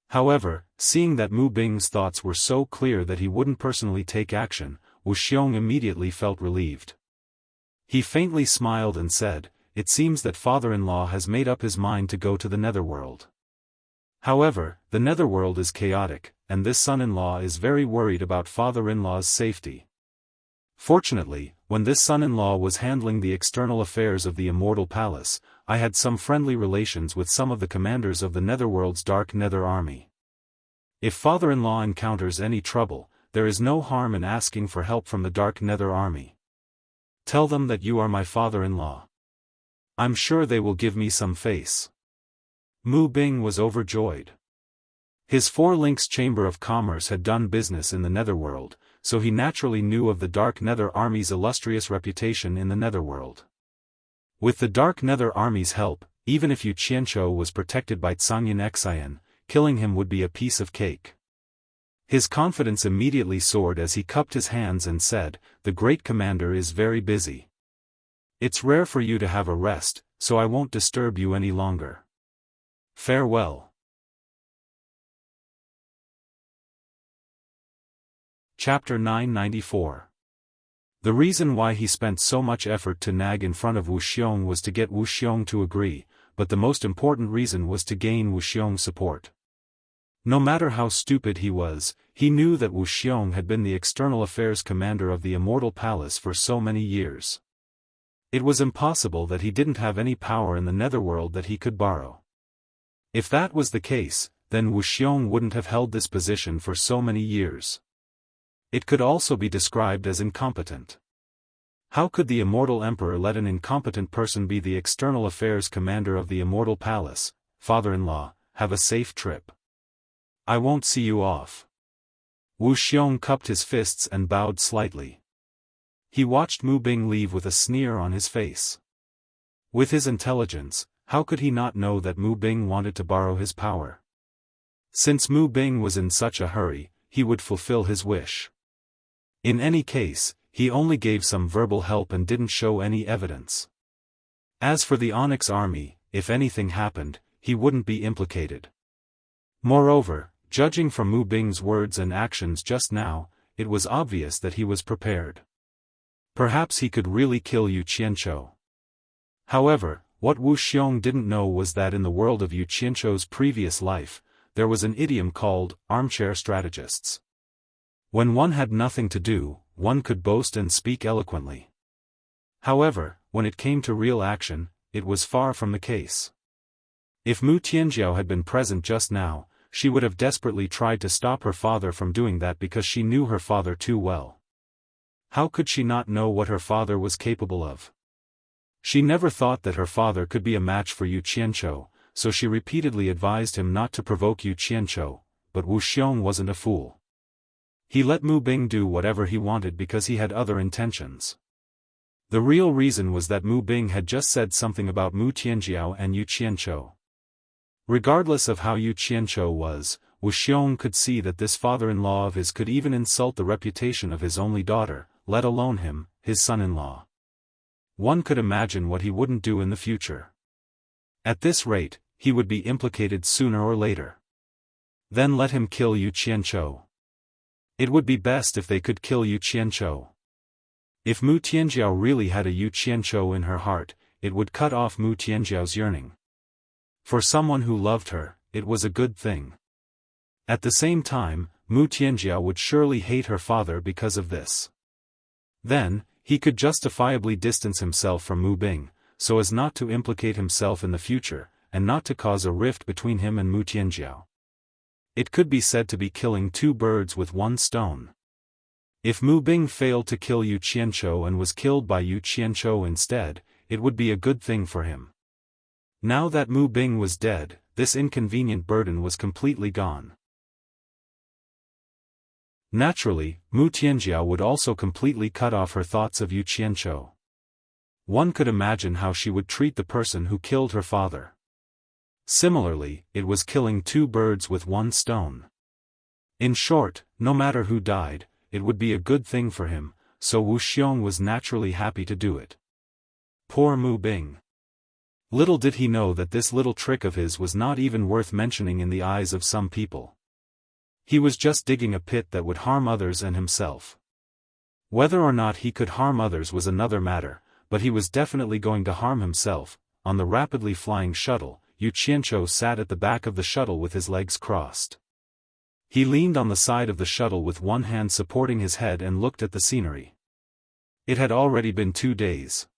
However, seeing that Mu Bing's thoughts were so clear that he wouldn't personally take action, Wu Xiong immediately felt relieved. He faintly smiled and said, "It seems that father-in-law has made up his mind to go to the netherworld. However, the netherworld is chaotic, and this son-in-law is very worried about father-in-law's safety." Fortunately, when this son-in-law was handling the external affairs of the Immortal Palace, I had some friendly relations with some of the commanders of the netherworld's Dark Nether Army. If father-in-law encounters any trouble, there is no harm in asking for help from the Dark Nether Army. Tell them that you are my father-in-law. I'm sure they will give me some face. Mu Bing was overjoyed. His 4 links chamber of commerce had done business in the netherworld, so he naturally knew of the Dark Nether Army's illustrious reputation in the netherworld. With the Dark Nether Army's help, even if Yu Qianzhou was protected by Zhangyan Xian, killing him would be a piece of cake. His confidence immediately soared as he cupped his hands and said, "The great commander is very busy. It's rare for you to have a rest, so I won't disturb you any longer. Farewell." Chapter 994. The reason why he spent so much effort to nag in front of Wuxiong was to get Wuxiong to agree, but the most important reason was to gain Wuxiong's support. No matter how stupid he was, he knew that Wuxiong had been the external affairs commander of the Immortal Palace for so many years. It was impossible that he didn't have any power in the netherworld that he could borrow. If that was the case, then Wuxiong wouldn't have held this position for so many years. It could also be described as incompetent. How could the Immortal Emperor let an incompetent person be the external affairs commander of the Immortal Palace? Father-in-law, have a safe trip. I won't see you off. Wuxiong cupped his fists and bowed slightly. He watched Mu Bing leave with a sneer on his face. With his intelligence, how could he not know that Mu Bing wanted to borrow his power? Since Mu Bing was in such a hurry, he would fulfill his wish. In any case, he only gave some verbal help and didn't show any evidence. As for the Onyx Army, if anything happened, he wouldn't be implicated. Moreover, judging from Mu Bing's words and actions just now, it was obvious that he was prepared. Perhaps he could really kill Yu Qianzhou. However, what Wuxiong didn't know was that in the world of Yu Qianzhou's previous life, there was an idiom called armchair strategists. When one had nothing to do, one could boast and speak eloquently. However, when it came to real action, it was far from the case. If Mu Tianjiao had been present just now, she would have desperately tried to stop her father from doing that because she knew her father too well. How could she not know what her father was capable of? She never thought that her father could be a match for Yu Qianzhou, so she repeatedly advised him not to provoke Yu Qianzhou, but Wuxiong wasn't a fool. He let Mu Bing do whatever he wanted because he had other intentions. The real reason was that Mu Bing had just said something about Mu Tianjiao and Yu Qianzhou. Regardless of how Yu Qianzhou was, Wuxiong could see that this father-in-law of his could even insult the reputation of his only daughter, let alone him, his son-in-law. One could imagine what he wouldn't do in the future. At this rate, he would be implicated sooner or later. Then let him kill Yu Qianzhou. It would be best if they could kill Yu Qianzhou. If Mu Tianjiao really had a Yu Qianzhou in her heart, it would cut off Mu Tianjiao's yearning. For someone who loved her, it was a good thing. At the same time, Mu Tianjiao would surely hate her father because of this. Then, he could justifiably distance himself from Mu Bing, so as not to implicate himself in the future, and not to cause a rift between him and Mu Tianjiao. It could be said to be killing two birds with one stone. If Mu Bing failed to kill Yu Qianzhou and was killed by Yu Qianzhou instead, it would be a good thing for him. Now that Mu Bing was dead, this inconvenient burden was completely gone. Naturally, Mu Tianjiao would also completely cut off her thoughts of Yu Qianzhou. One could imagine how she would treat the person who killed her father. Similarly, it was killing two birds with one stone. In short, no matter who died, it would be a good thing for him, so Wuxiong was naturally happy to do it. Poor Mu Bing. Little did he know that this little trick of his was not even worth mentioning in the eyes of some people. He was just digging a pit that would harm others and himself. Whether or not he could harm others was another matter, but he was definitely going to harm himself. On the rapidly flying shuttle, Yu Qianzhou sat at the back of the shuttle with his legs crossed. He leaned on the side of the shuttle with one hand supporting his head and looked at the scenery. It had already been 2 days.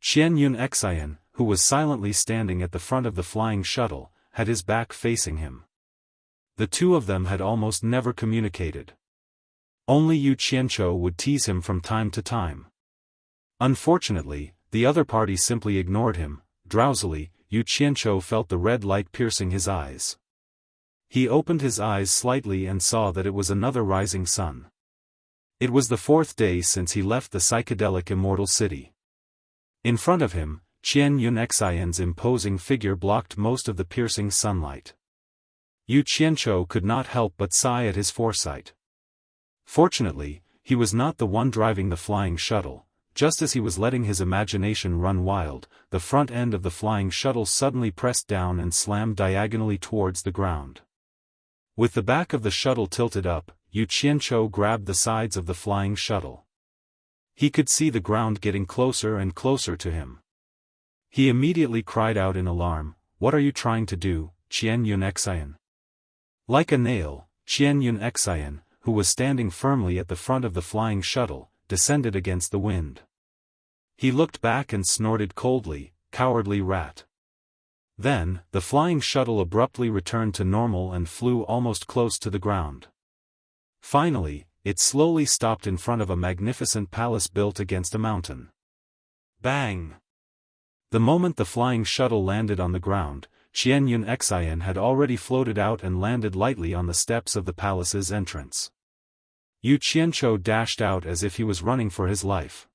Qian Yun Xian, who was silently standing at the front of the flying shuttle, had his back facing him. The two of them had almost never communicated. Only Yu Qianzhou would tease him from time to time. Unfortunately, the other party simply ignored him. Drowsily, Yu Qianzhou felt the red light piercing his eyes. He opened his eyes slightly and saw that it was another rising sun. It was the 4th day since he left the psychedelic immortal city. In front of him, Qian Yunxian's imposing figure blocked most of the piercing sunlight. Yu Qianzhou could not help but sigh at his foresight. Fortunately, he was not the one driving the flying shuttle. Just as he was letting his imagination run wild, the front end of the flying shuttle suddenly pressed down and slammed diagonally towards the ground. With the back of the shuttle tilted up, Yu Qianzhou grabbed the sides of the flying shuttle. He could see the ground getting closer and closer to him. He immediately cried out in alarm, "What are you trying to do, Qian Yunxian?" Like a nail, Qian Yunxian, who was standing firmly at the front of the flying shuttle, descended against the wind. He looked back and snorted coldly, "Cowardly rat." Then, the flying shuttle abruptly returned to normal and flew almost close to the ground. Finally, it slowly stopped in front of a magnificent palace built against a mountain. Bang! The moment the flying shuttle landed on the ground, Qian Yunxian had already floated out and landed lightly on the steps of the palace's entrance. Yu Qianzhou dashed out as if he was running for his life.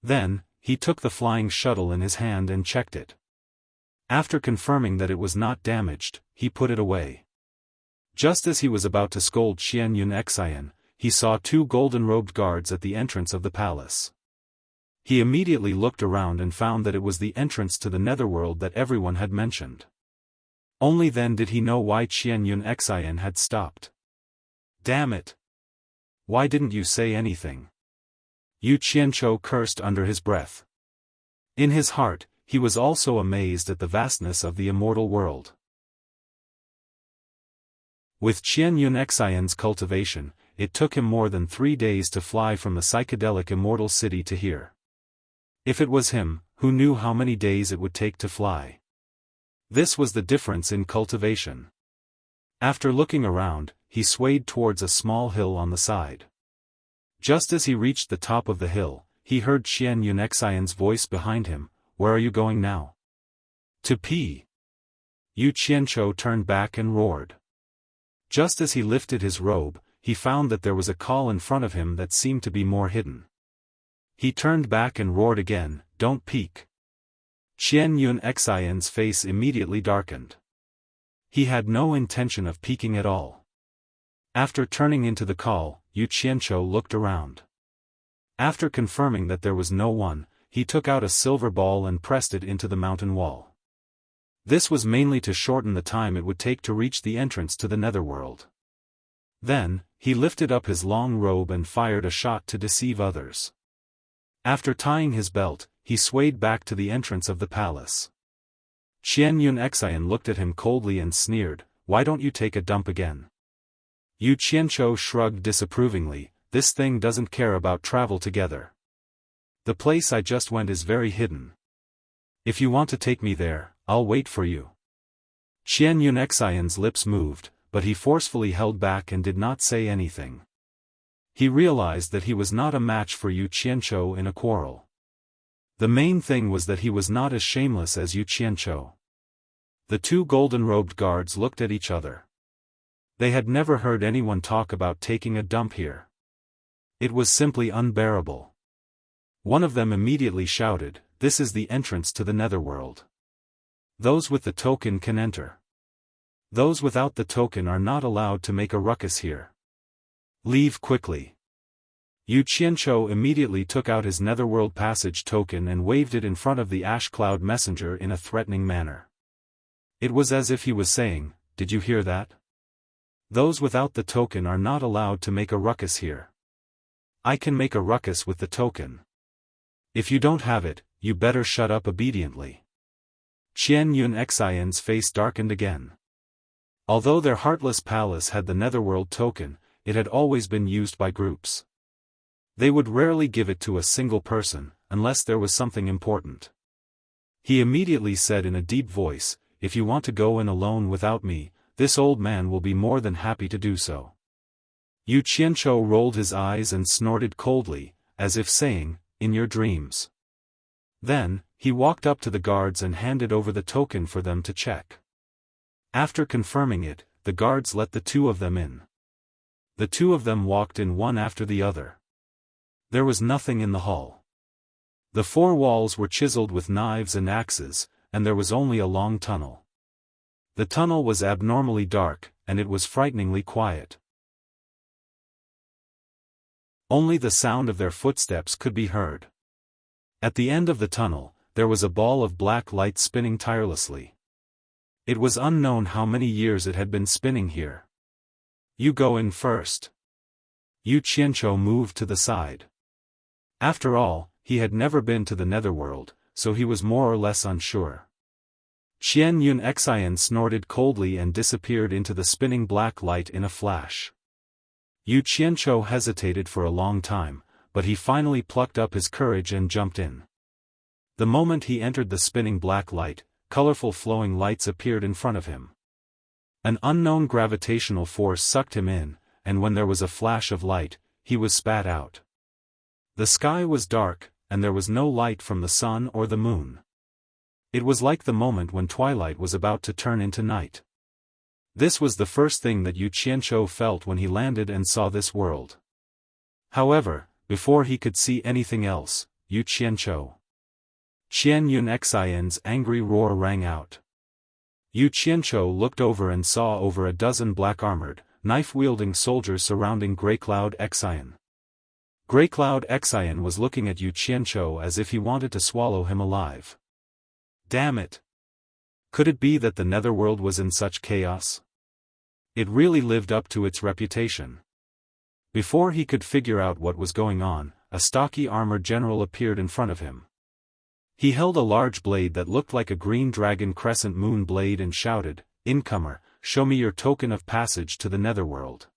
Then, he took the flying shuttle in his hand and checked it. After confirming that it was not damaged, he put it away. Just as he was about to scold Qian Yunxian, he saw two golden-robed guards at the entrance of the palace. He immediately looked around and found that it was the entrance to the netherworld that everyone had mentioned. Only then did he know why Qian Yunxian had stopped. "Damn it! Why didn't you say anything?" Yu Qianzhou cursed under his breath. In his heart, he was also amazed at the vastness of the immortal world. With Qian Yunxian's cultivation, it took him more than 3 days to fly from the psychedelic immortal city to here. If it was him, who knew how many days it would take to fly? This was the difference in cultivation. After looking around, he swayed towards a small hill on the side. Just as he reached the top of the hill, he heard Qian Yunxian's voice behind him, "Where are you going now?" "To pee." Yu Qianzhou turned back and roared. Just as he lifted his robe, he found that there was a call in front of him that seemed to be more hidden. He turned back and roared again, "Don't peek." Qian Yunxian's face immediately darkened. He had no intention of peeking at all. After turning into the call, Yu Qianzhou looked around. After confirming that there was no one, he took out a silver ball and pressed it into the mountain wall. This was mainly to shorten the time it would take to reach the entrance to the netherworld. Then, he lifted up his long robe and fired a shot to deceive others. After tying his belt, he swayed back to the entrance of the palace. Qian Yunxian looked at him coldly and sneered, "Why don't you take a dump again?" Yu Qianzhou shrugged disapprovingly, "This thing doesn't care about travel together. The place I just went is very hidden. If you want to take me there, I'll wait for you." Qian Yunxian's lips moved, but he forcefully held back and did not say anything. He realized that he was not a match for Yu Qianzhou in a quarrel. The main thing was that he was not as shameless as Yu Qianzhou. The two golden-robed guards looked at each other. They had never heard anyone talk about taking a dump here. It was simply unbearable. One of them immediately shouted, "This is the entrance to the netherworld. Those with the token can enter. Those without the token are not allowed to make a ruckus here. Leave quickly." Yu Qianzhou immediately took out his netherworld passage token and waved it in front of the ash cloud messenger in a threatening manner. It was as if he was saying, "Did you hear that? Those without the token are not allowed to make a ruckus here. I can make a ruckus with the token. If you don't have it, you better shut up obediently." Qian Yunxian's face darkened again. Although their heartless palace had the netherworld token, it had always been used by groups. They would rarely give it to a single person, unless there was something important. He immediately said in a deep voice, "If you want to go in alone without me, this old man will be more than happy to do so." Yu Qianzhou rolled his eyes and snorted coldly, as if saying, "In your dreams." Then, he walked up to the guards and handed over the token for them to check. After confirming it, the guards let the two of them in. The two of them walked in one after the other. There was nothing in the hall. The four walls were chiseled with knives and axes, and there was only a long tunnel. The tunnel was abnormally dark, and it was frighteningly quiet. Only the sound of their footsteps could be heard. At the end of the tunnel, there was a ball of black light spinning tirelessly. It was unknown how many years it had been spinning here. You go in first. Yu Qianzhou moved to the side. After all, he had never been to the netherworld, so he was more or less unsure. Qian Yun Xian snorted coldly and disappeared into the spinning black light in a flash. Yu Qianzhou hesitated for a long time, but he finally plucked up his courage and jumped in. The moment he entered the spinning black light, colorful flowing lights appeared in front of him. An unknown gravitational force sucked him in, and when there was a flash of light, he was spat out. The sky was dark, and there was no light from the sun or the moon. It was like the moment when twilight was about to turn into night. This was the first thing that Yu Qianzhou felt when he landed and saw this world. However, before he could see anything else, Yu Qianzhou. Qian Yun Xian's angry roar rang out. Yu Qianzhou looked over and saw over a dozen black-armored, knife-wielding soldiers surrounding Grey Cloud Xian. Grey Cloud Xian was looking at Yu Qianzhou as if he wanted to swallow him alive. Damn it! Could it be that the netherworld was in such chaos? It really lived up to its reputation. Before he could figure out what was going on, a stocky armored general appeared in front of him. He held a large blade that looked like a green dragon crescent moon blade and shouted, "Incomer, show me your token of passage to the netherworld."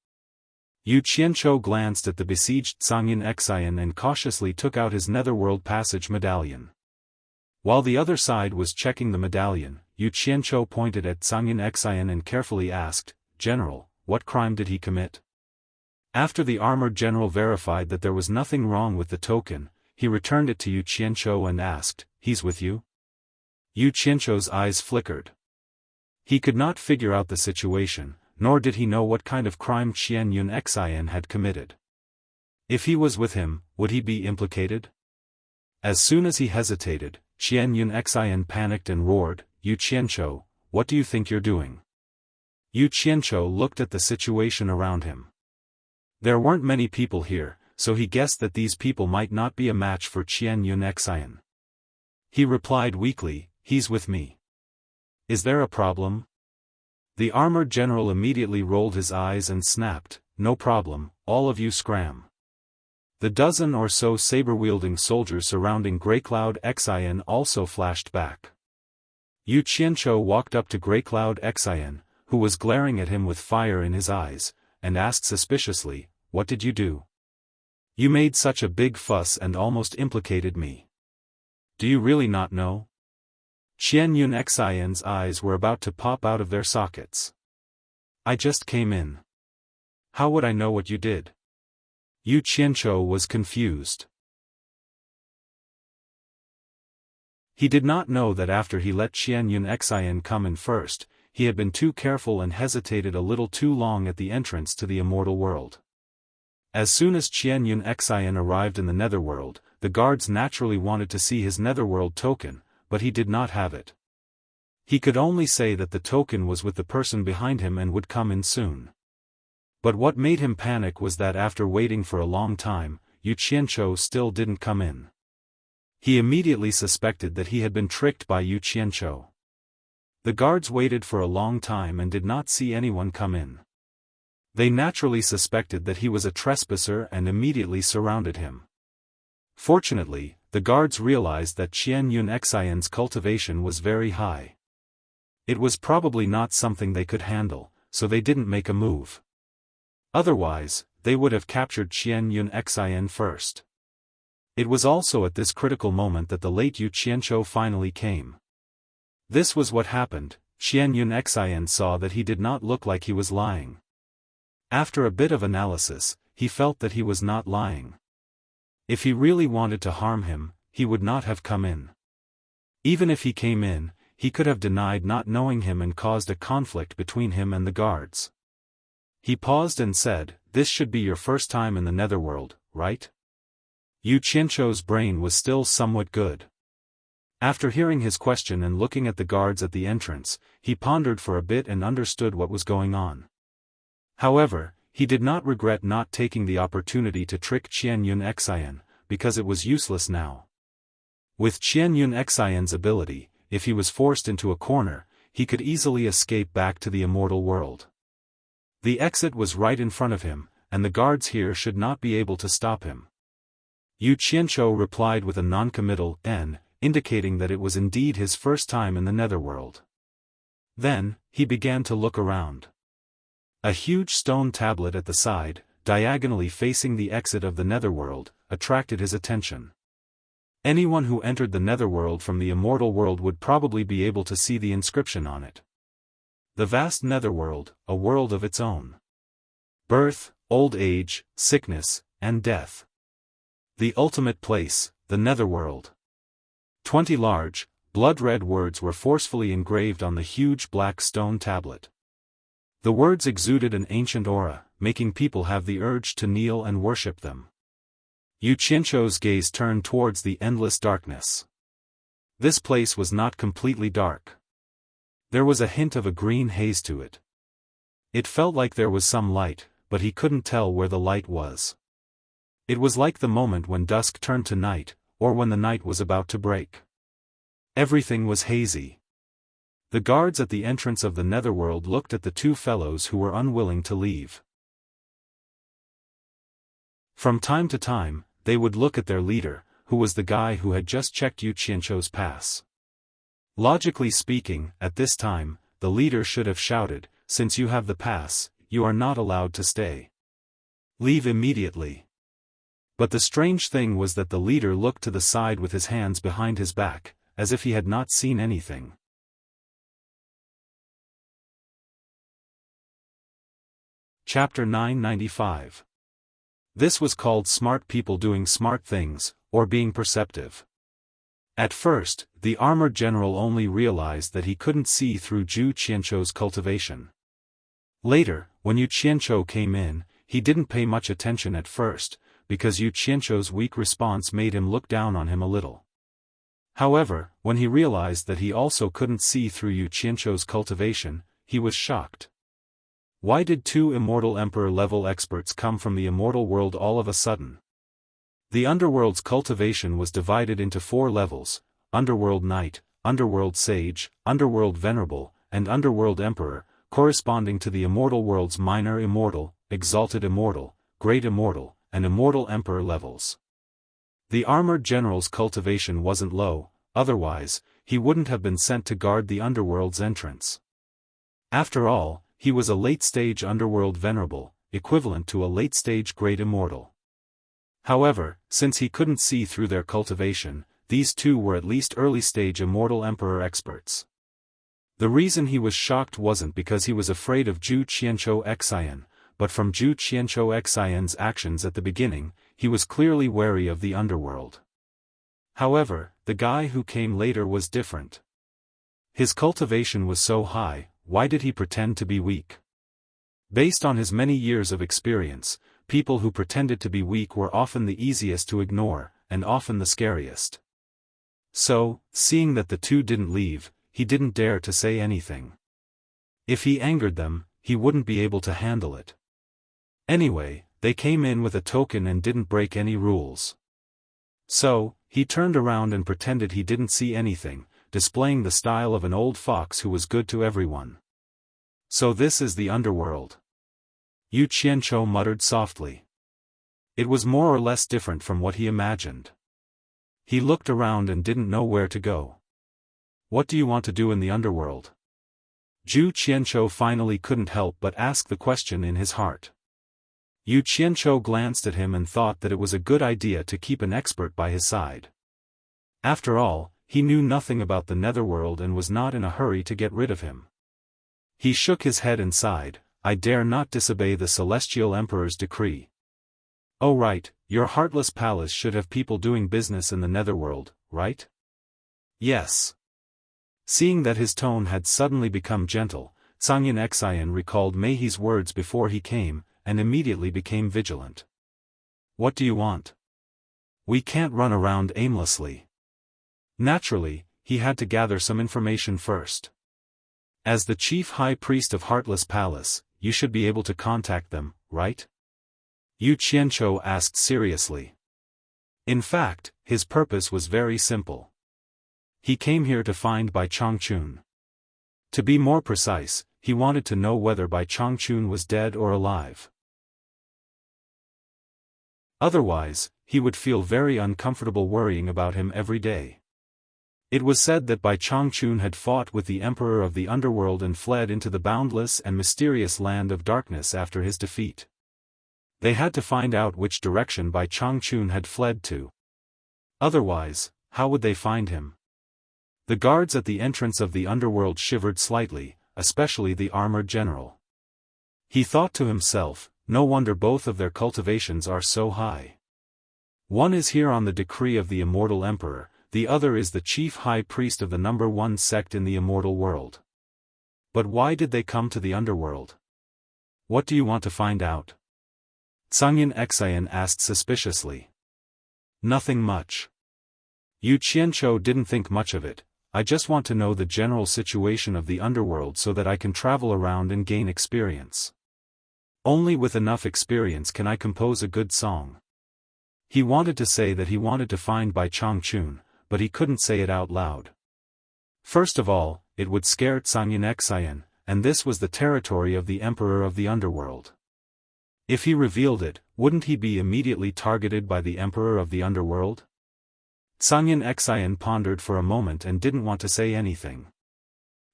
Yu Qianzhou glanced at the besieged Zhangyin Xian and cautiously took out his netherworld passage medallion. While the other side was checking the medallion, Yu Qianzhou pointed at Zhangyin Xian and carefully asked, "General, what crime did he commit?" After the armored general verified that there was nothing wrong with the token, he returned it to Yu Qianzhou and asked, "He's with you?" Yu Qianzhou's eyes flickered. He could not figure out the situation, nor did he know what kind of crime Qian Yun Xian had committed. If he was with him, would he be implicated? As soon as he hesitated, Qian Yun Xian panicked and roared, "Yu Qianzhou, what do you think you're doing?" Yu Qianzhou looked at the situation around him. There weren't many people here, so he guessed that these people might not be a match for Qian Yun Xian. He replied weakly, "He's with me." "Is there a problem?" The armored general immediately rolled his eyes and snapped, "No problem, all of you scram." The dozen or so saber-wielding soldiers surrounding Grey Cloud Xian also flashed back. Yu Qianzhou walked up to Grey Cloud Xian, who was glaring at him with fire in his eyes, and asked suspiciously, "What did you do? You made such a big fuss and almost implicated me. Do you really not know?" Qian Yun Xian's eyes were about to pop out of their sockets. "I just came in. How would I know what you did?" Yu Qianzhou was confused. He did not know that after he let Qian Yun Xian come in first, he had been too careful and hesitated a little too long at the entrance to the immortal world. As soon as Qian Yun Xian arrived in the netherworld, the guards naturally wanted to see his netherworld token, but he did not have it. He could only say that the token was with the person behind him and would come in soon. But what made him panic was that after waiting for a long time, Yu Qianzhou still didn't come in. He immediately suspected that he had been tricked by Yu Qianzhou. The guards waited for a long time and did not see anyone come in. They naturally suspected that he was a trespasser and immediately surrounded him. Fortunately, the guards realized that Qian Yun Xian's cultivation was very high. It was probably not something they could handle, so they didn't make a move. Otherwise, they would have captured Qian Yun Xian first. It was also at this critical moment that the late Yu Qianzhou finally came. This was what happened. Qian Yun Xian saw that he did not look like he was lying. After a bit of analysis, he felt that he was not lying. If he really wanted to harm him, he would not have come in. Even if he came in, he could have denied not knowing him and caused a conflict between him and the guards. He paused and said, "This should be your first time in the netherworld, right?" Yu Qianzhou's brain was still somewhat good. After hearing his question and looking at the guards at the entrance, he pondered for a bit and understood what was going on. However, he did not regret not taking the opportunity to trick Qian Yun Xian, because it was useless now. With Qian Yun Xian's ability, if he was forced into a corner, he could easily escape back to the immortal world. The exit was right in front of him, and the guards here should not be able to stop him. Yu Qianzhou replied with a non-committal "n", indicating that it was indeed his first time in the netherworld. Then, he began to look around. A huge stone tablet at the side, diagonally facing the exit of the netherworld, attracted his attention. Anyone who entered the netherworld from the immortal world would probably be able to see the inscription on it. The vast netherworld, a world of its own. Birth, old age, sickness, and death. The ultimate place, the netherworld. 20 large, blood-red words were forcefully engraved on the huge black stone tablet. The words exuded an ancient aura, making people have the urge to kneel and worship them. Yu Qianzhou's gaze turned towards the endless darkness. This place was not completely dark. There was a hint of a green haze to it. It felt like there was some light, but he couldn't tell where the light was. It was like the moment when dusk turned to night, or when the night was about to break. Everything was hazy. The guards at the entrance of the netherworld looked at the two fellows who were unwilling to leave. From time to time, they would look at their leader, who was the guy who had just checked Yu Qianzhou's pass. Logically speaking, at this time, the leader should have shouted, "Since you have the pass, you are not allowed to stay. Leave immediately." But the strange thing was that the leader looked to the side with his hands behind his back, as if he had not seen anything. Chapter 995. This was called smart people doing smart things, or being perceptive. At first, the armored general only realized that he couldn't see through Yu Qianzhou's cultivation. Later, when Yu Qianzhou came in, he didn't pay much attention at first, because Yu Qianzhou's weak response made him look down on him a little. However, when he realized that he also couldn't see through Yu Qianzhou's cultivation, he was shocked. Why did two immortal emperor-level experts come from the immortal world all of a sudden? The underworld's cultivation was divided into 4 levels: Underworld Knight, Underworld Sage, Underworld Venerable, and Underworld Emperor, corresponding to the immortal world's Minor Immortal, Exalted Immortal, Great Immortal, and Immortal Emperor levels. The armored general's cultivation wasn't low, otherwise, he wouldn't have been sent to guard the underworld's entrance. After all, he was a late-stage Underworld Venerable, equivalent to a late-stage Great Immortal. However, since he couldn't see through their cultivation, these two were at least early-stage Immortal Emperor experts. The reason he was shocked wasn't because he was afraid of Yu Qianzhou Xian, but from Yu Qianzhou Xian's actions at the beginning, he was clearly wary of the underworld. However, the guy who came later was different. His cultivation was so high, why did he pretend to be weak? Based on his many years of experience, people who pretended to be weak were often the easiest to ignore, and often the scariest. So, seeing that the two didn't leave, he didn't dare to say anything. If he angered them, he wouldn't be able to handle it. Anyway, they came in with a token and didn't break any rules. So, he turned around and pretended he didn't see anything, displaying the style of an old fox who was good to everyone. So this is the underworld. Yu Qianzhou muttered softly. It was more or less different from what he imagined. He looked around and didn't know where to go. What do you want to do in the underworld? Yu Qianzhou finally couldn't help but ask the question in his heart. Yu Qianzhou glanced at him and thought that it was a good idea to keep an expert by his side. After all, he knew nothing about the netherworld and was not in a hurry to get rid of him. He shook his head and sighed, "I dare not disobey the Celestial Emperor's decree." "Oh right, your heartless palace should have people doing business in the netherworld, right?" "Yes." Seeing that his tone had suddenly become gentle, Zhangyan Xian recalled Meihe's words before he came, and immediately became vigilant. "What do you want?" We can't run around aimlessly. Naturally, he had to gather some information first. As the chief high priest of Heartless Palace, you should be able to contact them, right? Yu Qianqiu asked seriously. In fact, his purpose was very simple. He came here to find Bai Changchun. To be more precise, he wanted to know whether Bai Changchun was dead or alive. Otherwise, he would feel very uncomfortable worrying about him every day. It was said that Bai Changchun had fought with the Emperor of the Underworld and fled into the boundless and mysterious land of darkness after his defeat. They had to find out which direction Bai Changchun had fled to. Otherwise, how would they find him? The guards at the entrance of the underworld shivered slightly, especially the armored general. He thought to himself, no wonder both of their cultivations are so high. One is here on the decree of the immortal emperor, the other is the chief high priest of the number one sect in the immortal world. But why did they come to the underworld? What do you want to find out? Zhangyan Xian asked suspiciously. Nothing much. Yu Qianqiu didn't think much of it. I just want to know the general situation of the underworld so that I can travel around and gain experience. Only with enough experience can I compose a good song. He wanted to say that he wanted to find Bai Changchun, but he couldn't say it out loud. First of all, it would scare Zhangyan Xian, and this was the territory of the Emperor of the Underworld. If he revealed it, wouldn't he be immediately targeted by the Emperor of the Underworld? Zhangyan Xian pondered for a moment and didn't want to say anything.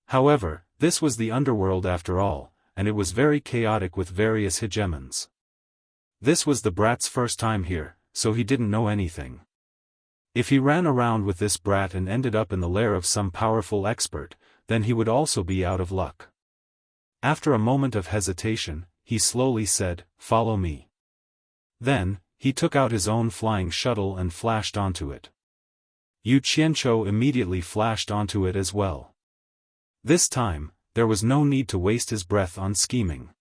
However, this was the underworld after all, and it was very chaotic with various hegemons. This was the brat's first time here, so he didn't know anything. If he ran around with this brat and ended up in the lair of some powerful expert, then he would also be out of luck. After a moment of hesitation, he slowly said, "Follow me." Then, he took out his own flying shuttle and flashed onto it. Yu Qianqiu immediately flashed onto it as well. This time, there was no need to waste his breath on scheming.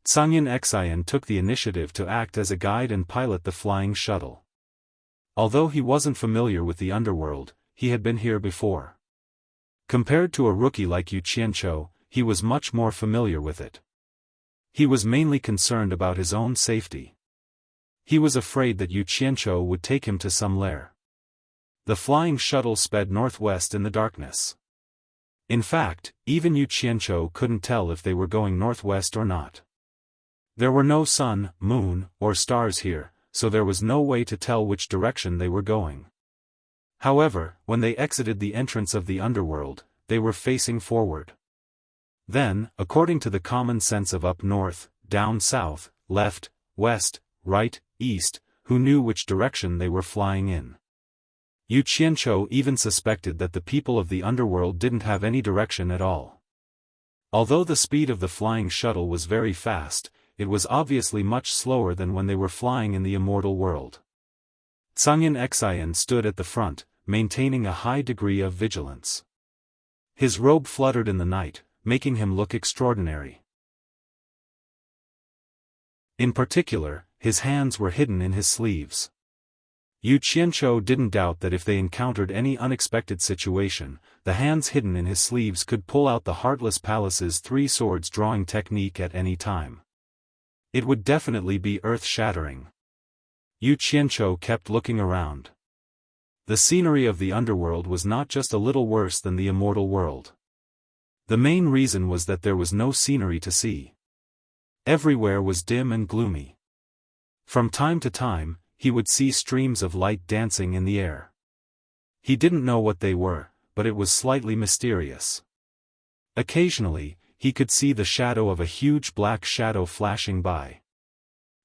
Zhangyan Xian took the initiative to act as a guide and pilot the flying shuttle. Although he wasn't familiar with the underworld, he had been here before. Compared to a rookie like Yu Qianqiu, he was much more familiar with it. He was mainly concerned about his own safety. He was afraid that Yu Qianqiu would take him to some lair. The flying shuttle sped northwest in the darkness. In fact, even Yu Qianqiu couldn't tell if they were going northwest or not. There were no sun, moon, or stars here, so there was no way to tell which direction they were going. However, when they exited the entrance of the underworld, they were facing forward. Then, according to the common sense of up north, down south, left, west, right, east, who knew which direction they were flying in? Yu Qianqiu even suspected that the people of the underworld didn't have any direction at all. Although the speed of the flying shuttle was very fast, it was obviously much slower than when they were flying in the immortal world. Zhangyan Xian stood at the front, maintaining a high degree of vigilance. His robe fluttered in the night, making him look extraordinary. In particular, his hands were hidden in his sleeves. Yu Qianqiu didn't doubt that if they encountered any unexpected situation, the hands hidden in his sleeves could pull out the Heartless Palace's three swords drawing technique at any time. It would definitely be earth-shattering. Yu Qianqiu kept looking around. The scenery of the underworld was not just a little worse than the immortal world. The main reason was that there was no scenery to see. Everywhere was dim and gloomy. From time to time, he would see streams of light dancing in the air. He didn't know what they were, but it was slightly mysterious. Occasionally, he could see the shadow of a huge black shadow flashing by.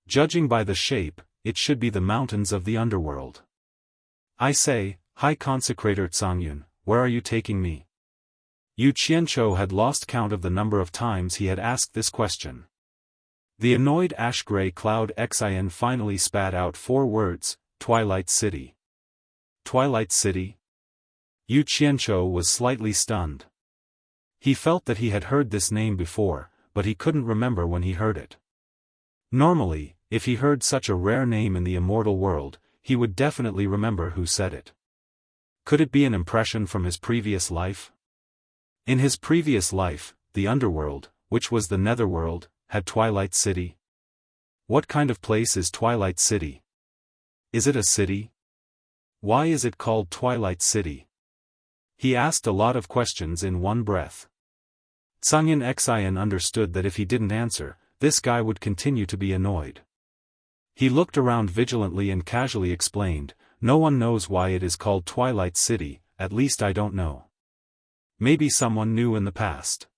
Judging by the shape, it should be the mountains of the underworld. "I say, High Consecrator Zhangyan, where are you taking me?" Yu Qianqiu had lost count of the number of times he had asked this question. The annoyed ash-gray cloud Xian finally spat out 4 words, "Twilight City." Twilight City? Yu Qianqiu was slightly stunned. He felt that he had heard this name before, but he couldn't remember when he heard it. Normally, if he heard such a rare name in the immortal world, he would definitely remember who said it. Could it be an impression from his previous life? In his previous life, the underworld, which was the netherworld, had Twilight City. What kind of place is Twilight City? Is it a city? Why is it called Twilight City? He asked a lot of questions in one breath. Tsangyin Xian understood that if he didn't answer, this guy would continue to be annoyed. He looked around vigilantly and casually explained, "No one knows why it is called Twilight City, at least I don't know. Maybe someone knew in the past.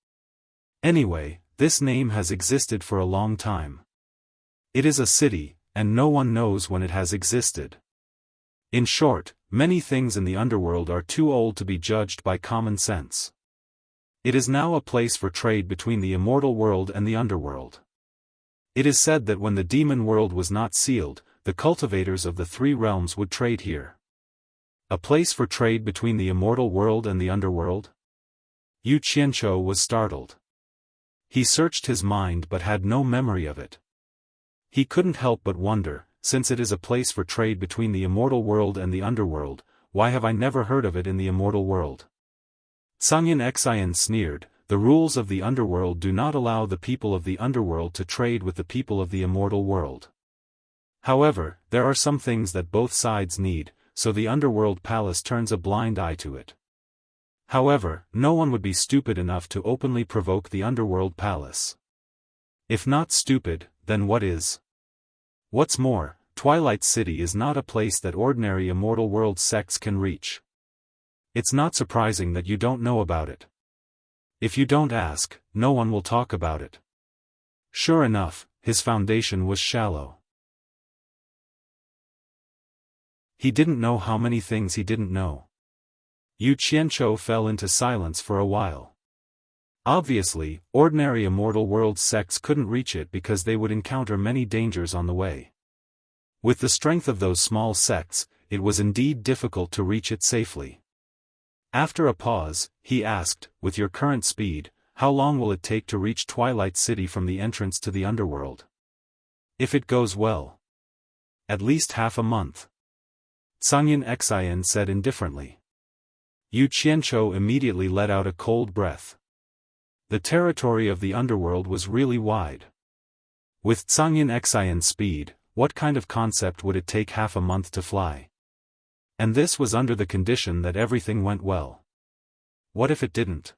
Anyway, this name has existed for a long time. It is a city, and no one knows when it has existed. In short, many things in the underworld are too old to be judged by common sense. It is now a place for trade between the immortal world and the underworld. It is said that when the demon world was not sealed, the cultivators of the three realms would trade here. A place for trade between the immortal world and the underworld?" Yu Qianqiu was startled. He searched his mind but had no memory of it. He couldn't help but wonder, since it is a place for trade between the immortal world and the underworld, why have I never heard of it in the immortal world? Tsangyin Xian sneered, "The rules of the underworld do not allow the people of the underworld to trade with the people of the immortal world. However, there are some things that both sides need, so the underworld palace turns a blind eye to it. However, no one would be stupid enough to openly provoke the underworld palace. If not stupid, then what is? What's more, Twilight City is not a place that ordinary immortal world sects can reach. It's not surprising that you don't know about it. If you don't ask, no one will talk about it." Sure enough, his foundation was shallow. He didn't know how many things he didn't know. Yu Qianqiu fell into silence for a while. Obviously, ordinary immortal world sects couldn't reach it because they would encounter many dangers on the way. With the strength of those small sects, it was indeed difficult to reach it safely. After a pause, he asked, "With your current speed, how long will it take to reach Twilight City from the entrance to the underworld?" "If it goes well. At least half a month," Tsangyin Xian said indifferently. Yu Qianqiu immediately let out a cold breath. The territory of the underworld was really wide. With Tsangyin Xian's speed, what kind of concept would it take half a month to fly? And this was under the condition that everything went well. What if it didn't?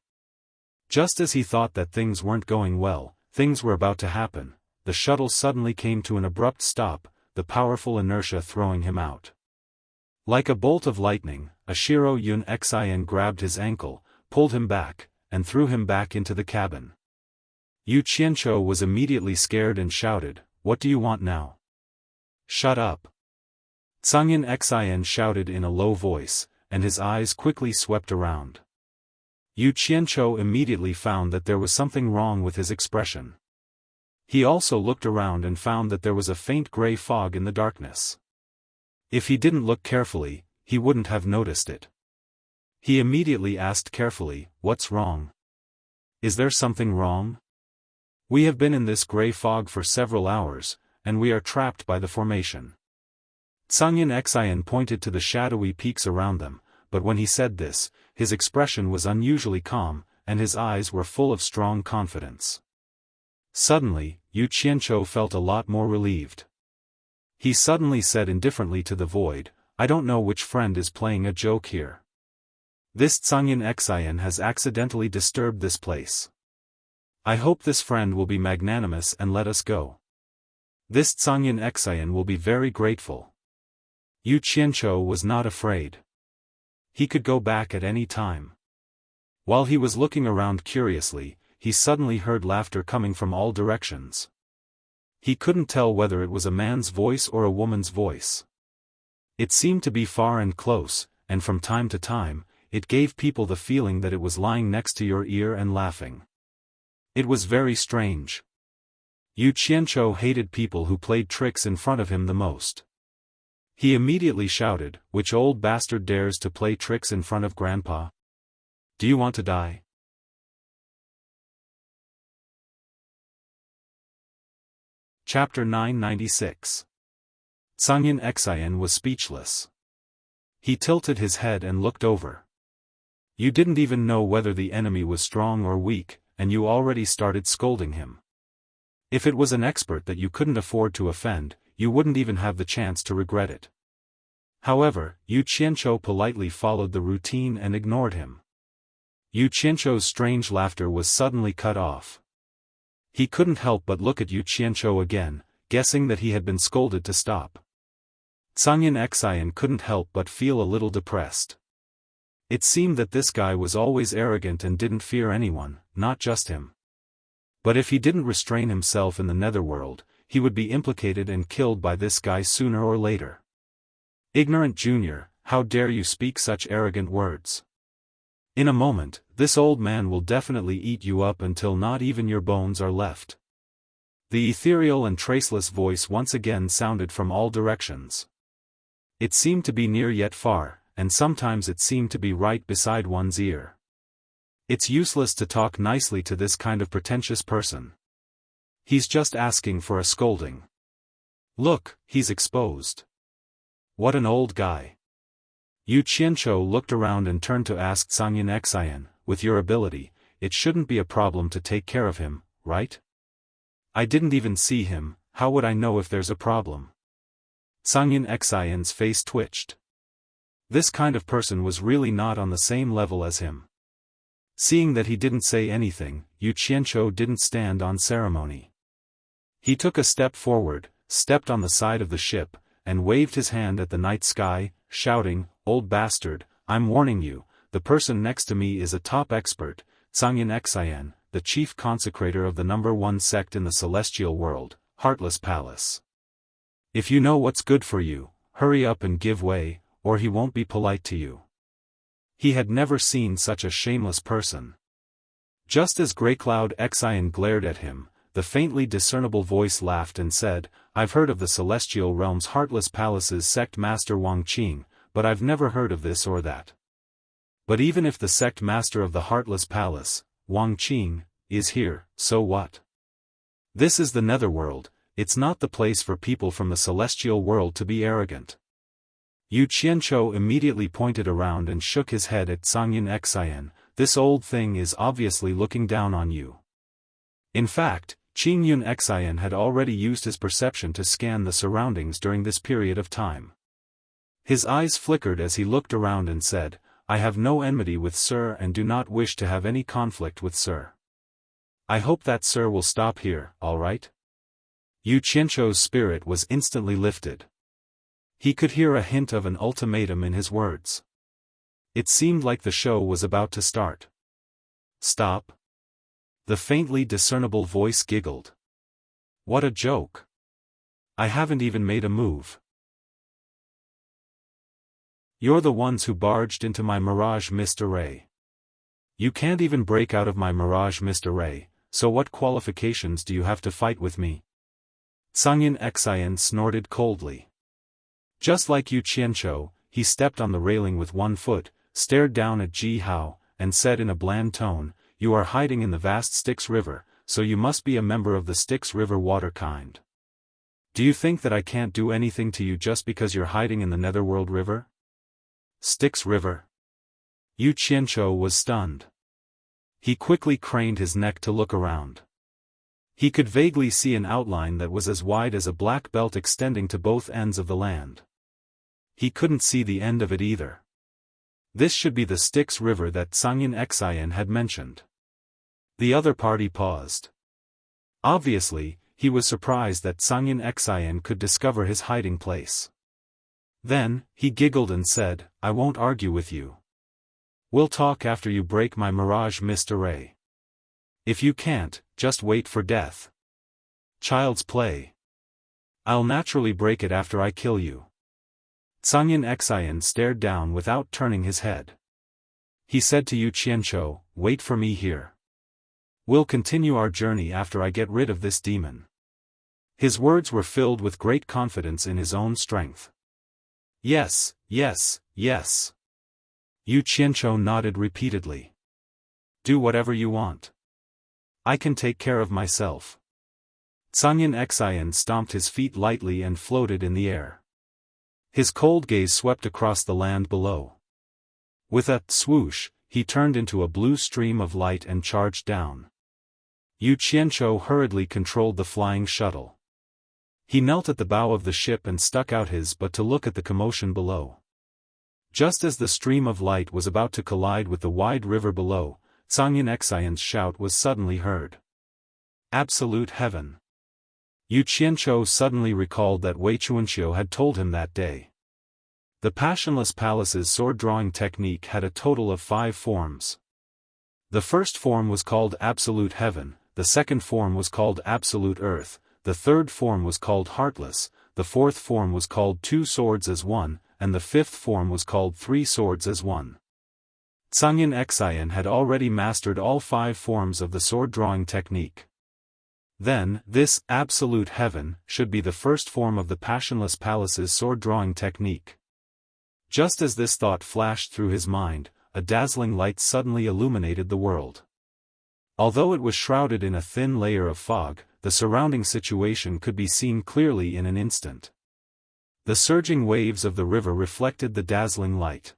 Just as he thought that things weren't going well, things were about to happen. The shuttle suddenly came to an abrupt stop, the powerful inertia throwing him out. Like a bolt of lightning, Ashiro Yun Xian grabbed his ankle, pulled him back, and threw him back into the cabin. Yu Qianqiu was immediately scared and shouted, "What do you want now?" "Shut up!" Tsangyin Xian shouted in a low voice, and his eyes quickly swept around. Yu Qianqiu immediately found that there was something wrong with his expression. He also looked around and found that there was a faint gray fog in the darkness. If he didn't look carefully, he wouldn't have noticed it. He immediately asked carefully, "What's wrong? Is there something wrong? We have been in this gray fog for several hours, and we are trapped by the formation." Tsangyin Xian pointed to the shadowy peaks around them, but when he said this, his expression was unusually calm, and his eyes were full of strong confidence. Suddenly, Yu Qianqiu felt a lot more relieved. He suddenly said indifferently to the void, "I don't know which friend is playing a joke here. This Tsangyin Xian has accidentally disturbed this place. I hope this friend will be magnanimous and let us go. This Tsangyin Xian will be very grateful." Yu Qianqiu was not afraid. He could go back at any time. While he was looking around curiously, he suddenly heard laughter coming from all directions. He couldn't tell whether it was a man's voice or a woman's voice. It seemed to be far and close, and from time to time, it gave people the feeling that it was lying next to your ear and laughing. It was very strange. Yu Qianqiu hated people who played tricks in front of him the most. He immediately shouted, "Which old bastard dares to play tricks in front of Grandpa? Do you want to die?" Chapter 996. Sangyin Xian was speechless. He tilted his head and looked over. You didn't even know whether the enemy was strong or weak, and you already started scolding him. If it was an expert that you couldn't afford to offend, you wouldn't even have the chance to regret it. However, Yu Qianqiu politely followed the routine and ignored him. Yu Qianqiu's strange laughter was suddenly cut off. He couldn't help but look at Yu Qianqiu again, guessing that he had been scolded to stop. Sangyin Xian couldn't help but feel a little depressed. It seemed that this guy was always arrogant and didn't fear anyone, not just him. But if he didn't restrain himself in the netherworld, he would be implicated and killed by this guy sooner or later. Ignorant junior, how dare you speak such arrogant words? In a moment, this old man will definitely eat you up until not even your bones are left. The ethereal and traceless voice once again sounded from all directions. It seemed to be near yet far, and sometimes it seemed to be right beside one's ear. It's useless to talk nicely to this kind of pretentious person. He's just asking for a scolding. Look, he's exposed. What an old guy. Yu Qianqiu looked around and turned to ask Sangyin Xian, with your ability, it shouldn't be a problem to take care of him, right? I didn't even see him, how would I know if there's a problem? Sangyin Xian's face twitched. This kind of person was really not on the same level as him. Seeing that he didn't say anything, Yu Qianqiu didn't stand on ceremony. He took a step forward, stepped on the side of the ship, and waved his hand at the night sky, shouting, "Old bastard, I'm warning you, the person next to me is a top expert, Sangyin Xian, the chief consecrator of the #1 sect in the celestial world, Heartless Palace. If you know what's good for you, hurry up and give way, or he won't be polite to you." He had never seen such a shameless person. Just as Greycloud Xian glared at him, the faintly discernible voice laughed and said, "I've heard of the Celestial Realm's Heartless Palace's sect master Wang Qing, but I've never heard of this or that. But even if the sect master of the Heartless Palace, Wang Qing, is here, so what? This is the netherworld, it's not the place for people from the celestial world to be arrogant." Yu Qianqiu immediately pointed around and shook his head at Sangyin Xian, "This old thing is obviously looking down on you." In fact, Qingyun Xian had already used his perception to scan the surroundings during this period of time. His eyes flickered as he looked around and said, "I have no enmity with Sir and do not wish to have any conflict with Sir. I hope that Sir will stop here, all right?" Yu Qianqiu's spirit was instantly lifted. He could hear a hint of an ultimatum in his words. It seemed like the show was about to start. "Stop?" The faintly discernible voice giggled. "What a joke. I haven't even made a move. You're the ones who barged into my mirage mist array. You can't even break out of my mirage mist array, so what qualifications do you have to fight with me?" Sangyin Xian snorted coldly. Just like Yu Qianqiu, he stepped on the railing with one foot, stared down at Ji Hao, and said in a bland tone, "You are hiding in the vast Styx River, so you must be a member of the Styx River water kind. Do you think that I can't do anything to you just because you're hiding in the Netherworld River?" Styx River? Yu Qianqiu was stunned. He quickly craned his neck to look around. He could vaguely see an outline that was as wide as a black belt extending to both ends of the land. He couldn't see the end of it either. This should be the Styx River that Sangyin Xian had mentioned. The other party paused. Obviously, he was surprised that Sangyin Xian could discover his hiding place. Then, he giggled and said, "I won't argue with you. We'll talk after you break my mirage mist array. If you can't, just wait for death. Child's play. I'll naturally break it after I kill you." Sangyin Xian stared down without turning his head. He said to Yu Qianqiu, "Wait for me here. We'll continue our journey after I get rid of this demon." His words were filled with great confidence in his own strength. "Yes, yes, yes." Yu Qianqiu nodded repeatedly. "Do whatever you want. I can take care of myself." Sangyin Xian stomped his feet lightly and floated in the air. His cold gaze swept across the land below. With a swoosh, he turned into a blue stream of light and charged down. Yu Qianzhou hurriedly controlled the flying shuttle. He knelt at the bow of the ship and stuck out his butt to look at the commotion below. Just as the stream of light was about to collide with the wide river below, Zhangyan Xian's shout was suddenly heard. Absolute heaven! Yu Qianzhou suddenly recalled that Wei Chuanxiu had told him that day. The Passionless Palace's sword-drawing technique had a total of 5 forms. The first form was called Absolute Heaven, the second form was called Absolute Earth, the third form was called Heartless, the fourth form was called 2 Swords as One, and the fifth form was called 3 Swords as One. Zhangyan Xian had already mastered all 5 forms of the sword-drawing technique. Then, this Absolute Heaven should be the first form of the Passionless Palace's sword-drawing technique. Just as this thought flashed through his mind, a dazzling light suddenly illuminated the world. Although it was shrouded in a thin layer of fog, the surrounding situation could be seen clearly in an instant. The surging waves of the river reflected the dazzling light.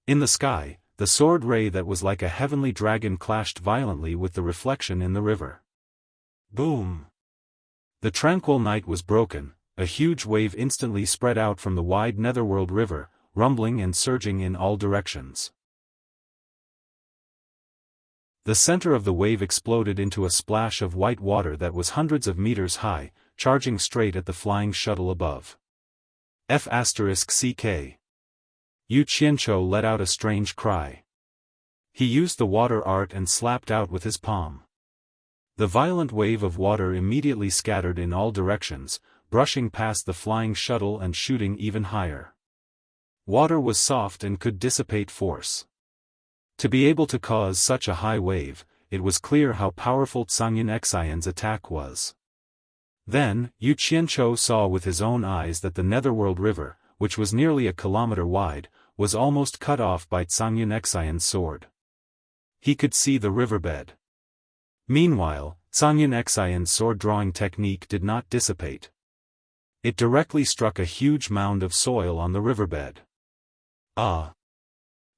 In the sky, the sword ray that was like a heavenly dragon clashed violently with the reflection in the river. Boom! The tranquil night was broken, a huge wave instantly spread out from the wide Netherworld River, rumbling and surging in all directions. The center of the wave exploded into a splash of white water that was hundreds of meters high, charging straight at the flying shuttle above. F***CK. Yu Qianzhou let out a strange cry. He used the water art and slapped out with his palm. The violent wave of water immediately scattered in all directions, brushing past the flying shuttle and shooting even higher. Water was soft and could dissipate force. To be able to cause such a high wave, it was clear how powerful Zhangyan Xian's attack was. Then, Yu Qianzhou saw with his own eyes that the Netherworld River, which was nearly a kilometer wide, was almost cut off by Zhangyan Xian's sword. He could see the riverbed. Meanwhile, Zhangyan Xian's sword-drawing technique did not dissipate. It directly struck a huge mound of soil on the riverbed. Ah!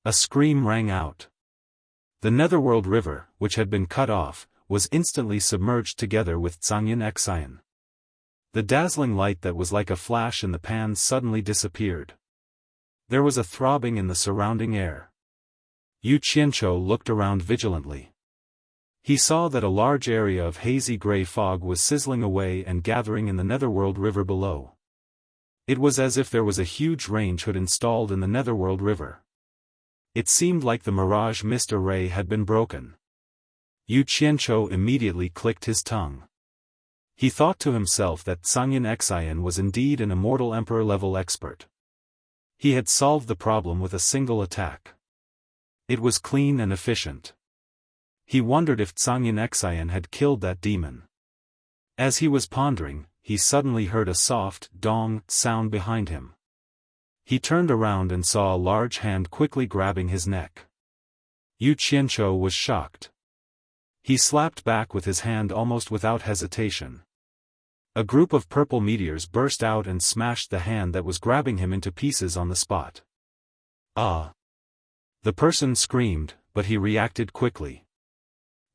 A scream rang out. The Netherworld River, which had been cut off, was instantly submerged together with Zhangyan Xian. The dazzling light that was like a flash in the pan suddenly disappeared. There was a throbbing in the surrounding air. Yu Qianzhou looked around vigilantly. He saw that a large area of hazy gray fog was sizzling away and gathering in the Netherworld River below. It was as if there was a huge range hood installed in the Netherworld River. It seemed like the mirage mist array had been broken. Yu Qianzhou immediately clicked his tongue. He thought to himself that Zhangyan Xian was indeed an immortal emperor-level expert. He had solved the problem with a single attack. It was clean and efficient. He wondered if Zhangyan Xian had killed that demon. As he was pondering, he suddenly heard a soft, dong sound behind him. He turned around and saw a large hand quickly grabbing his neck. Yu Qianzhou was shocked. He slapped back with his hand almost without hesitation. A group of purple meteors burst out and smashed the hand that was grabbing him into pieces on the spot. Ah! The person screamed, but he reacted quickly.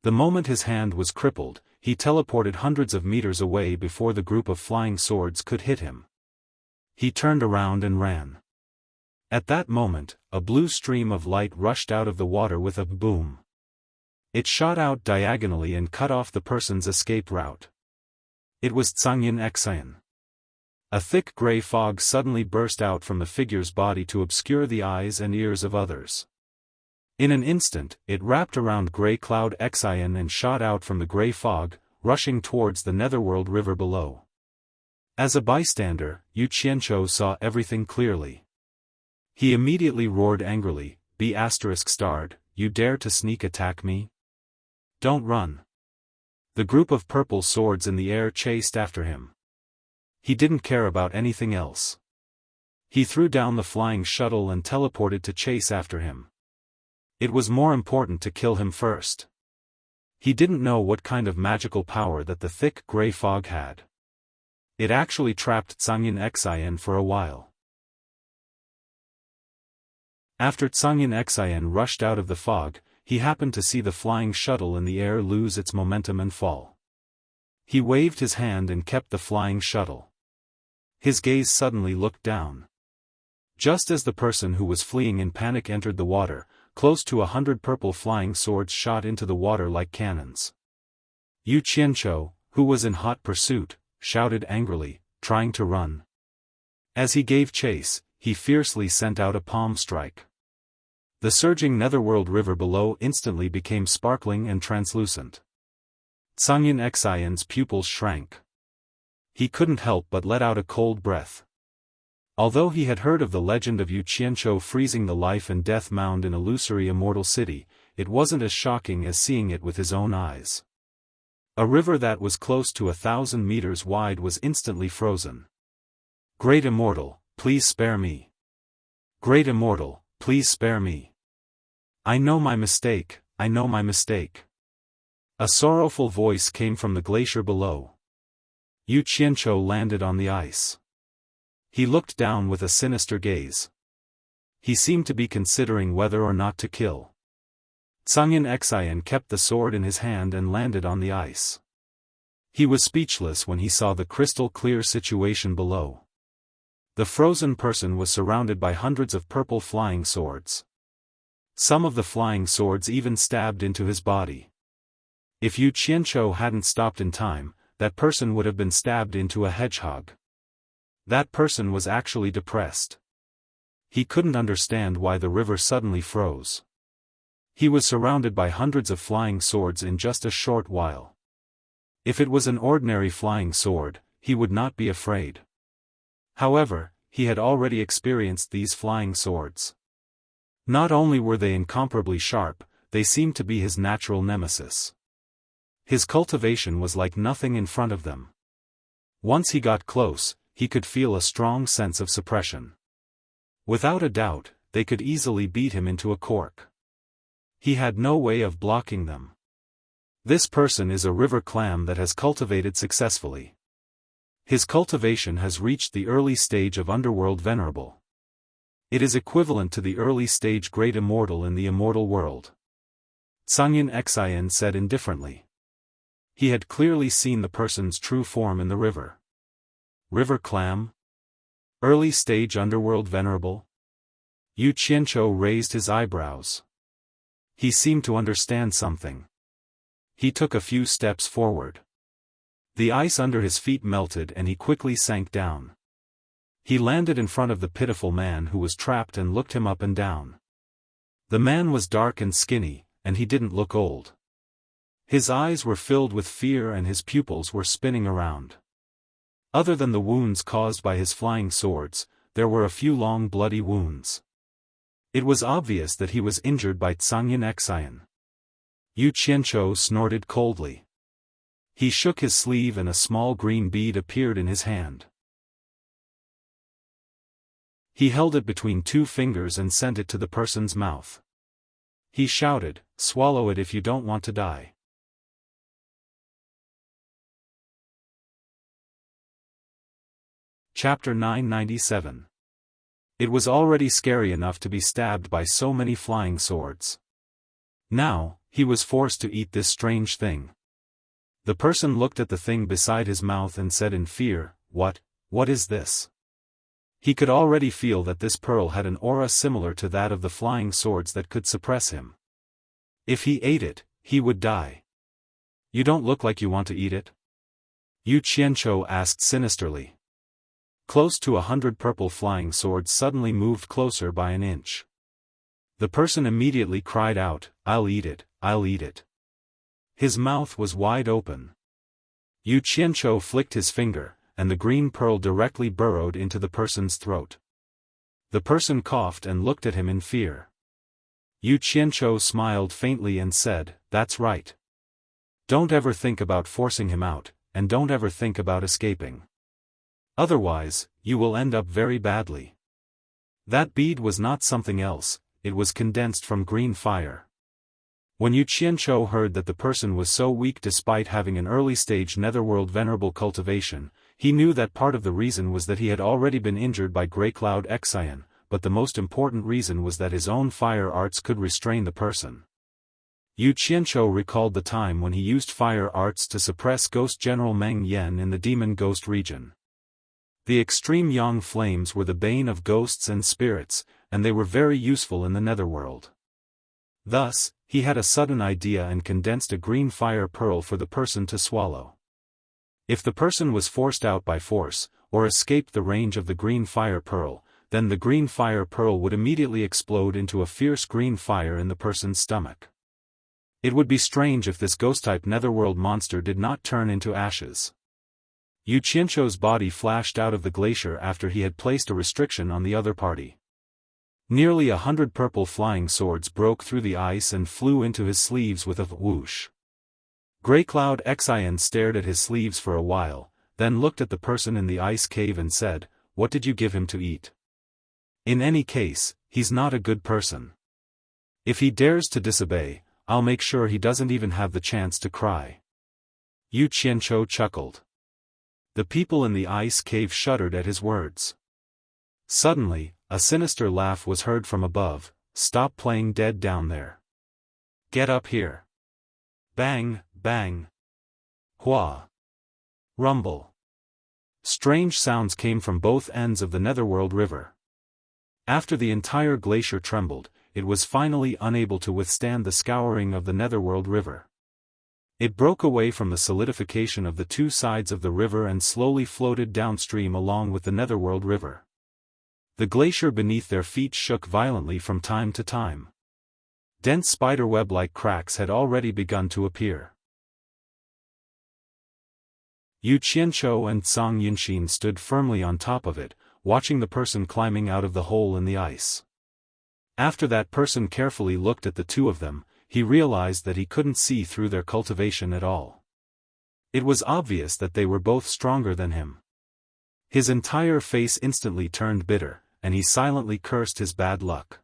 The moment his hand was crippled, he teleported hundreds of meters away before the group of flying swords could hit him. He turned around and ran. At that moment, a blue stream of light rushed out of the water with a boom. It shot out diagonally and cut off the person's escape route. It was Zhangyan Xian. A thick gray fog suddenly burst out from the figure's body to obscure the eyes and ears of others. In an instant, it wrapped around Grey Cloud Xian and shot out from the gray fog, rushing towards the Netherworld River below. As a bystander, Yu Qianzhou saw everything clearly. He immediately roared angrily, B****, you dare to sneak attack me? Don't run. The group of purple swords in the air chased after him. He didn't care about anything else. He threw down the flying shuttle and teleported to chase after him. It was more important to kill him first. He didn't know what kind of magical power that the thick gray fog had. It actually trapped Zhangyan Xian for a while. After Tsangyin Xian rushed out of the fog, he happened to see the flying shuttle in the air lose its momentum and fall. He waved his hand and kept the flying shuttle. His gaze suddenly looked down. Just as the person who was fleeing in panic entered the water, close to 100 purple flying swords shot into the water like cannons. Yu Qianzhou, who was in hot pursuit, shouted angrily, trying to run. As he gave chase, he fiercely sent out a palm strike. The surging netherworld river below instantly became sparkling and translucent. Tsangyin Xian's pupils shrank. He couldn't help but let out a cold breath. Although he had heard of the legend of Yu Qianzhou freezing the life and death mound in illusory immortal city, it wasn't as shocking as seeing it with his own eyes. A river that was close to 1,000 meters wide was instantly frozen. Great Immortal, please spare me. Great Immortal, please spare me. I know my mistake, I know my mistake. A sorrowful voice came from the glacier below. Yu Qianzhou landed on the ice. He looked down with a sinister gaze. He seemed to be considering whether or not to kill. Tsangyin Xian kept the sword in his hand and landed on the ice. He was speechless when he saw the crystal-clear situation below. The frozen person was surrounded by hundreds of purple flying swords. Some of the flying swords even stabbed into his body. If Yu Qianzhou hadn't stopped in time, that person would have been stabbed into a hedgehog. That person was actually depressed. He couldn't understand why the river suddenly froze. He was surrounded by hundreds of flying swords in just a short while. If it was an ordinary flying sword, he would not be afraid. However, he had already experienced these flying swords. Not only were they incomparably sharp, they seemed to be his natural nemesis. His cultivation was like nothing in front of them. Once he got close, he could feel a strong sense of suppression. Without a doubt, they could easily beat him into a cork. He had no way of blocking them. This person is a river clam that has cultivated successfully. His cultivation has reached the early stage of Underworld Venerable. It is equivalent to the early stage Great Immortal in the immortal world. Tsangyin Xian said indifferently. He had clearly seen the person's true form in the river. River clam? Early stage Underworld Venerable? Yu Qianzhou raised his eyebrows. He seemed to understand something. He took a few steps forward. The ice under his feet melted and he quickly sank down. He landed in front of the pitiful man who was trapped and looked him up and down. The man was dark and skinny, and he didn't look old. His eyes were filled with fear and his pupils were spinning around. Other than the wounds caused by his flying swords, there were a few long bloody wounds. It was obvious that he was injured by Tsangyin Xian. Yu Qianzhou snorted coldly. He shook his sleeve and a small green bead appeared in his hand. He held it between two fingers and sent it to the person's mouth. He shouted, "Swallow it if you don't want to die." Chapter 997. It was already scary enough to be stabbed by so many flying swords. Now, he was forced to eat this strange thing. The person looked at the thing beside his mouth and said in fear, What is this?" He could already feel that this pearl had an aura similar to that of the flying swords that could suppress him. If he ate it, he would die. "You don't look like you want to eat it?" Yu Qianzhou asked sinisterly. Close to 100 purple flying swords suddenly moved closer by an inch. The person immediately cried out, "I'll eat it, I'll eat it." His mouth was wide open. Yu Qianzhou flicked his finger, and the green pearl directly burrowed into the person's throat. The person coughed and looked at him in fear. Yu Qianzhou smiled faintly and said, "That's right. Don't ever think about forcing him out, and don't ever think about escaping. Otherwise, you will end up very badly." That bead was not something else, it was condensed from green fire. When Yu Qianzhou heard that the person was so weak despite having an early-stage netherworld venerable cultivation, he knew that part of the reason was that he had already been injured by Grey Cloud Xian, but the most important reason was that his own fire arts could restrain the person. Yu Qianqiu recalled the time when he used fire arts to suppress Ghost General Meng Yan in the Demon Ghost region. The extreme yang flames were the bane of ghosts and spirits, and they were very useful in the netherworld. Thus, he had a sudden idea and condensed a green fire pearl for the person to swallow. If the person was forced out by force, or escaped the range of the green fire pearl, then the green fire pearl would immediately explode into a fierce green fire in the person's stomach. It would be strange if this ghost-type netherworld monster did not turn into ashes. Yu Qianqiu's body flashed out of the glacier after he had placed a restriction on the other party. Nearly 100 purple flying swords broke through the ice and flew into his sleeves with a whoosh. Grey Cloud Xian stared at his sleeves for a while, then looked at the person in the ice cave and said, "What did you give him to eat? In any case, he's not a good person. If he dares to disobey, I'll make sure he doesn't even have the chance to cry." Yu Qianqiu chuckled. The people in the ice cave shuddered at his words. Suddenly, a sinister laugh was heard from above. "Stop playing dead down there. Get up here." Bang, bang. Hua. Rumble. Strange sounds came from both ends of the Netherworld River. After the entire glacier trembled, it was finally unable to withstand the scouring of the Netherworld River. It broke away from the solidification of the two sides of the river and slowly floated downstream along with the Netherworld River. The glacier beneath their feet shook violently from time to time. Dense spiderweb-like cracks had already begun to appear. Yu Qianqiu and Zhang Yunxin stood firmly on top of it, watching the person climbing out of the hole in the ice. After that person carefully looked at the two of them, he realized that he couldn't see through their cultivation at all. It was obvious that they were both stronger than him. His entire face instantly turned bitter, and he silently cursed his bad luck.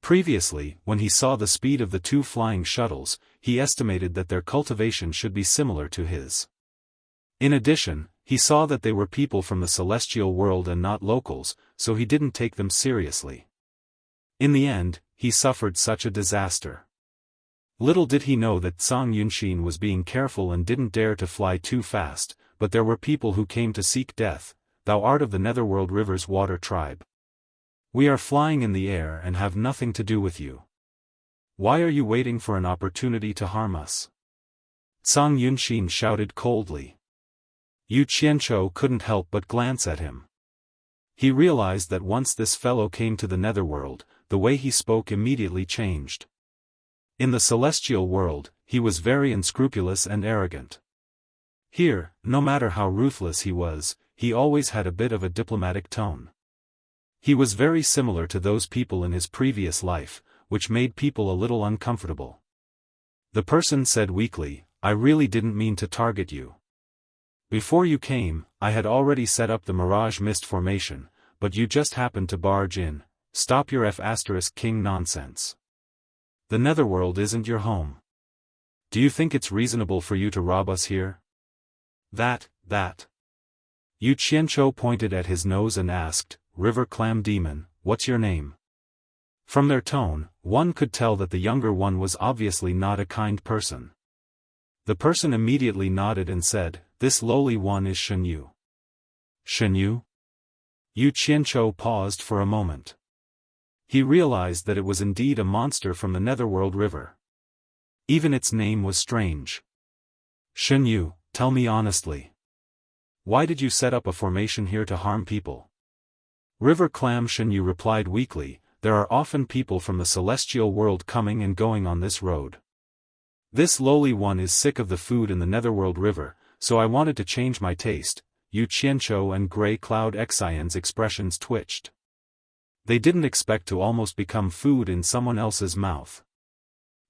Previously, when he saw the speed of the two flying shuttles, he estimated that their cultivation should be similar to his. In addition, he saw that they were people from the celestial world and not locals, so he didn't take them seriously. In the end, he suffered such a disaster. Little did he know that Zhang Yunxin was being careful and didn't dare to fly too fast, but there were people who came to seek death. "Thou art of the Netherworld River's water tribe. We are flying in the air and have nothing to do with you. Why are you waiting for an opportunity to harm us?" Zhang Yunxin shouted coldly. Yu Qianqiu couldn't help but glance at him. He realized that once this fellow came to the Netherworld, the way he spoke immediately changed. In the celestial world, he was very unscrupulous and arrogant. Here, no matter how ruthless he was, he always had a bit of a diplomatic tone. He was very similar to those people in his previous life, which made people a little uncomfortable. The person said weakly, "I really didn't mean to target you. Before you came, I had already set up the Mirage Mist formation, but you just happened to barge in. Stop your F***king nonsense. The Netherworld isn't your home. Do you think it's reasonable for you to rob us here?" That. Yu Qianqiu pointed at his nose and asked, "River Clam Demon, what's your name?" From their tone, one could tell that the younger one was obviously not a kind person. The person immediately nodded and said, "This lowly one is Shenyu." Shenyu? Yu Qianqiu paused for a moment. He realized that it was indeed a monster from the Netherworld River. Even its name was strange. "Shenyu, tell me honestly. Why did you set up a formation here to harm people?" River Clam Shenyu replied weakly, "There are often people from the celestial world coming and going on this road. This lowly one is sick of the food in the Netherworld River, so I wanted to change my taste." Yu Qianqiu and Grey Cloud Xian's expressions twitched. They didn't expect to almost become food in someone else's mouth.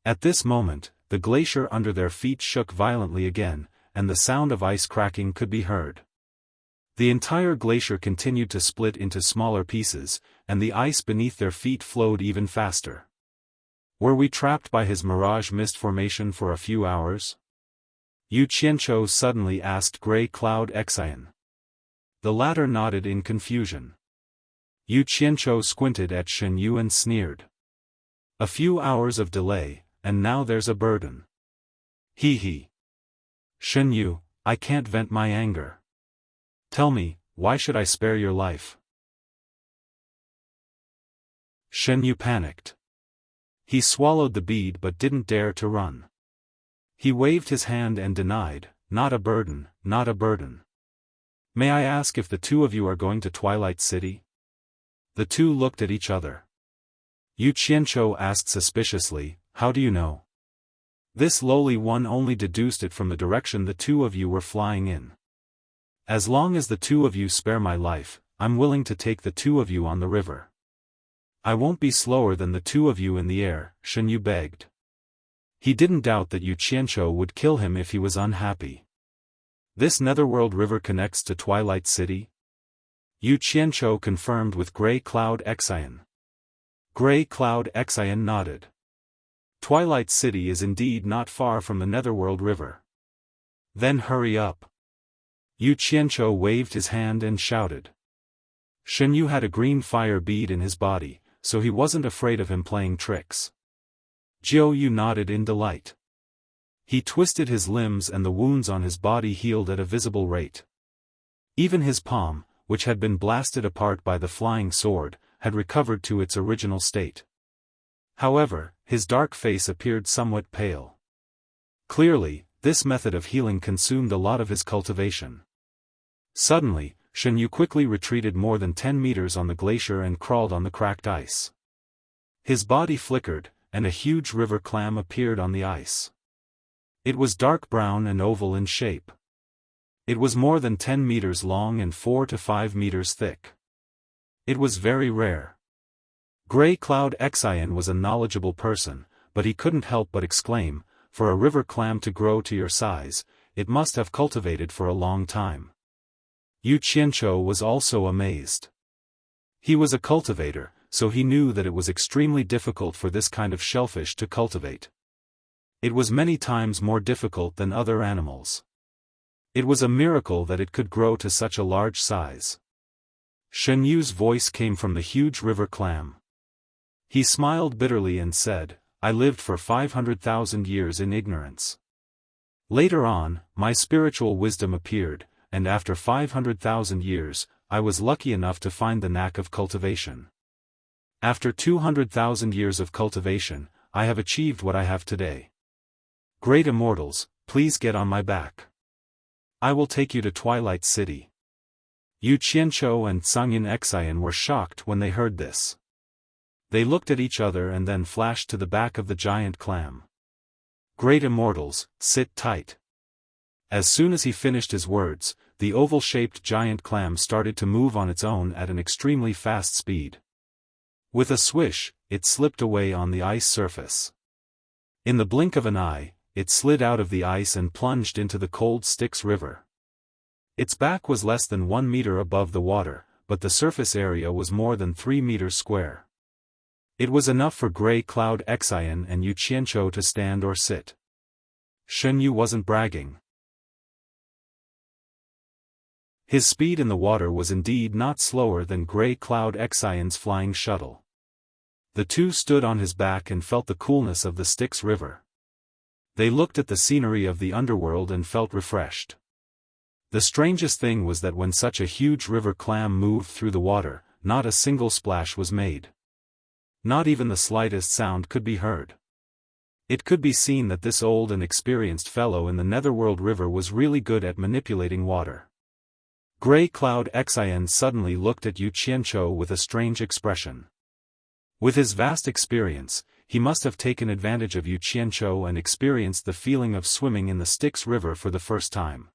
At this moment, the glacier under their feet shook violently again, and the sound of ice cracking could be heard. The entire glacier continued to split into smaller pieces, and the ice beneath their feet flowed even faster. Were we trapped by his Mirage Mist formation for a few hours? Yu Qianqiu suddenly asked Grey Cloud Xian. The latter nodded in confusion. Yu Qianzhou squinted at Shen Yu and sneered. A few hours of delay, and now there's a burden. Hee hee. Shen Yu, I can't vent my anger. Tell me, why should I spare your life? Shen Yu panicked. He swallowed the bead but didn't dare to run. He waved his hand and denied, not a burden, not a burden. May I ask if the two of you are going to Twilight City? The two looked at each other. Yu Qianzhou asked suspiciously, how do you know? This lowly one only deduced it from the direction the two of you were flying in. As long as the two of you spare my life, I'm willing to take the two of you on the river. I won't be slower than the two of you in the air, Shen Yu begged. He didn't doubt that Yu Qianzhou would kill him if he was unhappy. This netherworld river connects to Twilight City? Yu Qianzhou confirmed with Grey Cloud Xian. Grey Cloud Xian nodded. Twilight City is indeed not far from the netherworld river. Then hurry up. Yu Qianzhou waved his hand and shouted. Shen Yu had a green fire bead in his body, so he wasn't afraid of him playing tricks. Jiu Yu nodded in delight. He twisted his limbs and the wounds on his body healed at a visible rate. Even his palm, which had been blasted apart by the flying sword, had recovered to its original state. However, his dark face appeared somewhat pale. Clearly, this method of healing consumed a lot of his cultivation. Suddenly, Shen Yu quickly retreated more than 10 meters on the glacier and crawled on the cracked ice. His body flickered, and a huge river clam appeared on the ice. It was dark brown and oval in shape. It was more than 10 meters long and 4 to 5 meters thick. It was very rare. Grey Cloud Xian was a knowledgeable person, but he couldn't help but exclaim, for a river clam to grow to your size, it must have cultivated for a long time. Yu Qianzhou was also amazed. He was a cultivator, so he knew that it was extremely difficult for this kind of shellfish to cultivate. It was many times more difficult than other animals. It was a miracle that it could grow to such a large size. Shen Yu's voice came from the huge river clam. He smiled bitterly and said, I lived for 500,000 years in ignorance. Later on, my spiritual wisdom appeared, and after 500,000 years, I was lucky enough to find the knack of cultivation. After 200,000 years of cultivation, I have achieved what I have today. Great immortals, please get on my back. I will take you to Twilight City. Yu Qianzhou and Zhangyin Xian were shocked when they heard this. They looked at each other and then flashed to the back of the giant clam. Great immortals, sit tight. As soon as he finished his words, the oval-shaped giant clam started to move on its own at an extremely fast speed. With a swish, it slipped away on the ice surface. In the blink of an eye, it slid out of the ice and plunged into the cold Styx River. Its back was less than 1 meter above the water, but the surface area was more than 3 meters square. It was enough for Grey Cloud Xian and Yu Qianzhou to stand or sit. Shen Yu wasn't bragging. His speed in the water was indeed not slower than Grey Cloud Xian's flying shuttle. The two stood on his back and felt the coolness of the Styx River. They looked at the scenery of the underworld and felt refreshed. The strangest thing was that when such a huge river clam moved through the water, not a single splash was made. Not even the slightest sound could be heard. It could be seen that this old and experienced fellow in the netherworld river was really good at manipulating water. Grey Cloud Xian suddenly looked at Yu Qianzhou with a strange expression. With his vast experience, he must have taken advantage of Yu Qianzhou and experienced the feeling of swimming in the Styx River for the first time.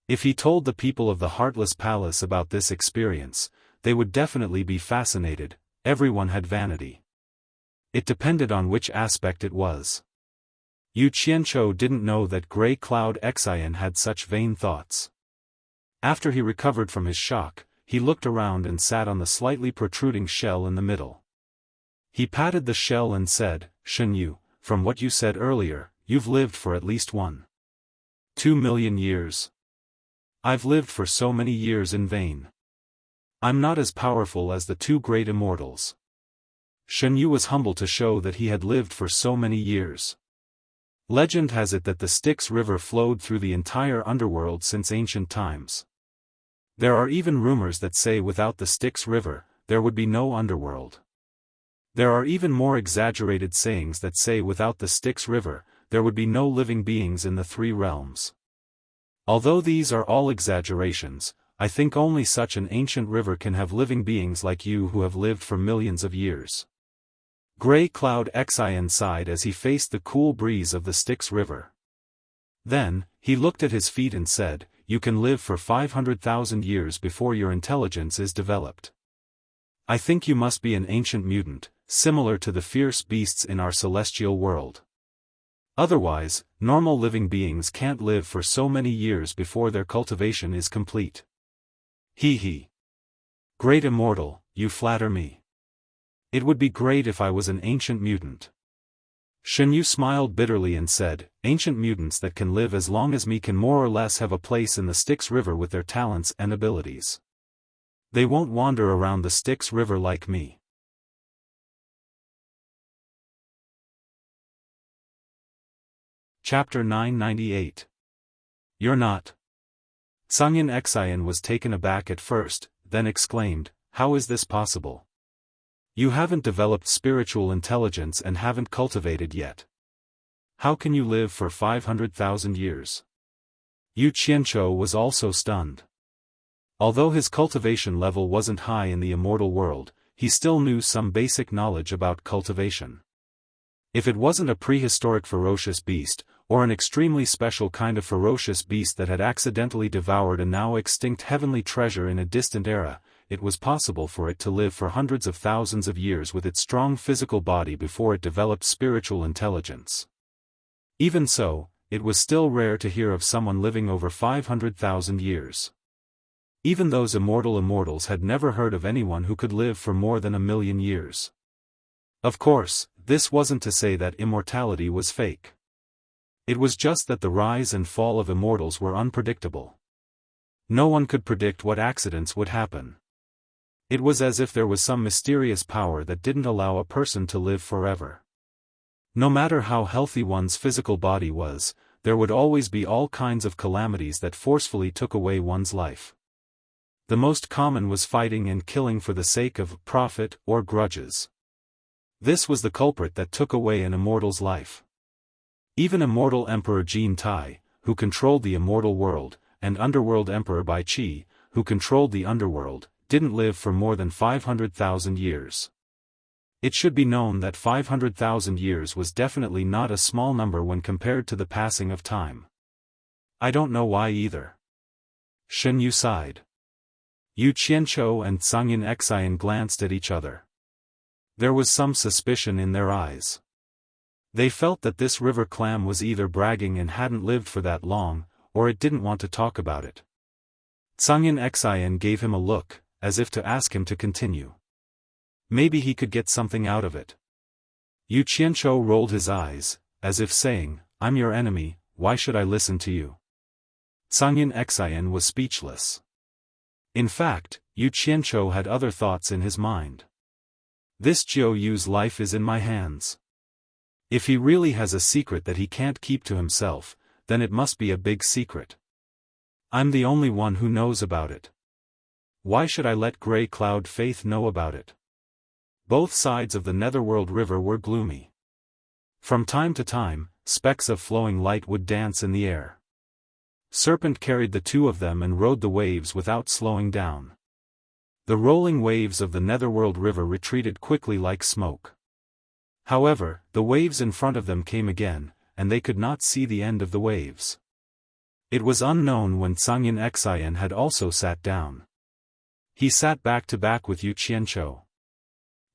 If he told the people of the Heartless Palace about this experience, they would definitely be fascinated. Everyone had vanity. It depended on which aspect it was. Yu Qianzhou didn't know that Grey Cloud Xian had such vain thoughts. After he recovered from his shock, he looked around and sat on the slightly protruding shell in the middle. He patted the shell and said, Shen Yu, from what you said earlier, you've lived for at least 1.2 million years. I've lived for so many years in vain. I'm not as powerful as the two great immortals. Shen Yu was humble to show that he had lived for so many years. Legend has it that the Styx River flowed through the entire underworld since ancient times. There are even rumors that say without the Styx River, there would be no underworld. There are even more exaggerated sayings that say without the Styx River, there would be no living beings in the three realms. Although these are all exaggerations, I think only such an ancient river can have living beings like you who have lived for millions of years. Grey Cloud Xian sighed as he faced the cool breeze of the Styx River. Then, he looked at his feet and said, "You can live for 500,000 years before your intelligence is developed. I think you must be an ancient mutant, similar to the fierce beasts in our celestial world. Otherwise, normal living beings can't live for so many years before their cultivation is complete." He. Great immortal, you flatter me. It would be great if I was an ancient mutant. Shen Yu smiled bitterly and said, "Ancient mutants that can live as long as me can more or less have a place in the Styx River with their talents and abilities. They won't wander around the Styx River like me." Chapter 998. You're not. Sangyin Xian was taken aback at first, then exclaimed, "How is this possible? You haven't developed spiritual intelligence and haven't cultivated yet. How can you live for 500,000 years?" Yu Qianzhou was also stunned. Although his cultivation level wasn't high in the immortal world, he still knew some basic knowledge about cultivation. If it wasn't a prehistoric ferocious beast, or an extremely special kind of ferocious beast that had accidentally devoured a now extinct heavenly treasure in a distant era, it was possible for it to live for hundreds of thousands of years with its strong physical body before it developed spiritual intelligence. Even so, it was still rare to hear of someone living over 500,000 years. Even those immortals had never heard of anyone who could live for more than 1,000,000 years. Of course, this wasn't to say that immortality was fake. It was just that the rise and fall of immortals were unpredictable. No one could predict what accidents would happen. It was as if there was some mysterious power that didn't allow a person to live forever. No matter how healthy one's physical body was, there would always be all kinds of calamities that forcefully took away one's life. The most common was fighting and killing for the sake of profit or grudges. This was the culprit that took away an immortal's life. Even immortal Emperor Jin Tai, who controlled the immortal world, and Underworld Emperor Bai Qi, who controlled the underworld, didn't live for more than 500,000 years. It should be known that 500,000 years was definitely not a small number when compared to the passing of time. I don't know why either. Shen Yu sighed. Yu Qianzhou and Sangyin Xian glanced at each other. There was some suspicion in their eyes. They felt that this river clam was either bragging and hadn't lived for that long, or it didn't want to talk about it. Sangyin Xian gave him a look, as if to ask him to continue. Maybe he could get something out of it. Yu Qianzhou rolled his eyes, as if saying, "I'm your enemy, why should I listen to you?" Sangyin Xian was speechless. In fact, Yu Qianzhou had other thoughts in his mind. This Jiu Yu's life is in my hands. If he really has a secret that he can't keep to himself, then it must be a big secret. I'm the only one who knows about it. Why should I let Grey Cloud Faith know about it? Both sides of the Netherworld River were gloomy. From time to time, specks of flowing light would dance in the air. Serpent carried the two of them and rode the waves without slowing down. The rolling waves of the Netherworld River retreated quickly like smoke. However, the waves in front of them came again, and they could not see the end of the waves. It was unknown when Sangyin Xian had also sat down. He sat back to back with Yu Qianzhou.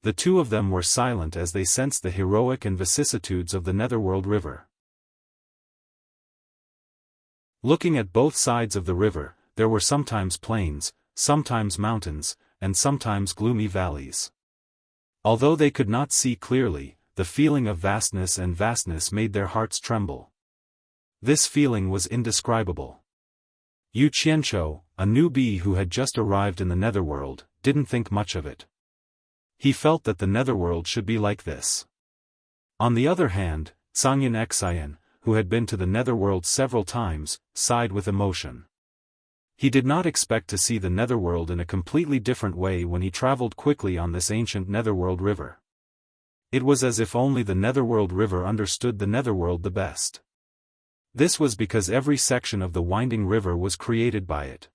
The two of them were silent as they sensed the heroic and vicissitudes of the Netherworld River. Looking at both sides of the river, there were sometimes plains, sometimes mountains, and sometimes gloomy valleys. Although they could not see clearly, the feeling of vastness made their hearts tremble. This feeling was indescribable. Yu Qianqiu, a newbie who had just arrived in the netherworld, didn't think much of it. He felt that the netherworld should be like this. On the other hand, Zhangyin Xian, who had been to the netherworld several times, sighed with emotion. He did not expect to see the netherworld in a completely different way when he traveled quickly on this ancient netherworld river. It was as if only the netherworld river understood the netherworld the best. This was because every section of the winding river was created by it.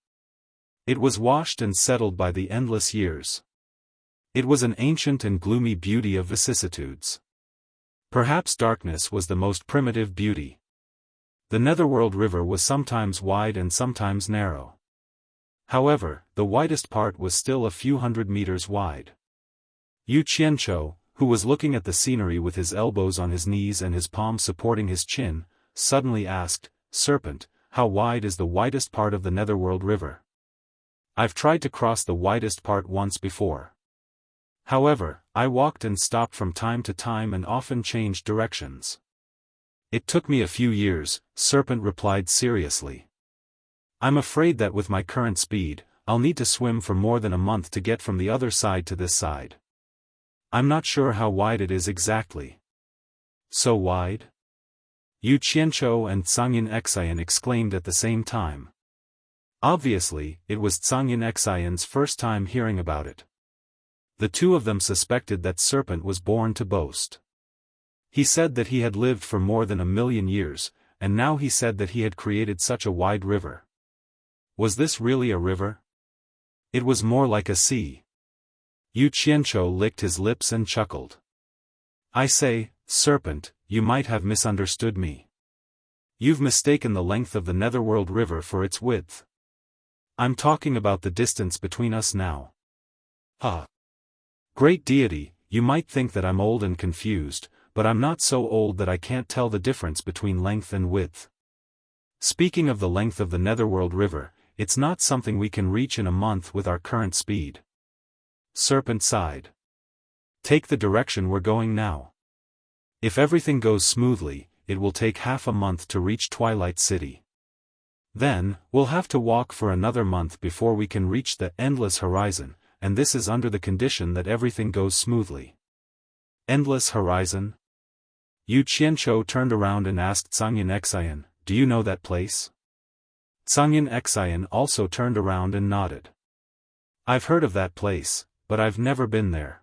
It was washed and settled by the endless years. It was an ancient and gloomy beauty of vicissitudes. Perhaps darkness was the most primitive beauty. The netherworld river was sometimes wide and sometimes narrow. However, the widest part was still a few hundred meters wide. Yu Qianqiu, who was looking at the scenery with his elbows on his knees and his palms supporting his chin, suddenly asked, "Serpent, how wide is the widest part of the netherworld river? I've tried to cross the widest part once before. However, I walked and stopped from time to time and often changed directions." "It took me a few years," Serpent replied seriously. "I'm afraid that with my current speed, I'll need to swim for more than a month to get from the other side to this side. I'm not sure how wide it is exactly." "So wide?" Yu Qianqiu and Zhangyin Xian exclaimed at the same time. Obviously, it was Zhangyin Xian's first time hearing about it. The two of them suspected that Serpent was born to boast. He said that he had lived for more than 1,000,000 years, and now he said that he had created such a wide river. Was this really a river? It was more like a sea. Yu Qianqiu licked his lips and chuckled. "I say, Serpent, you might have misunderstood me. You've mistaken the length of the netherworld river for its width. I'm talking about the distance between us now." "Great deity, you might think that I'm old and confused, but I'm not so old that I can't tell the difference between length and width. Speaking of the length of the netherworld river, it's not something we can reach in a month with our current speed." Serpent sighed. "Take the direction we're going now. If everything goes smoothly, it will take half a month to reach Twilight City. Then, we'll have to walk for another month before we can reach the endless horizon, and this is under the condition that everything goes smoothly." Endless horizon? Yu Qianqiu turned around and asked Zhangyin Xian, "Do you know that place?" Zhangyin Xian also turned around and nodded. "I've heard of that place, but I've never been there.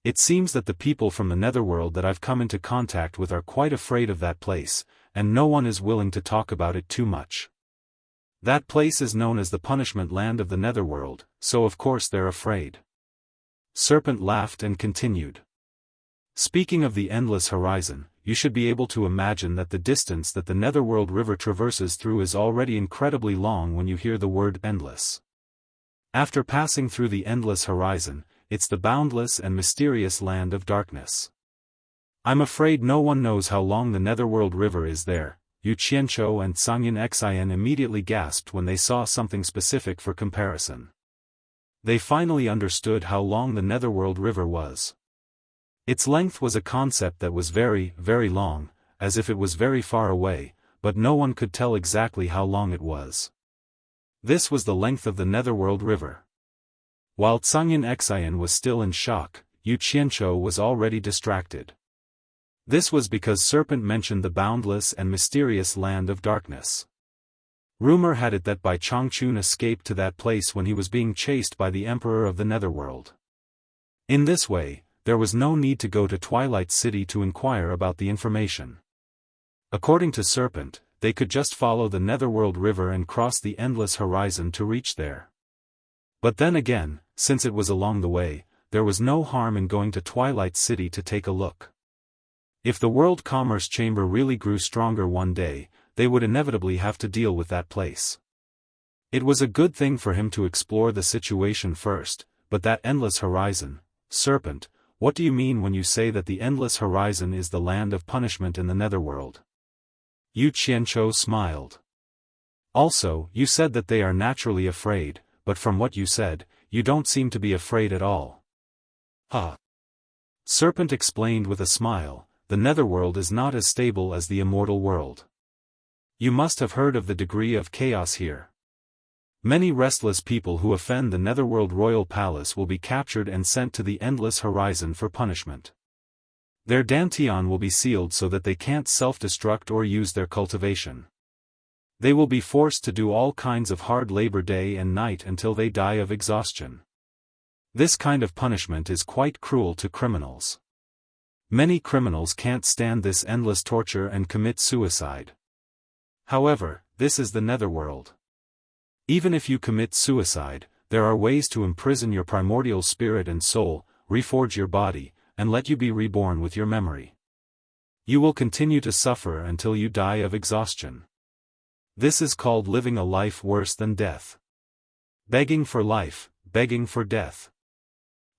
It seems that the people from the netherworld that I've come into contact with are quite afraid of that place, and no one is willing to talk about it too much. That place is known as the punishment land of the netherworld, so of course they're afraid." Serpent laughed and continued. "Speaking of the endless horizon, you should be able to imagine that the distance that the netherworld river traverses through is already incredibly long when you hear the word endless. After passing through the endless horizon, it's the boundless and mysterious land of darkness. I'm afraid no one knows how long the netherworld river is there." Yu Qianqiu and Zhangyin Xian immediately gasped when they saw something specific for comparison. They finally understood how long the netherworld river was. Its length was a concept that was very, very long, as if it was very far away, but no one could tell exactly how long it was. This was the length of the netherworld river. While Zhangyin Xian was still in shock, Yu Qianqiu was already distracted. This was because Serpent mentioned the boundless and mysterious land of darkness. Rumor had it that Bai Changchun escaped to that place when he was being chased by the Emperor of the Netherworld. In this way, there was no need to go to Twilight City to inquire about the information. According to Serpent, they could just follow the Netherworld River and cross the endless horizon to reach there. But then again, since it was along the way, there was no harm in going to Twilight City to take a look. If the World Commerce Chamber really grew stronger one day, they would inevitably have to deal with that place. It was a good thing for him to explore the situation first, but that endless horizon, Serpent, what do you mean when you say that the endless horizon is the land of punishment in the netherworld? Yu Qianqiu smiled. Also, you said that they are naturally afraid, but from what you said, you don't seem to be afraid at all. Serpent explained with a smile, the netherworld is not as stable as the immortal world. You must have heard of the degree of chaos here. Many restless people who offend the Netherworld Royal Palace will be captured and sent to the Endless Horizon for punishment. Their dantian will be sealed so that they can't self-destruct or use their cultivation. They will be forced to do all kinds of hard labor day and night until they die of exhaustion. This kind of punishment is quite cruel to criminals. Many criminals can't stand this endless torture and commit suicide. However, this is the Netherworld. Even if you commit suicide, there are ways to imprison your primordial spirit and soul, reforge your body, and let you be reborn with your memory. You will continue to suffer until you die of exhaustion. This is called living a life worse than death. Begging for life, begging for death.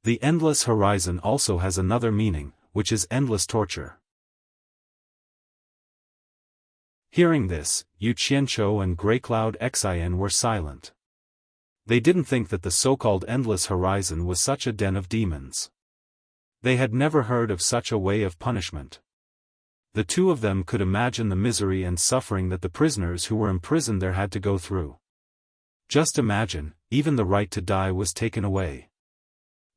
The Endless Horizon also has another meaning, which is endless torture. Hearing this, Yu Qianqiu and Greycloud Xian were silent. They didn't think that the so-called Endless Horizon was such a den of demons. They had never heard of such a way of punishment. The two of them could imagine the misery and suffering that the prisoners who were imprisoned there had to go through. Just imagine, even the right to die was taken away.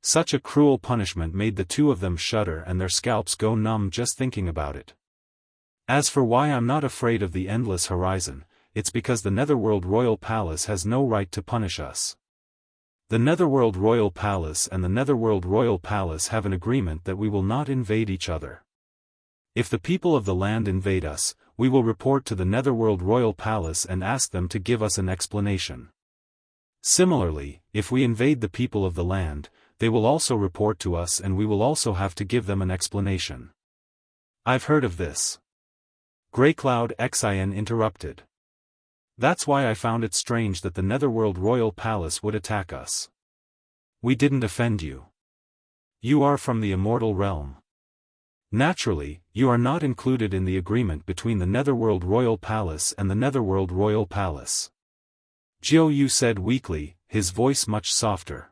Such a cruel punishment made the two of them shudder and their scalps go numb just thinking about it. As for why I'm not afraid of the Endless Horizon, it's because the Netherworld Royal Palace has no right to punish us. The Netherworld Royal Palace and the Netherworld Royal Palace have an agreement that we will not invade each other. If the people of the land invade us, we will report to the Netherworld Royal Palace and ask them to give us an explanation. Similarly, if we invade the people of the land, they will also report to us and we will also have to give them an explanation. I've heard of this. Greycloud Xian interrupted. That's why I found it strange that the Netherworld Royal Palace would attack us. We didn't offend you. You are from the immortal realm. Naturally, you are not included in the agreement between the Netherworld Royal Palace and the Netherworld Royal Palace. Jiu Yu said weakly, his voice much softer.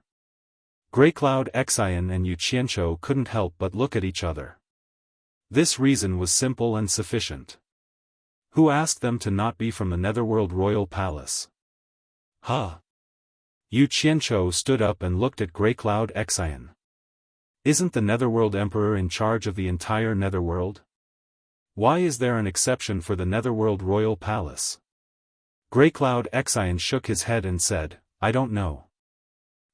Greycloud Xian and Yu Qianqiu couldn't help but look at each other. This reason was simple and sufficient. Who asked them to not be from the Netherworld Royal Palace? Huh? Yu Qianqiu stood up and looked at Greycloud Xian. Isn't the Netherworld Emperor in charge of the entire Netherworld? Why is there an exception for the Netherworld Royal Palace? Greycloud Xian shook his head and said, I don't know.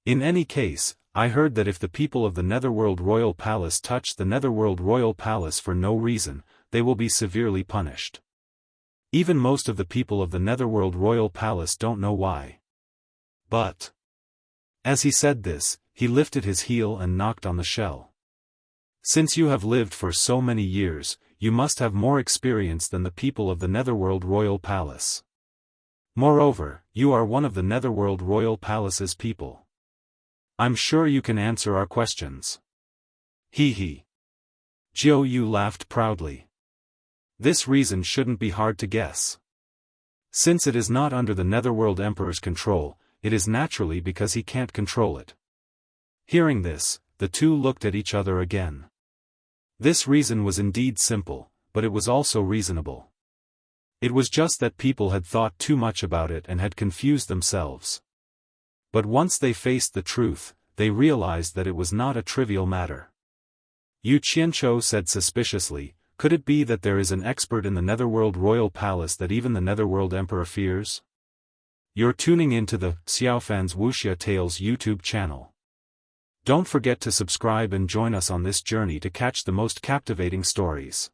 In any case, I heard that if the people of the Netherworld Royal Palace touch the Netherworld Royal Palace for no reason, they will be severely punished. Even most of the people of the Netherworld Royal Palace don't know why. But, as he said this, he lifted his heel and knocked on the shell. Since you have lived for so many years, you must have more experience than the people of the Netherworld Royal Palace. Moreover, you are one of the Netherworld Royal Palace's people. I'm sure you can answer our questions. Hee hee. Jiu Yu laughed proudly. This reason shouldn't be hard to guess. Since it is not under the Netherworld Emperor's control, it is naturally because he can't control it. Hearing this, the two looked at each other again. This reason was indeed simple, but it was also reasonable. It was just that people had thought too much about it and had confused themselves. But once they faced the truth, they realized that it was not a trivial matter. Yu Qianqiu said suspiciously, could it be that there is an expert in the Netherworld Royal Palace that even the Netherworld Emperor fears? You're tuning into the Xiaofan's Wuxia Tales YouTube channel. Don't forget to subscribe and join us on this journey to catch the most captivating stories.